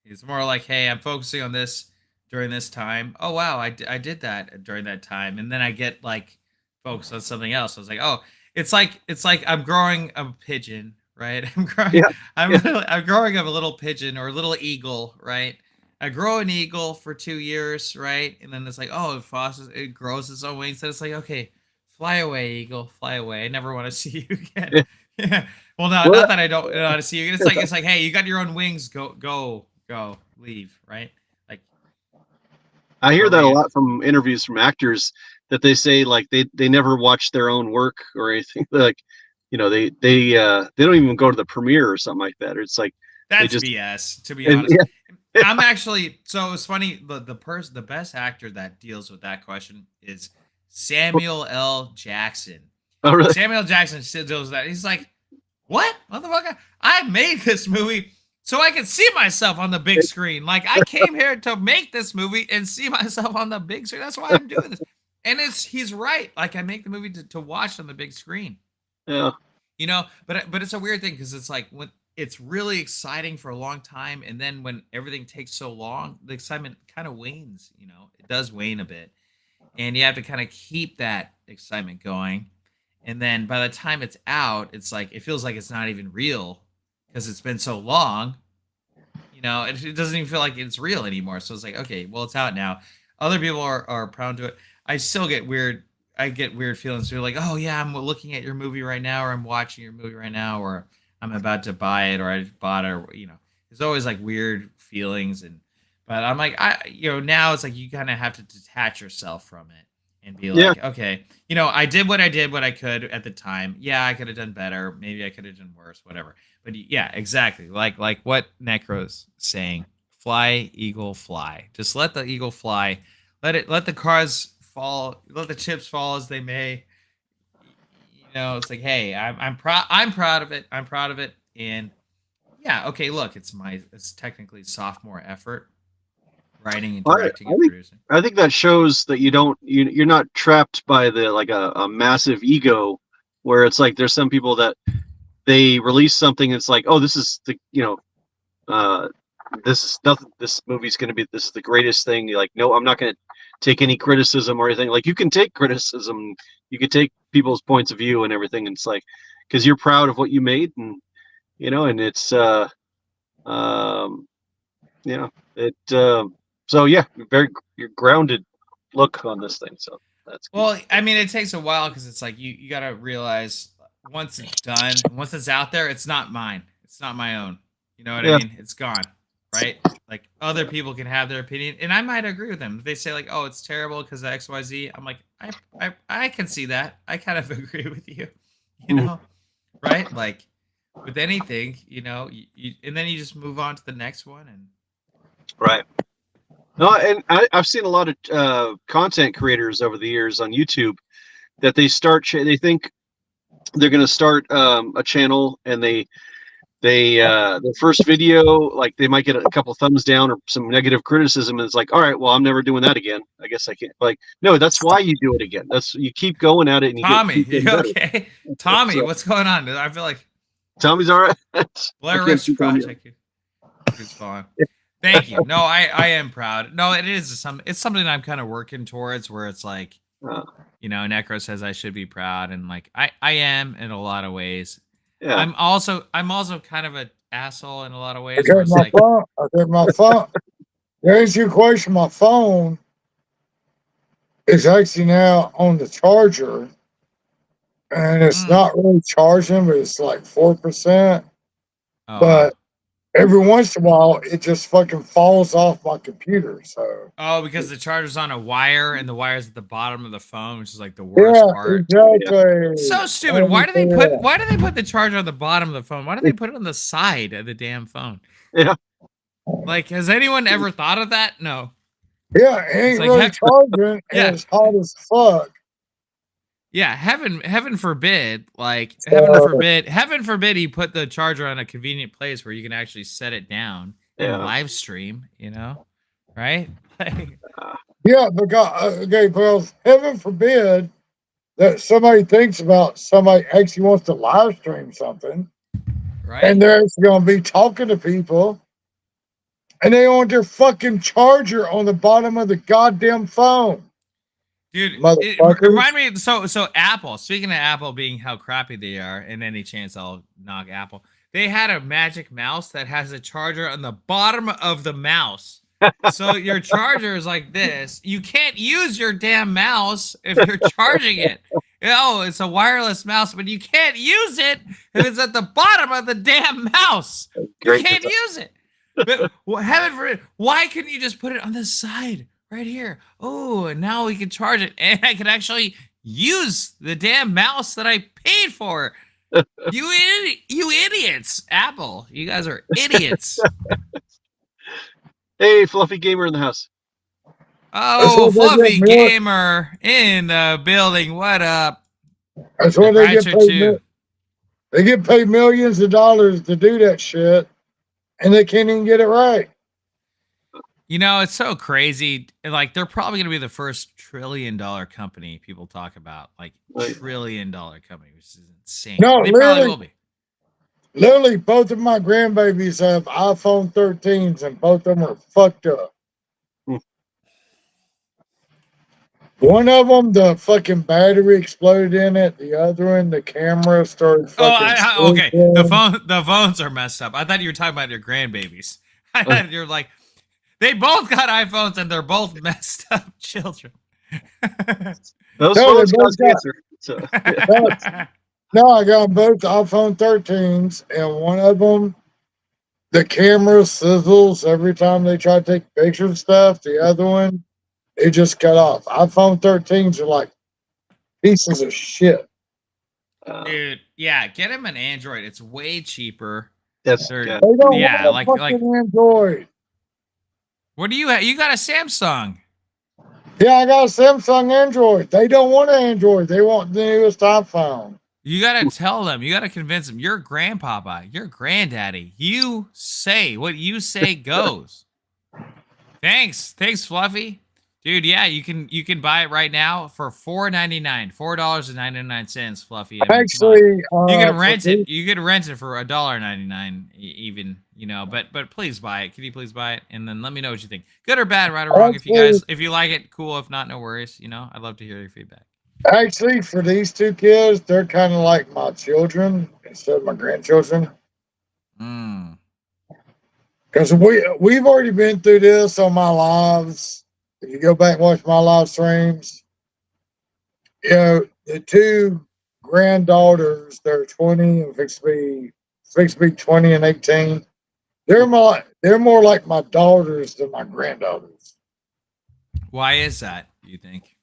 It's more like, hey, I'm focusing on this during this time. Oh wow, I did that during that time, and then I get like focus on something else. I was like, oh, it's like I'm growing a pigeon, right? I'm growing up a little pigeon or a little eagle, right? I grow an eagle for 2 years, right? And then it's like, oh, it grows its own wings. And it's like, okay, fly away, eagle, fly away. I never want to see you again. Yeah. Well, not that I don't want to see you. It's like, hey, you got your own wings. Go, leave, right? Like, I hear that a lot from interviews from actors, that they say like they never watch their own work or anything. Like, they don't even go to the premiere or something like that. Or it's like that's BS, to be honest. I'm actually, so it's funny. The best actor that deals with that question is Samuel L. Jackson. Oh, really? Samuel Jackson still deals with that. He's like, what, motherfucker? I made this movie so I can see myself on the big screen. Like, I came here to make this movie and see myself on the big screen. That's why I'm doing this. And he's right. Like, I make the movie to watch on the big screen. Yeah. You know, but it's a weird thing because it's like when it's really exciting for a long time, and then when everything takes so long, the excitement kind of wanes. You know, it does wane a bit, and you have to kind of keep that excitement going. And then by the time it's out, it's like it feels like it's not even real because it's been so long. You know, it doesn't even feel like it's real anymore. So it's like, okay, well, it's out now. Other people are prone to it. I still get weird. I get weird feelings. They're like, oh yeah, I'm looking at your movie right now, or I'm watching your movie right now, or I'm about to buy it, or I bought it, or, you know, there's always like weird feelings. But I'm like, now it's like you kind of have to detach yourself from it and be like, okay, you know, I did what I could at the time. Yeah, I could have done better. Maybe I could have done worse, whatever. But yeah, exactly. Like what Necro's saying, fly, eagle, fly. Just let the eagle fly. Let the cars fall, let the chips fall as they may. You know, it's like, hey, I'm proud of it. I'm proud of it. And yeah, okay, look, it's technically sophomore effort, writing and directing and producing. I think that shows that you're not trapped by a massive ego, where it's like there's some people that they release something. It's like, oh, this is this is nothing. This movie's going to be, this is the greatest thing. You're like, no, I'm not going to take any criticism or anything. Like, you can take criticism, you can take people's points of view and everything. And it's like, because you're proud of what you made, and and it's so yeah, you're grounded look on this thing. So that's good. Well, I mean, it takes a while because it's like you got to realize once it's done, once it's out there, it's not mine. It's not my own. You know what I mean? It's gone, right? Like, other people can have their opinion, and I might agree with them. If they say like, "Oh, it's terrible because of XYZ," I'm like, I can see that. I kind of agree with you. You know, right? Like with anything, and then you just move on to the next one, and right. No, and I've seen a lot of content creators over the years on YouTube that they think they're going to start a channel, and they their first video, like, they might get a couple thumbs down or some negative criticism, and it's like, all right, well, I'm never doing that again. I guess I can't. Like, no, that's why you do it again. You keep going at it, and Tommy, you okay? Tommy, what's going on? I feel like Tommy's all right. Blair Witch Project. It's fine. Thank you. No, I am proud. No, it's something I'm kind of working towards, where it's like, Necro says I should be proud, and like I am in a lot of ways. Yeah. I'm also kind of an asshole in a lot of ways. I got my phone. To answer your question, my phone is actually now on the charger, and it's not really charging, but it's like 4%. Oh, but every once in a while, it just fucking falls off my computer. So. Oh, because the charger's on a wire, and the wire's at the bottom of the phone, which is like the worst part. Exactly. So stupid. Why do they put the charger on the bottom of the phone? Why do they put it on the side of the damn phone? Yeah. Like, has anyone ever thought of that? No. Yeah, it ain't really charging, and it's hot as fuck. Yeah, heaven forbid, like, heaven forbid he put the charger on a convenient place where you can actually set it down and live stream, right? Yeah, because heaven forbid that somebody thinks about somebody actually wants to live stream something, right? And they're going to be talking to people, and they want their fucking charger on the bottom of the goddamn phone. Dude, it remind me. So Apple. Speaking of Apple being how crappy they are, and any chance I'll knock Apple, they had a magic mouse that has a charger on the bottom of the mouse. So your charger is like this. You can't use your damn mouse if you're charging it. It's a wireless mouse, but you can't use it if it's at the bottom of the damn mouse. You can't use it. But heaven forbid, why couldn't you just put it on the side right here? Oh, and now we can charge it, and I can actually use the damn mouse that I paid for. You idiots, Apple. You guys are idiots. Hey, Fluffy Gamer in the house. That's Oh, what they get Fluffy mil- Gamer in the building. What up? That's what they get Right, paid. too. They get paid millions of dollars to do that shit, and they can't even get it right. You know, it's so crazy. Like, they're probably going to be the first $1 trillion company people talk about. Like, Right. $1 trillion company, which is insane. No, They probably literally, will be. literally, both of my grandbabies have iPhone 13s, and both of them are fucked up. Hmm. One of them, the fucking battery exploded in it. The other one, the camera started fucking. Okay. squeaking. The phones are messed up. I thought you were talking about your grandbabies. I thought you're like, they both got iPhones and they're both messed up children. Those No, they phones both cause got. cancer. So, yeah. No, I got both iPhone 13s, and one of them, the camera sizzles every time they try to take pictures and stuff. The other one, it just cut off. iPhone 13s are like pieces of shit. Dude, yeah, get him an Android. It's way cheaper. That's They're- yeah. They don't Yeah, want a fucking Android. what do you have? You got a Samsung. Yeah, I got a Samsung Android. They don't want an Android. They want the newest iPhone. You gotta tell them. You gotta convince them. You're grandpapa. You're granddaddy. You say what you say goes. Thanks, Fluffy. Dude, yeah, you can buy it right now for $4.99, $4.99, Fluffy. I mean, come on. Actually, You can rent for it. You can rent it for $1.99, even. You know, but please buy it. Can you please buy it? And then let me know what you think. Good or bad, right or wrong. If you like it, cool. If not, no worries. You know, I'd love to hear your feedback. Actually, for these two kids, they're kind of like my children instead of my grandchildren. Mm. Because we've already been through this on my lives. If you go back and watch my live streams, you know, the two granddaughters, they're 20 and fix to be 20 and 18. They're more like my daughters than my granddaughters. Why is that, you think?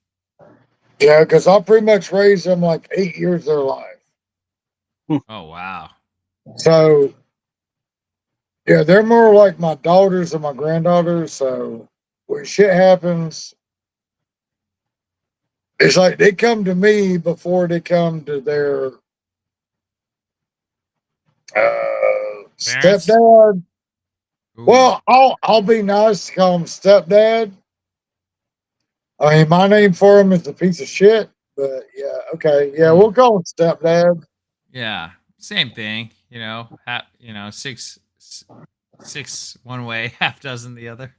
Yeah, because I pretty much raised them like 8 years of their life. Oh, wow. So, yeah, they're more like my daughters than my granddaughters. So, when shit happens, it's like they come to me before they come to their Parents? stepdad. Ooh. Well, I'll be nice to call him stepdad. I mean, my name for him is a piece of shit, but yeah, okay, yeah, we'll call him stepdad. Yeah, same thing. You know, six one way, half dozen the other.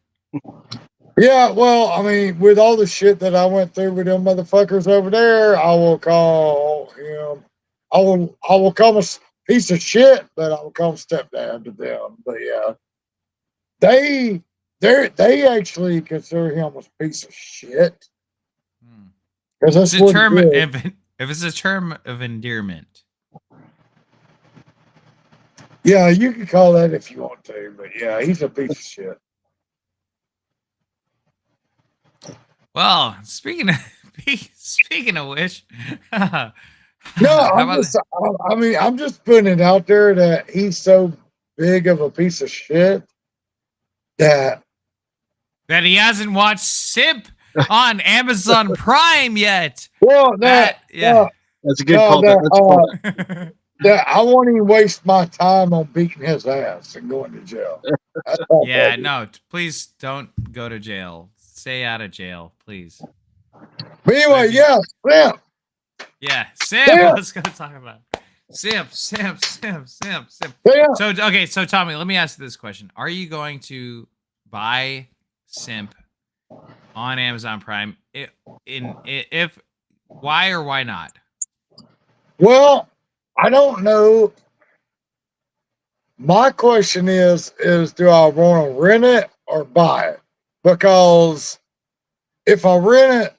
Yeah, well, I mean, with all the shit that I went through with them motherfuckers over there, I will call him. I will call him a piece of shit, but I will call him stepdad to them. But yeah, they actually consider him a piece of shit because that's It's a what term he is. if it's a term of endearment. Yeah, you can call that if you want to, but yeah, he's a piece of shit. Well, speaking of which, No, how about I'm just putting it out there that he's so big of a piece of shit that that he hasn't watched SiMP on Amazon Prime yet? well, Yeah. That's a good call. That's a call. that I won't even waste my time on beating his ass and going to jail. Yeah, no, please don't go to jail. Stay out of jail, please. But anyway, yeah, SiMP. Yeah, SiMP. Yeah. Let's go talk about it. SiMP. Yeah. So Tommy, let me ask you this question: are you going to buy SiMP on Amazon Prime? If why or why not? Well, I don't know. My question is do I want to rent it or buy it? Because if I rent it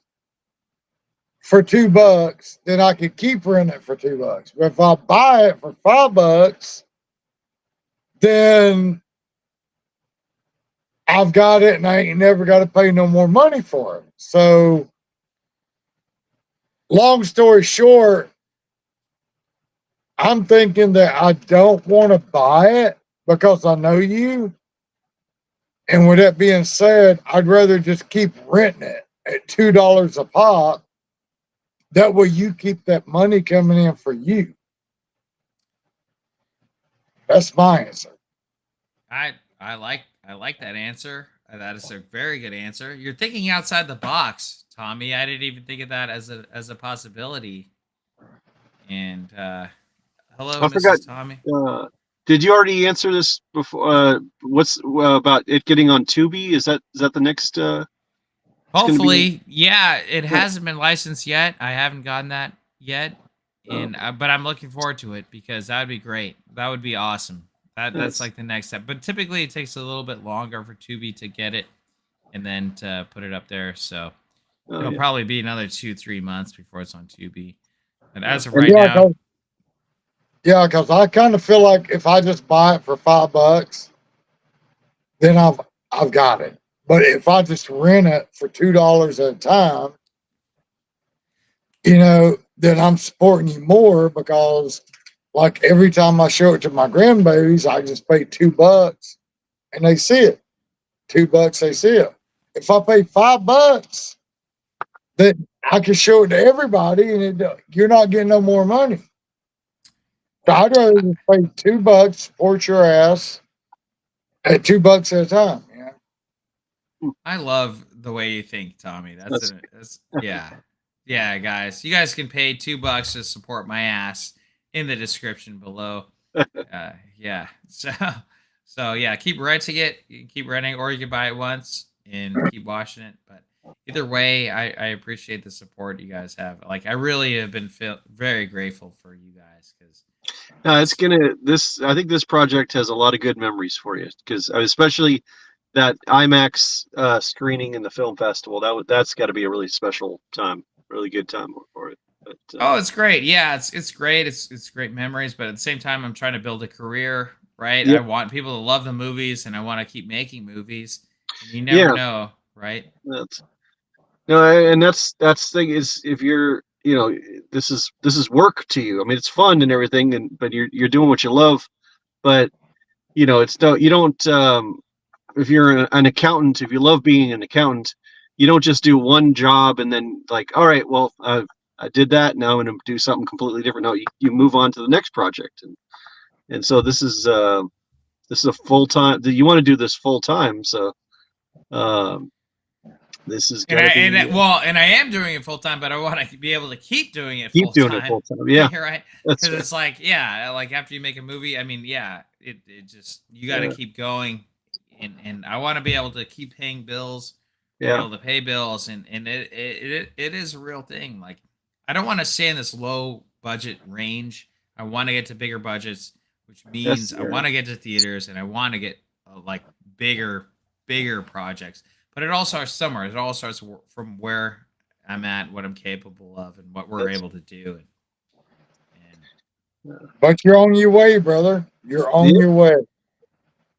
for $2, then I could keep renting it for $2. But if I buy it for $5, then I've got it and I ain't never got to pay no more money for it. So, long story short, I'm thinking that I don't want to buy it because I know you. And with that being said, I'd rather just keep renting it at $2 a pop. That way you keep that money coming in for you. That's my answer. I like that answer. That is a very good answer. You're thinking outside the box, Tommy. I didn't even think of that as a possibility. And hello, I forgot. Mrs. Tommy. Did you already answer this before? What's about it getting on Tubi? Is that the next? Hopefully, yeah. It hasn't been licensed yet. I haven't gotten that yet, and but I'm looking forward to it because that would be great. That would be awesome. That's like the next step. But typically, it takes a little bit longer for Tubi to get it, and then to put it up there. So it'll probably be another 2-3 months before it's on Tubi. And as of right now, because I kind of feel like if I just buy it for $5, then I've got it. But if I just rent it for $2 at a time, then I'm supporting you more because, like, every time I show it to my grandbabies, I just pay $2 and they see it. $2, they see it. If I pay $5, then I can show it to everybody, and you're not getting no more money. So I'd rather just pay $2, support your ass at $2 at a time. I love the way you think, Tommy. That's yeah, guys. You guys can pay $2 to support my ass in the description below. Yeah. So yeah, keep renting it. You can keep renting, or you can buy it once and keep watching it. But either way, I appreciate the support you guys have. Like, I really have been very grateful for you guys because I think this project has a lot of good memories for you because especially that IMAX screening in the film festival. That's got to be a really special time, really good time for it. But, oh, it's great. Yeah, it's great. It's great memories, but at the same time, I'm trying to build a career, right? Yep. I want people to love the movies, and I want to keep making movies. And you never know, right? That's the thing is, if you're this is work to you. I mean, it's fun and everything, but you're doing what you love. But you don't. If you're an accountant, if you love being an accountant, you don't just do one job and then like, all right, well, I did that. Now I'm going to do something completely different. No, you move on to the next project, and so this is a full time. You want to do this full time, so this is and I am doing it full time, but I want to be able to keep doing it full time. Yeah, right. Because it's like, like after you make a movie, I mean, it just you got to keep going. And I want to be able to keep paying bills, be able to pay bills, and it is a real thing. Like, I don't want to stay in this low budget range. I want to get to bigger budgets, which means I want to get to theaters and I want to get like bigger projects. But it all starts somewhere. It all starts from where I'm at, what I'm capable of, and what we're able to do. But you're on your way, brother. You're on your way.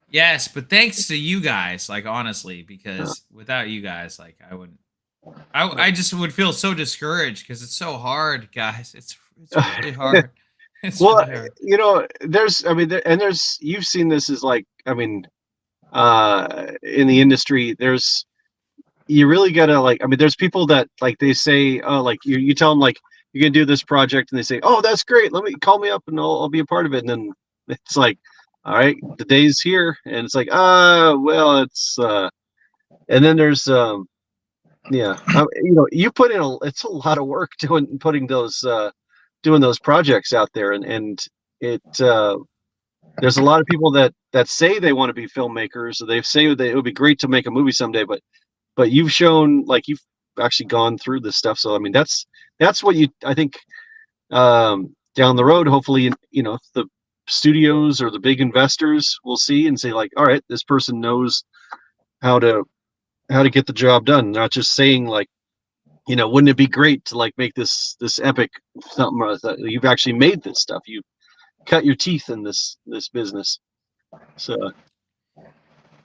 Yes, but thanks to you guys, like, honestly, because without you guys, like, I just would feel so discouraged because it's so hard, guys. It's really hard. It's really hard. There's you've seen this as like, in the industry, you really gotta there's people that like they say, oh, like you tell them like you're gonna do this project and they say, oh, that's great. Call me up and I'll be a part of it. And then it's like, all right, the day's here, and it's like, well, it's and then there's you put in it's a lot of work doing those projects out there, and it there's a lot of people that say they want to be filmmakers, or they say that it would be great to make a movie someday, but you've shown like you've actually gone through this stuff. So I mean, that's what I think down the road, hopefully, the studios or the big investors will see and say like, all right, this person knows how to get the job done, not just saying like, wouldn't it be great to like make this epic something that you've actually made this stuff, you cut your teeth in this business. So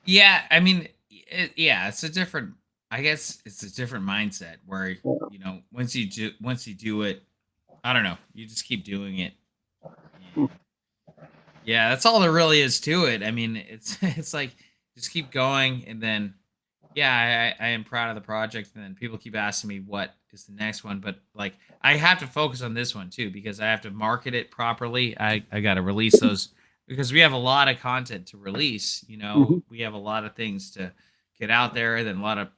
yeah, I mean, it's a different, I guess it's a different mindset where once you do it, I don't know, you just keep doing it. Yeah, that's all there really is to it. I mean, it's like just keep going, and then yeah, I am proud of the project, and then people keep asking me what is the next one, but like I have to focus on this one too because I have to market it properly. I got to release those because we have a lot of content to release. You know, we have a lot of things to get out there, and then a lot of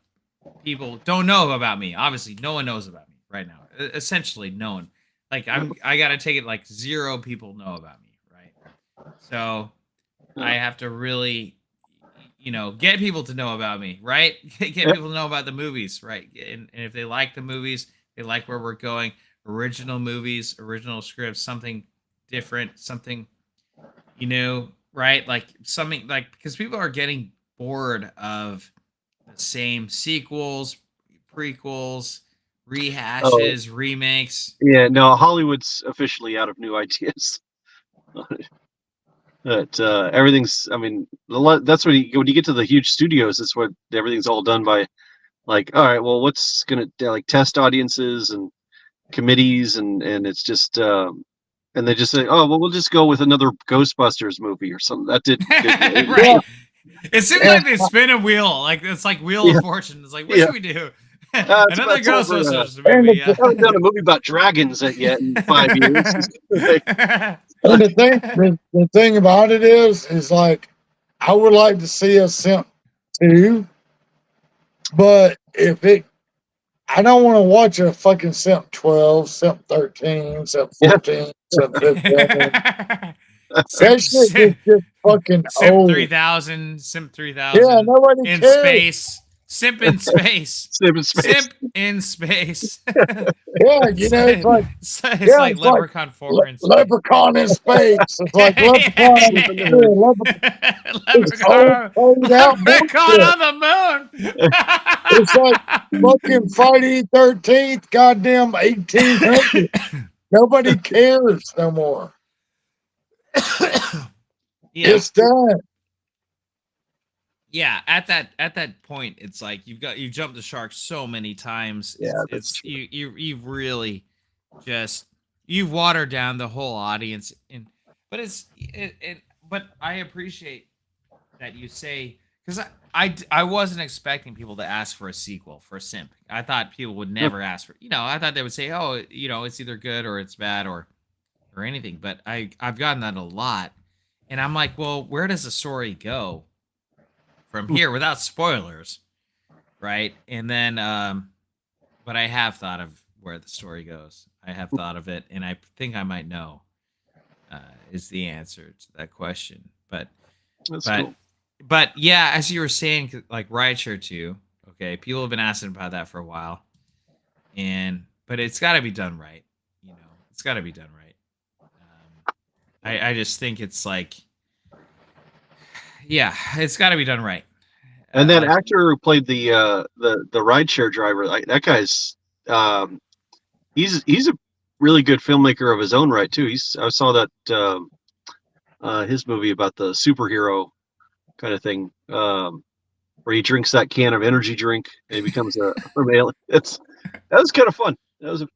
people don't know about me. Obviously, no one knows about me right now. Essentially, no one. Like I got to take it like 0 people know about me, right? So I have to really, get people to know about me, right? Get people to know about the movies, right? And if they like the movies, they like where we're going. Original movies, original scripts, something different, something, right? Like something like because people are getting bored of the same sequels, prequels, rehashes, remakes. Yeah, no, Hollywood's officially out of new ideas. But everything's, I mean, that's when you get to the huge studios, it's what everything's all done by, like, all right, well, what's gonna like test audiences and committees, and it's just, and they just say, oh, well, we'll just go with another Ghostbusters movie or something. That did Right. It seems like they spin a wheel, like it's like Wheel of Fortune. It's like, what should we do? Another Ghostbusters movie. Yeah. I haven't done a movie about dragons yet in 5 years. And the thing about it is like, I would like to see a SiMP 2, but I don't want to watch a fucking SiMP 12, SiMP 13, SiMP 14, SiMP 15. That shit is just fucking SiMP old. 3000, SiMP 3000. Yeah, nobody in cares. Space. SiMP in space. SiMP in space. SiMP in space. Yeah, it's like like Leprechaun 4 in space. Leprechaun in space. It's like Leprechaun on the moon. It's like fucking Friday 13th, goddamn 1800. Nobody cares no more. Yeah. It's done. Yeah, at that point, it's like you've jumped the shark so many times. Yeah, it's you've really just you've watered down the whole audience. But I appreciate that you say, because I wasn't expecting people to ask for a sequel for SiMP. I thought people would never ask for. I thought they would say, oh, it's either good or it's bad or anything. But I've gotten that a lot, and I'm like, well, where does the story go from here without spoilers, right? And then, but I have thought of where the story goes. I have thought of it, and I think I might know is the answer to that question. But cool. But yeah, as you were saying, like Rideshare 2, okay, people have been asking about that for a while, but it's got to be done right. It's got to be done right. I just think it's like, yeah, it's got to be done right. And that actor who played the rideshare driver, that guy's he's a really good filmmaker of his own right too. I saw that his movie about the superhero kind of thing, where he drinks that can of energy drink and he becomes a alien. That was kind of fun. That was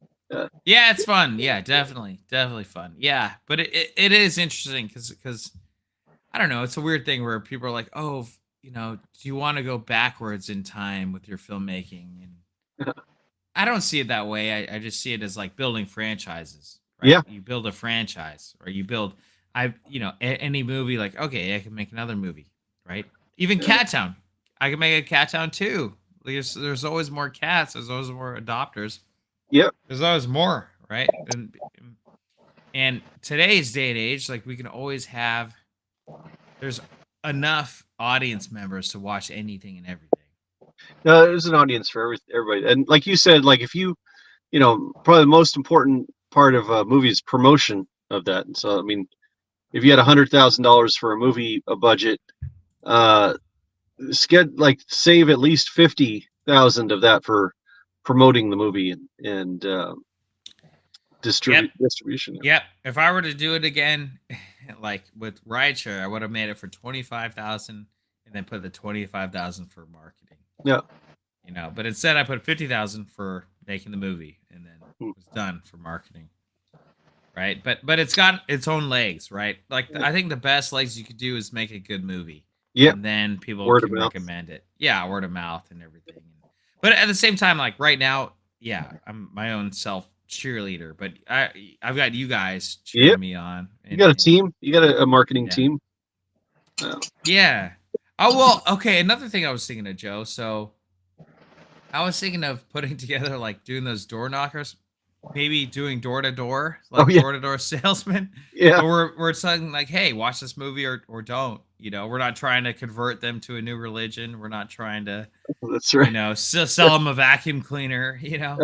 yeah, it's fun. Yeah, definitely fun. Yeah, but it is interesting because I don't know. It's a weird thing where people are like, oh, do you want to go backwards in time with your filmmaking? And I don't see it that way. I just see it as like building franchises. Right? Yeah. You build a franchise, or you build, any movie, like, okay, I can make another movie, right? Even Cat Town. I can make a Cat Town too. There's always more cats. There's always more adopters. Yep. There's always more, right? And today's day and age, like, we can always have, there's enough audience members to watch anything and everything. No, there's an audience for everybody. And like you said, like if you, probably the most important part of a movie is promotion of that. And so, I mean, if you had $100,000 for a movie, a budget, save at least 50,000 of that for promoting the movie and distribution. Yep. If I were to do it again, like with Rideshare, I would have made it for 25,000 and then put the 25,000 for marketing. Yeah. But instead I put 50,000 for making the movie, and then it was done for marketing. Right. But it's got its own legs, right? Like, I think the best legs you could do is make a good movie. Yeah. And then people Word of can mouth. recommend it. Yeah, word of mouth and everything. But at the same time, like right now, yeah, I'm my own self cheerleader, but I've got you guys cheering Yep. me on. You got a team. You got a marketing Yeah. team. Yeah. Oh well, okay. Another thing I was thinking of, Joe. So I was thinking of putting together like doing those door knockers, maybe doing door to door, like door to door salesman. Yeah. But we're saying like, hey, watch this movie or don't. You know, we're not trying to convert them to a new religion. We're not trying to, That's right. you know, sell them a vacuum cleaner. You know,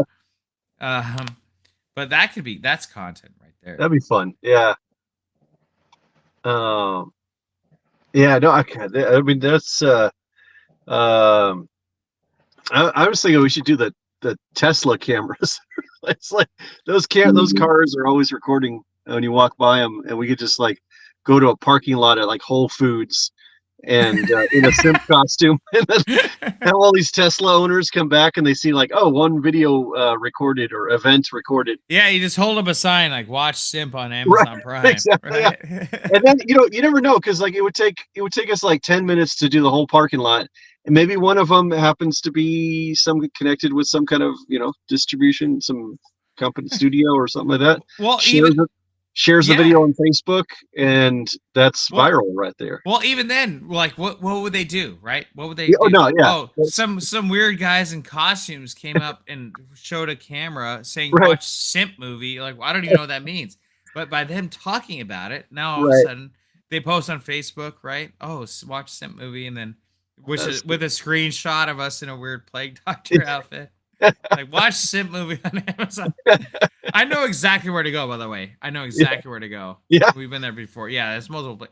but that's content right there. That'd be fun. Yeah. Yeah. No. I mean, that's. I was thinking we should do the Tesla cameras. It's like those cars are always recording when you walk by them, and we could just like go to a parking lot at like Whole Foods and in a SiMP costume, and then have all these Tesla owners come back and they see like, oh, one video recorded or event recorded. Yeah, you just hold up a sign like "Watch SiMP on Amazon Prime." Exactly. Right? Yeah. And then you never know, because like it would take us like 10 minutes to do the whole parking lot, and maybe one of them happens to be connected with some kind of distribution, some company studio or something like that. Well, shares the video on Facebook, and that's viral right there. Well, even then, like, what would they do, right? What would they do? Oh, no, yeah. Oh, some weird guys in costumes came up and showed a camera saying, watch SiMP movie. Like, I don't even know what that means. But by them talking about it, now all of a sudden, they post on Facebook, right? Oh, watch SiMP movie, and then with a screenshot of us in a weird plague doctor outfit. Like, watch SiMP movie on Amazon. I know exactly where to go, by the way. I know exactly where to go. Yeah. We've been there before. Yeah, there's multiple.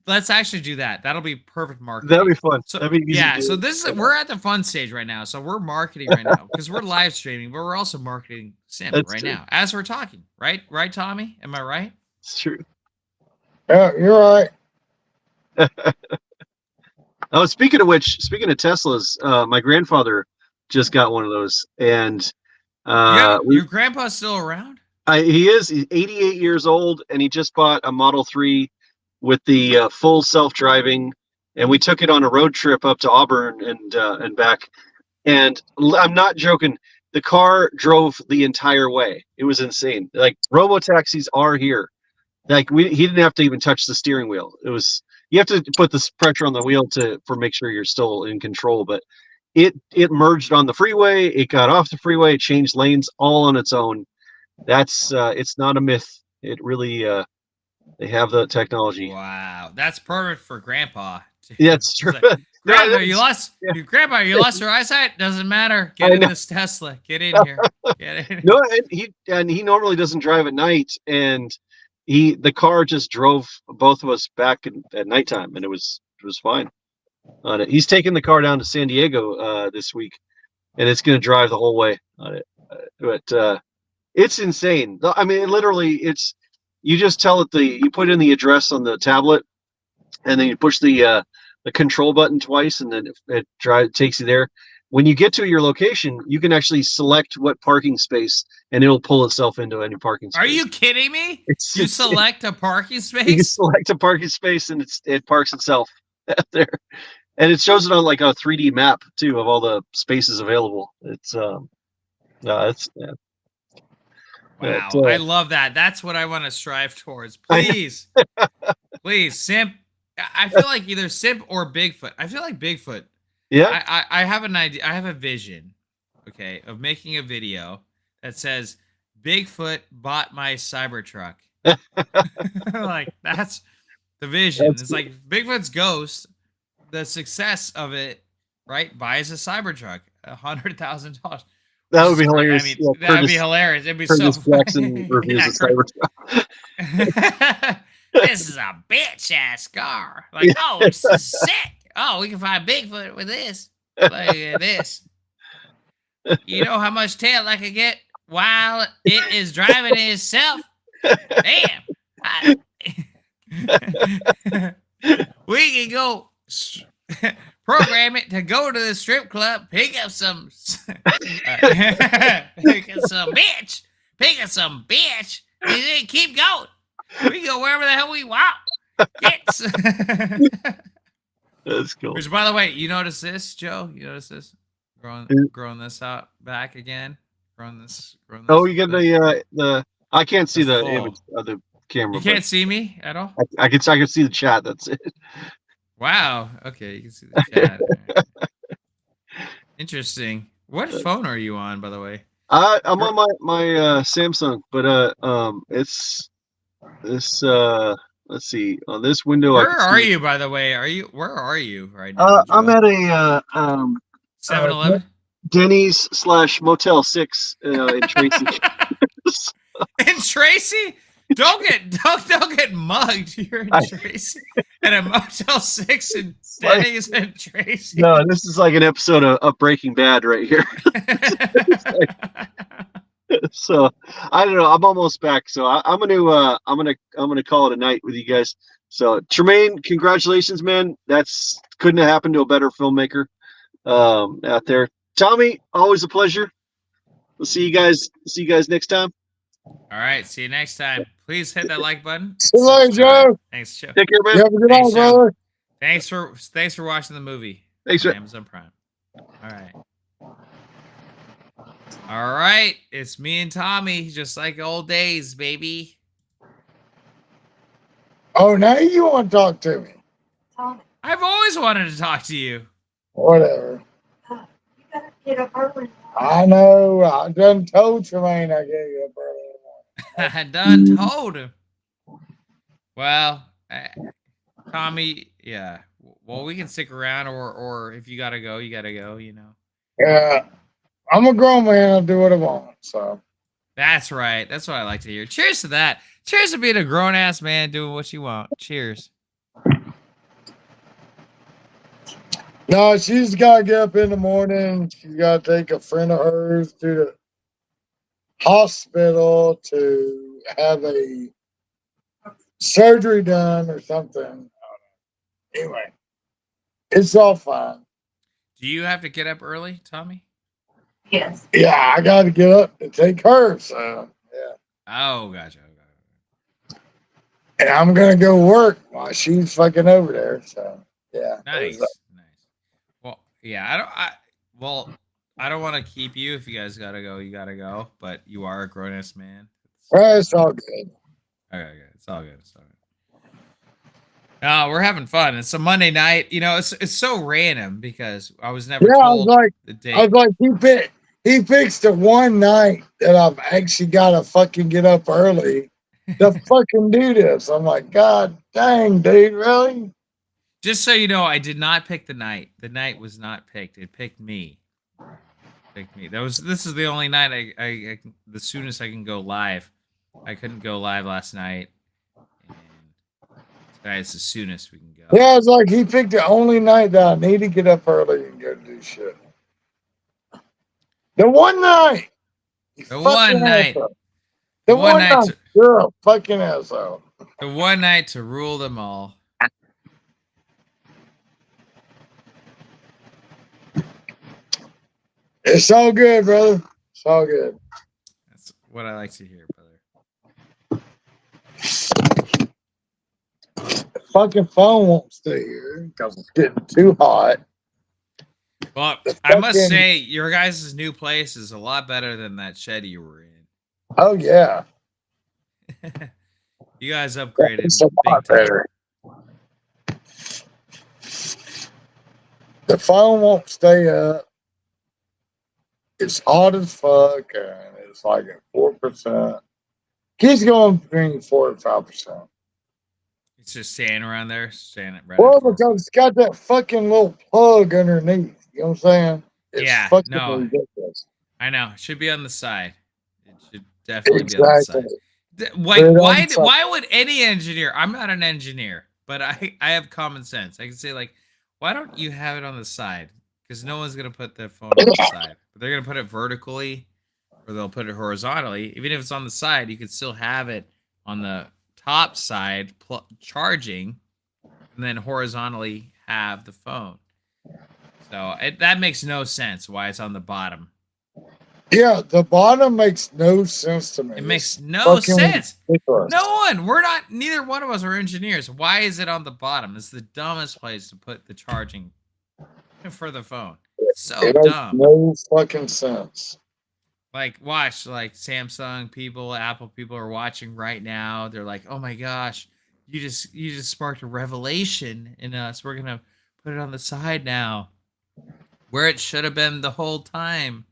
Let's actually do that. That'll be perfect marketing. That'll be fun. So, that'd be easy to do. So this is we're at the fun stage right now. So we're marketing right now because we're live streaming, but we're also marketing SiMP now as we're talking. Right, Tommy? Am I right? It's true. Yeah, you're right. Oh, speaking of Teslas, my grandfather just got one of those, and your grandpa's still around? He's 88 years old, and he just bought a Model 3 with the full self-driving, and we took it on a road trip up to Auburn and back, and I'm not joking, the car drove the entire way. It was insane. Like, robo-taxis are here. Like, he didn't have to even touch the steering wheel. You have to put this pressure on the wheel for make sure you're still in control, but it merged on the freeway, it got off the freeway, it changed lanes all on its own. That's it's not a myth. It really they have the technology. Wow, that's perfect for Grandpa. Yeah, it's true. Like, Grandpa, you lost your eyesight. Doesn't matter. Get in this Tesla. Get in here. Get in. No, and he normally doesn't drive at night, and the car just drove both of us back at nighttime, and it was fine. On it. He's taking the car down to San Diego this week, and it's going to drive the whole way on it. But it's insane. I mean, literally, you just tell it you put in the address on the tablet, and then you push the control button twice, and then it takes you there. When you get to your location, you can actually select what parking space, and it'll pull itself into any parking space. Are you kidding me? You select a parking space? You can select a parking space, and it parks itself there. And it shows it on like a 3D map too of all the spaces available. It's Wow, but, I love that. That's what I want to strive towards. Please, please, SiMP. I feel like either SiMP or Bigfoot. I feel like Bigfoot. Yeah. I have an idea. I have a vision, okay, of making a video that says Bigfoot bought my Cybertruck. Like, that's the vision. It's like Bigfoot's ghost. The success of it, right? Buys a Cybertruck, $100,000. That would be hilarious. I mean, that would be hilarious. It'd be so funny. Reviews a Cybertruck. This is a bitch ass car. Like, oh, it's sick. Oh, we can find Bigfoot with this. Look at this. You know how much tail I could get while it is driving itself? Damn. We can go program it to go to the strip club, pick up some bitch, and then keep going. We can go wherever the hell we want. That's cool. Which, by the way, you notice this, Joe? You notice this? Growing this out back again. Growing this. Oh, you get the. I can't see the full. image of the camera. You can't see me at all. I can see the chat. That's it. Wow. Okay, you can see the chat. Interesting. What phone are you on, by the way? I'm on my Samsung, but it's this. Let's see. On this window, Where are you, by the way? Where are you right now? Joe? I'm at a 7-Eleven. Denny's / Motel 6 in Tracy. In Tracy? Don't get mugged. You're in Tracy at a Motel 6 in Denny's in Tracy. No, this is like an episode of Breaking Bad right here. So I don't know. I'm almost back, so I'm gonna call it a night with you guys. So Tremain, congratulations, man. That's couldn't have happened to a better filmmaker out there. Tommy, always a pleasure. We'll see you guys next time. All right, see you next time. Please hit that like button. See you later, Joe. Thanks, Joe. Take care, man. You have a good Thanks, night, brother. Thanks for watching the movie. Thanks, on man. Amazon Prime. All right, it's me and Tommy, just like old days, baby. Oh, now you want to talk to me? I've always wanted to talk to you. Whatever. You gotta get up early. I know. I done told Tremaine I gave you up early. I done told him. Well, Tommy, yeah. Well, we can stick around, or if you gotta go, you gotta go. You know. Yeah, I'm a grown man. I'll do what I want. So. That's right. That's what I like to hear. Cheers to that. Cheers to being a grown ass man doing what you want. Cheers. No, she's got to get up in the morning. She's got to take a friend of hers to the hospital to have a surgery done or something. Anyway, it's all fine. Do you have to get up early, Tommy? Yes. Yeah, I got to get up to take her. So, yeah. Oh, gotcha. And I'm going to go work while she's fucking over there. So, yeah. Nice. Well, yeah, I don't want to keep you. If you guys gotta go, you gotta go. But you are a grown ass man. It's all good. Okay, it's all good. It's all good. No, we're having fun. It's a Monday night. You know, it's so random because I was never told the date. I was like, he picks the one night that I've actually got to fucking get up early to fucking do this. I'm like, God dang, dude, really? Just so you know, I did not pick the night. The night was not picked. It picked me. This is the only night I the soonest I can go live. I couldn't go live last night. And tonight's the soonest we can go. Yeah, it's like he picked the only night that I need to get up early and go do shit. The one night. The one night. The one night. You're a fucking asshole. The one night to rule them all. It's all good, brother. It's all good. That's what I like to hear, brother. The fucking phone won't stay here because it's getting too hot. Well, I must say, your guys' new place is a lot better than that shed you were in. Oh, yeah. You guys upgraded. It's a lot better. The phone won't stay up. It's hot as fuck, and it's like at 4%. Keeps going between 4 and 5%. It's just standing around there, Well, because it's got that fucking little plug underneath. You know what I'm saying? It's fucking ridiculous. I know. It should be on the side. It should definitely be on the side. Why would any engineer? I'm not an engineer, but I have common sense. I can say, like, why don't you have it on the side? Because no one's gonna put their phone on the side. But they're gonna put it vertically, or they'll put it horizontally. Even if it's on the side, you could still have it on the top side charging, and then horizontally have the phone. So that makes no sense why it's on the bottom. Yeah, the bottom makes no sense to me. It makes It's no fucking sense. ridiculous. No one. We're not. Neither one of us are engineers. Why is it on the bottom? It's the dumbest place to put the charging for the phone. So It makes dumb. no fucking sense. Like, watch, like Samsung people, Apple people are watching right now. They're like, "Oh my gosh, you just sparked a revelation in us. We're gonna put it on the side now, where it should have been the whole time."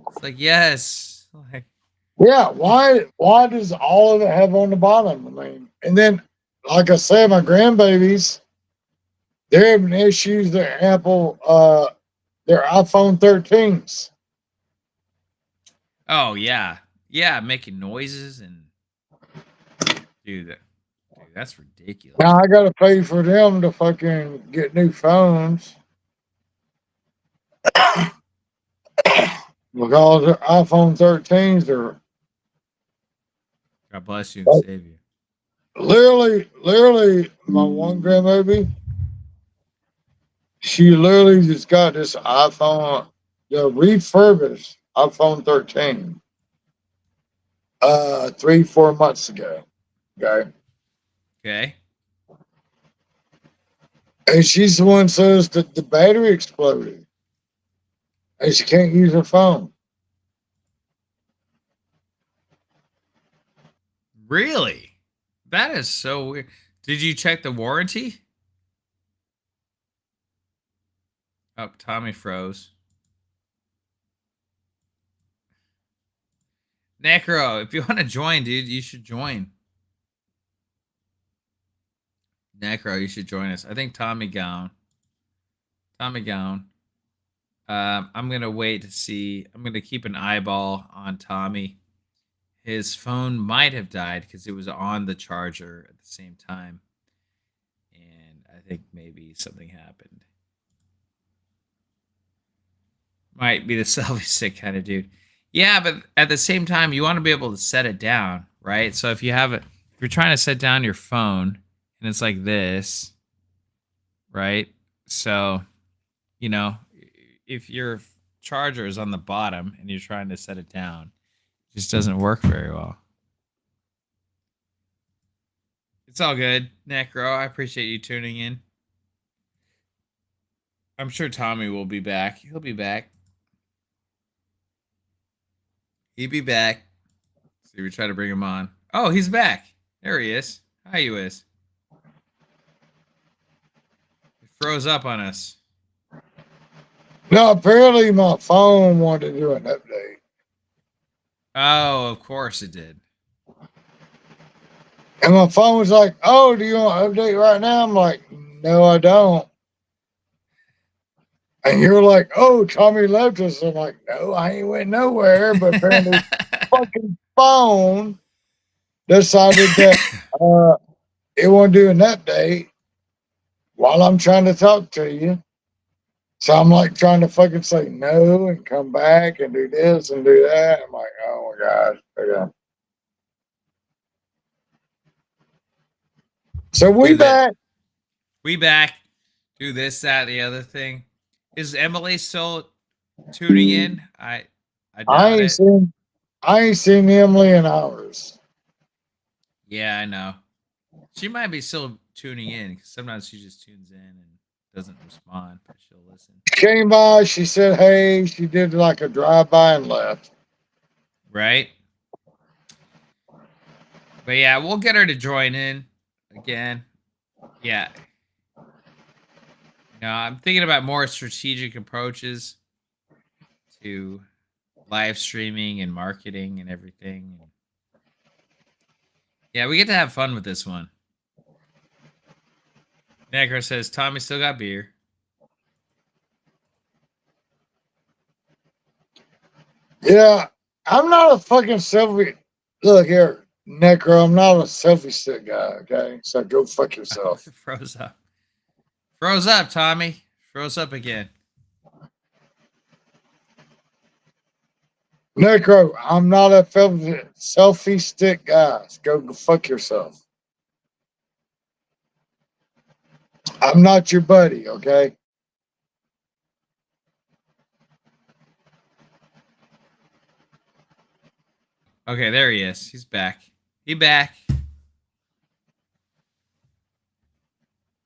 It's like, yes, like, Yeah, why does all of it have on the bottom? I mean, and then like I said, my grandbabies, they're having issues their Apple their iPhone 13s. oh yeah, yeah, making noises and dude, that's ridiculous. Now I gotta pay for them to fucking get new phones. Because their iPhone 13s are God bless you and save you. literally my one grandbaby, she literally just got this iPhone, the refurbished iPhone 13 3-4 months ago. Okay. Okay. And she's the one says that the battery exploded and she can't use her phone. Really? That is so weird. Did you check the warranty? Oh, Tommy froze. Necro, if you want to join, dude, you should join. Necro, you should join us. I think Tommy Gown. Tommy Gown. I'm gonna wait to see. I'm gonna keep an eyeball on Tommy. His phone might have died because it was on the charger at the same time, and I think maybe something happened. Might be the selfie stick kind of dude. Yeah, but at the same time, you want to be able to set it down, right? So if you have it, if you're trying to set down your phone and it's like this, right? So, you know, if your charger is on the bottom and you're trying to set it down, it just doesn't work very well. It's all good, Necro. I appreciate you tuning in. I'm sure Tommy will be back. He'll be back. He'll be back. See, we try to bring him on. Oh, he's back. There he is. Hi, you is. It froze up on us. No, apparently my phone wanted to do an update. Oh, of course it did. And my phone was like, "Oh, do you want to update right now?" I'm like, "No, I don't." And you're like, "Oh, Tommy left us." I'm like, "No, I ain't went nowhere." But apparently, fucking phone decided that it won't do an update while I'm trying to talk to you. So I'm like trying to fucking say no and come back and do this and do that. I'm like, oh my gosh. Okay. So we back. We back. Do this, that, the other thing. Is Emily still tuning in? I doubt it. I ain't seen Emily in hours. Yeah, I know. She might be still tuning in because sometimes she just tunes in and doesn't respond, but she'll listen. She came by, she said hey, she did like a drive-by and left. Right? But yeah, we'll get her to join in again. Yeah. No, I'm thinking about more strategic approaches to live streaming and marketing and everything. Yeah, we get to have fun with this one. Necro says, Tommy still got beer. Yeah, I'm not a fucking selfie. Look here, Necro, I'm not a selfie stick guy, okay? So go fuck yourself. Froze up. Froze up, Tommy. Froze up again. Necro, I'm not a selfie stick guy. Go fuck yourself. I'm not your buddy, okay? Okay, there he is. He's back. He back.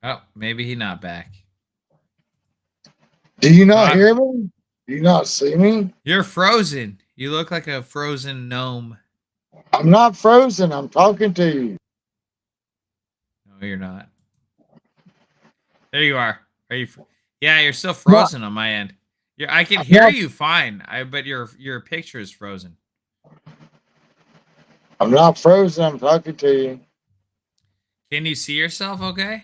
Oh, maybe he not back. Do you not hear me? Do you not see me? You're frozen. You look like a frozen gnome. I'm not frozen. I'm talking to you. No, you're not. There you are. Are you? Yeah, you're still frozen on my end. I can hear you fine. But your picture is frozen. I'm not frozen. I'm talking to you. Can you see yourself? Okay.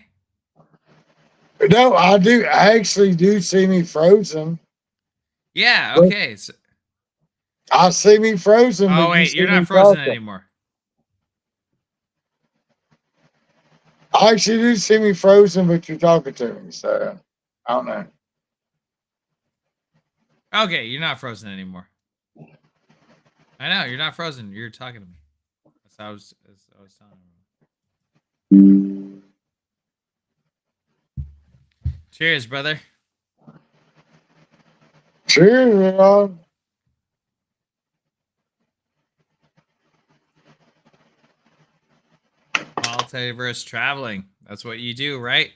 No, I do. I actually do see me frozen. Yeah. Okay. So, I see me frozen. oh but wait, you're not frozen anymore. I actually do see me frozen, but you're talking to me, so I don't know. Okay, you're not frozen anymore. I know you're not frozen. You're talking to me. That's how I was telling you. Cheers, brother. Cheers, man. Multiverse traveling. That's what you do, right?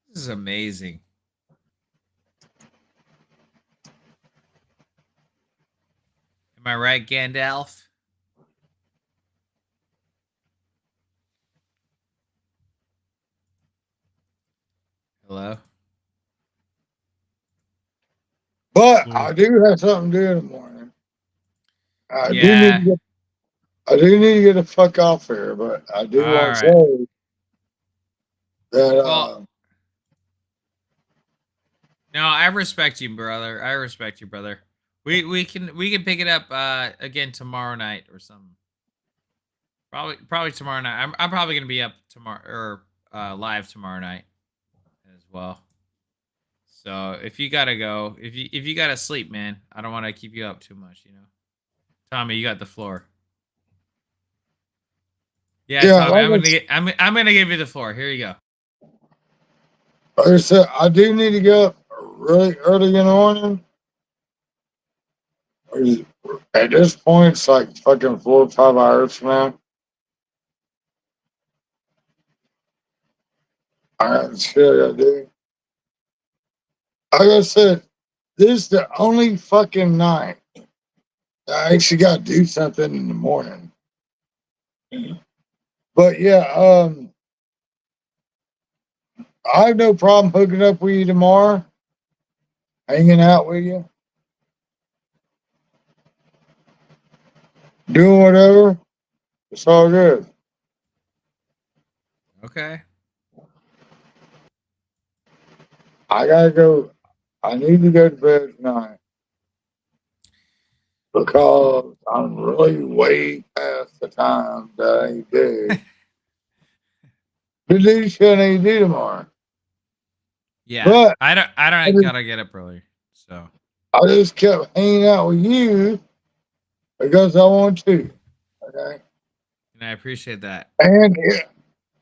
This is amazing. Am I right, Gandalf? Hello? But I do have something to do in the morning. I do need to get the fuck off here, but I do want to say that well, no, I respect you, brother. I respect you, brother. We can pick it up again tomorrow night or something. Probably tomorrow night. I'm probably gonna be up tomorrow or live tomorrow night as well. So if you gotta go, if you gotta sleep, man, I don't want to keep you up too much, you know. Tommy, you got the floor. Yeah, Tommy, I'm gonna give you the floor. Here you go. Like I said, I do need to get up really early in the morning. At this point, it's like fucking 4 or 5 hours from now. I got shit I gotta do. Like I said, this is the only fucking night I actually gotta do something in the morning. But yeah, I have no problem hooking up with you tomorrow, hanging out with you, doing whatever. It's all good. Okay. I gotta go. I need to go to bed tonight because I'm really way past the time that I need to do. The do shit I need to do tomorrow. Yeah, but I don't gotta get up early, so I just kept hanging out with you because I want to. Okay, and I appreciate that. and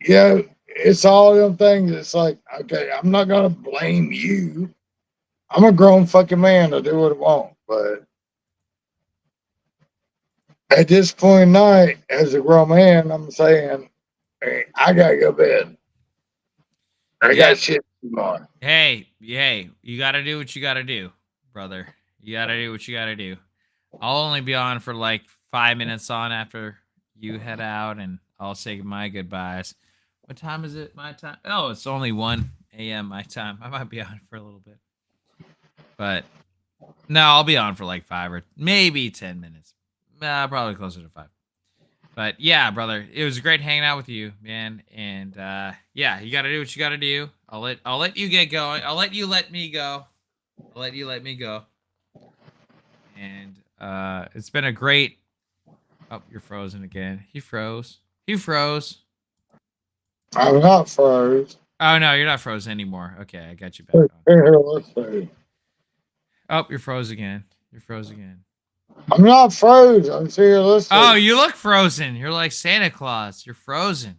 yeah, it's all them things. It's like, okay, I'm not gonna blame you. I'm a grown fucking man to do what I want, but at this point in night, as a grown man, I'm saying, hey, I gotta go to bed. I got shit tomorrow. Hey, you gotta do what you gotta do, brother. You gotta do what you gotta do. I'll only be on for like 5 minutes on after you head out, and I'll say my goodbyes. What time is it? My time? Oh, it's only 1 a.m. my time. I might be on for a little bit, but no, I'll be on for like 5 or maybe 10 minutes. Probably closer to 5. But yeah, brother, it was great hanging out with you, man. And yeah, you gotta do what you gotta do. I'll let you get going. I'll let you let me go. I'll let you let me go. And it's been a great. Oh, you're frozen again. He froze. He froze. I'm not froze. Oh no, you're not frozen anymore. Okay, I got you back on. Here, let's see. Oh, you're froze again. You're froze again. I'm not frozen. I'm here listening. Oh, you look frozen. You're like Santa Claus. You're frozen.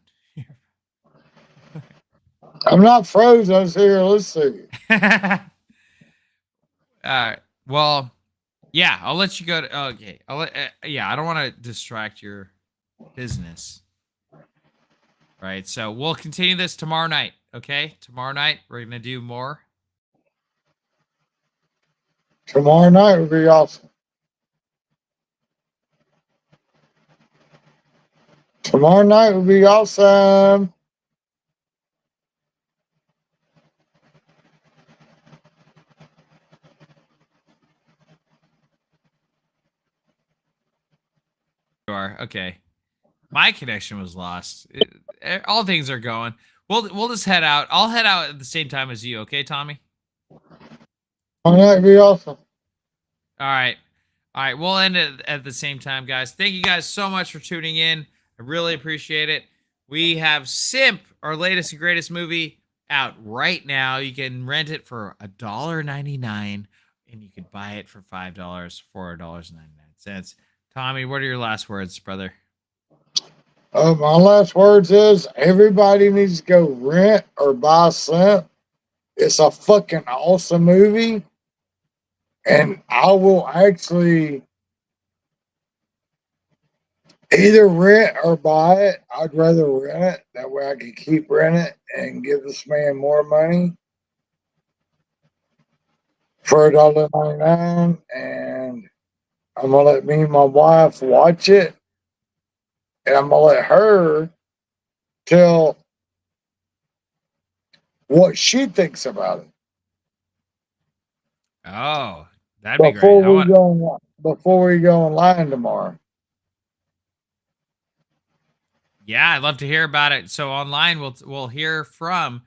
I'm not froze. I was here. Let's see. Well, yeah, I'll let you go. Okay, I'll let. Yeah, I don't want to distract your business. Right. So we'll continue this tomorrow night. Okay, tomorrow night we're gonna do more. Tomorrow night would be awesome. Tomorrow night would be awesome. Sure. Okay. My connection was lost. All things are going. We'll just head out. I'll head out at the same time as you. Okay, Tommy. Tomorrow night would be awesome. All right. All right. We'll end it at the same time, guys. Thank you guys so much for tuning in. I really appreciate it. We have SiMP, our latest and greatest movie, out right now. You can rent it for $1.99, and you could buy it for $5, $4.99. Tommy, what are your last words, brother? My last words is everybody needs to go rent or buy SiMP. It's a fucking awesome movie. And I will actually either rent or buy it. I'd rather rent it. That way I can keep renting it and give this man more money for $1.99. And I'm going to let me and my wife watch it. And I'm going to let her tell what she thinks about it. Oh, that'd be great. Before we go online tomorrow. Yeah, I'd love to hear about it. So online, we'll hear from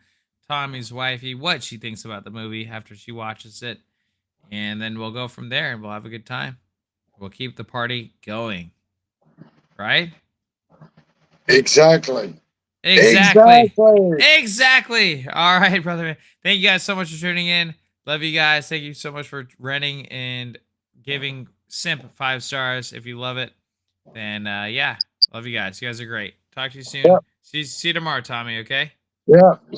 Tommy's wifey what she thinks about the movie after she watches it, and then we'll go from there and we'll have a good time. We'll keep the party going, right? Exactly. Exactly. All right, brother man. Thank you guys so much for tuning in. Love you guys. Thank you so much for renting and giving SiMP 5 stars. If you love it, then yeah, love you guys. You guys are great. Talk to you soon. Yep. See you tomorrow, Tommy. Okay. Yeah.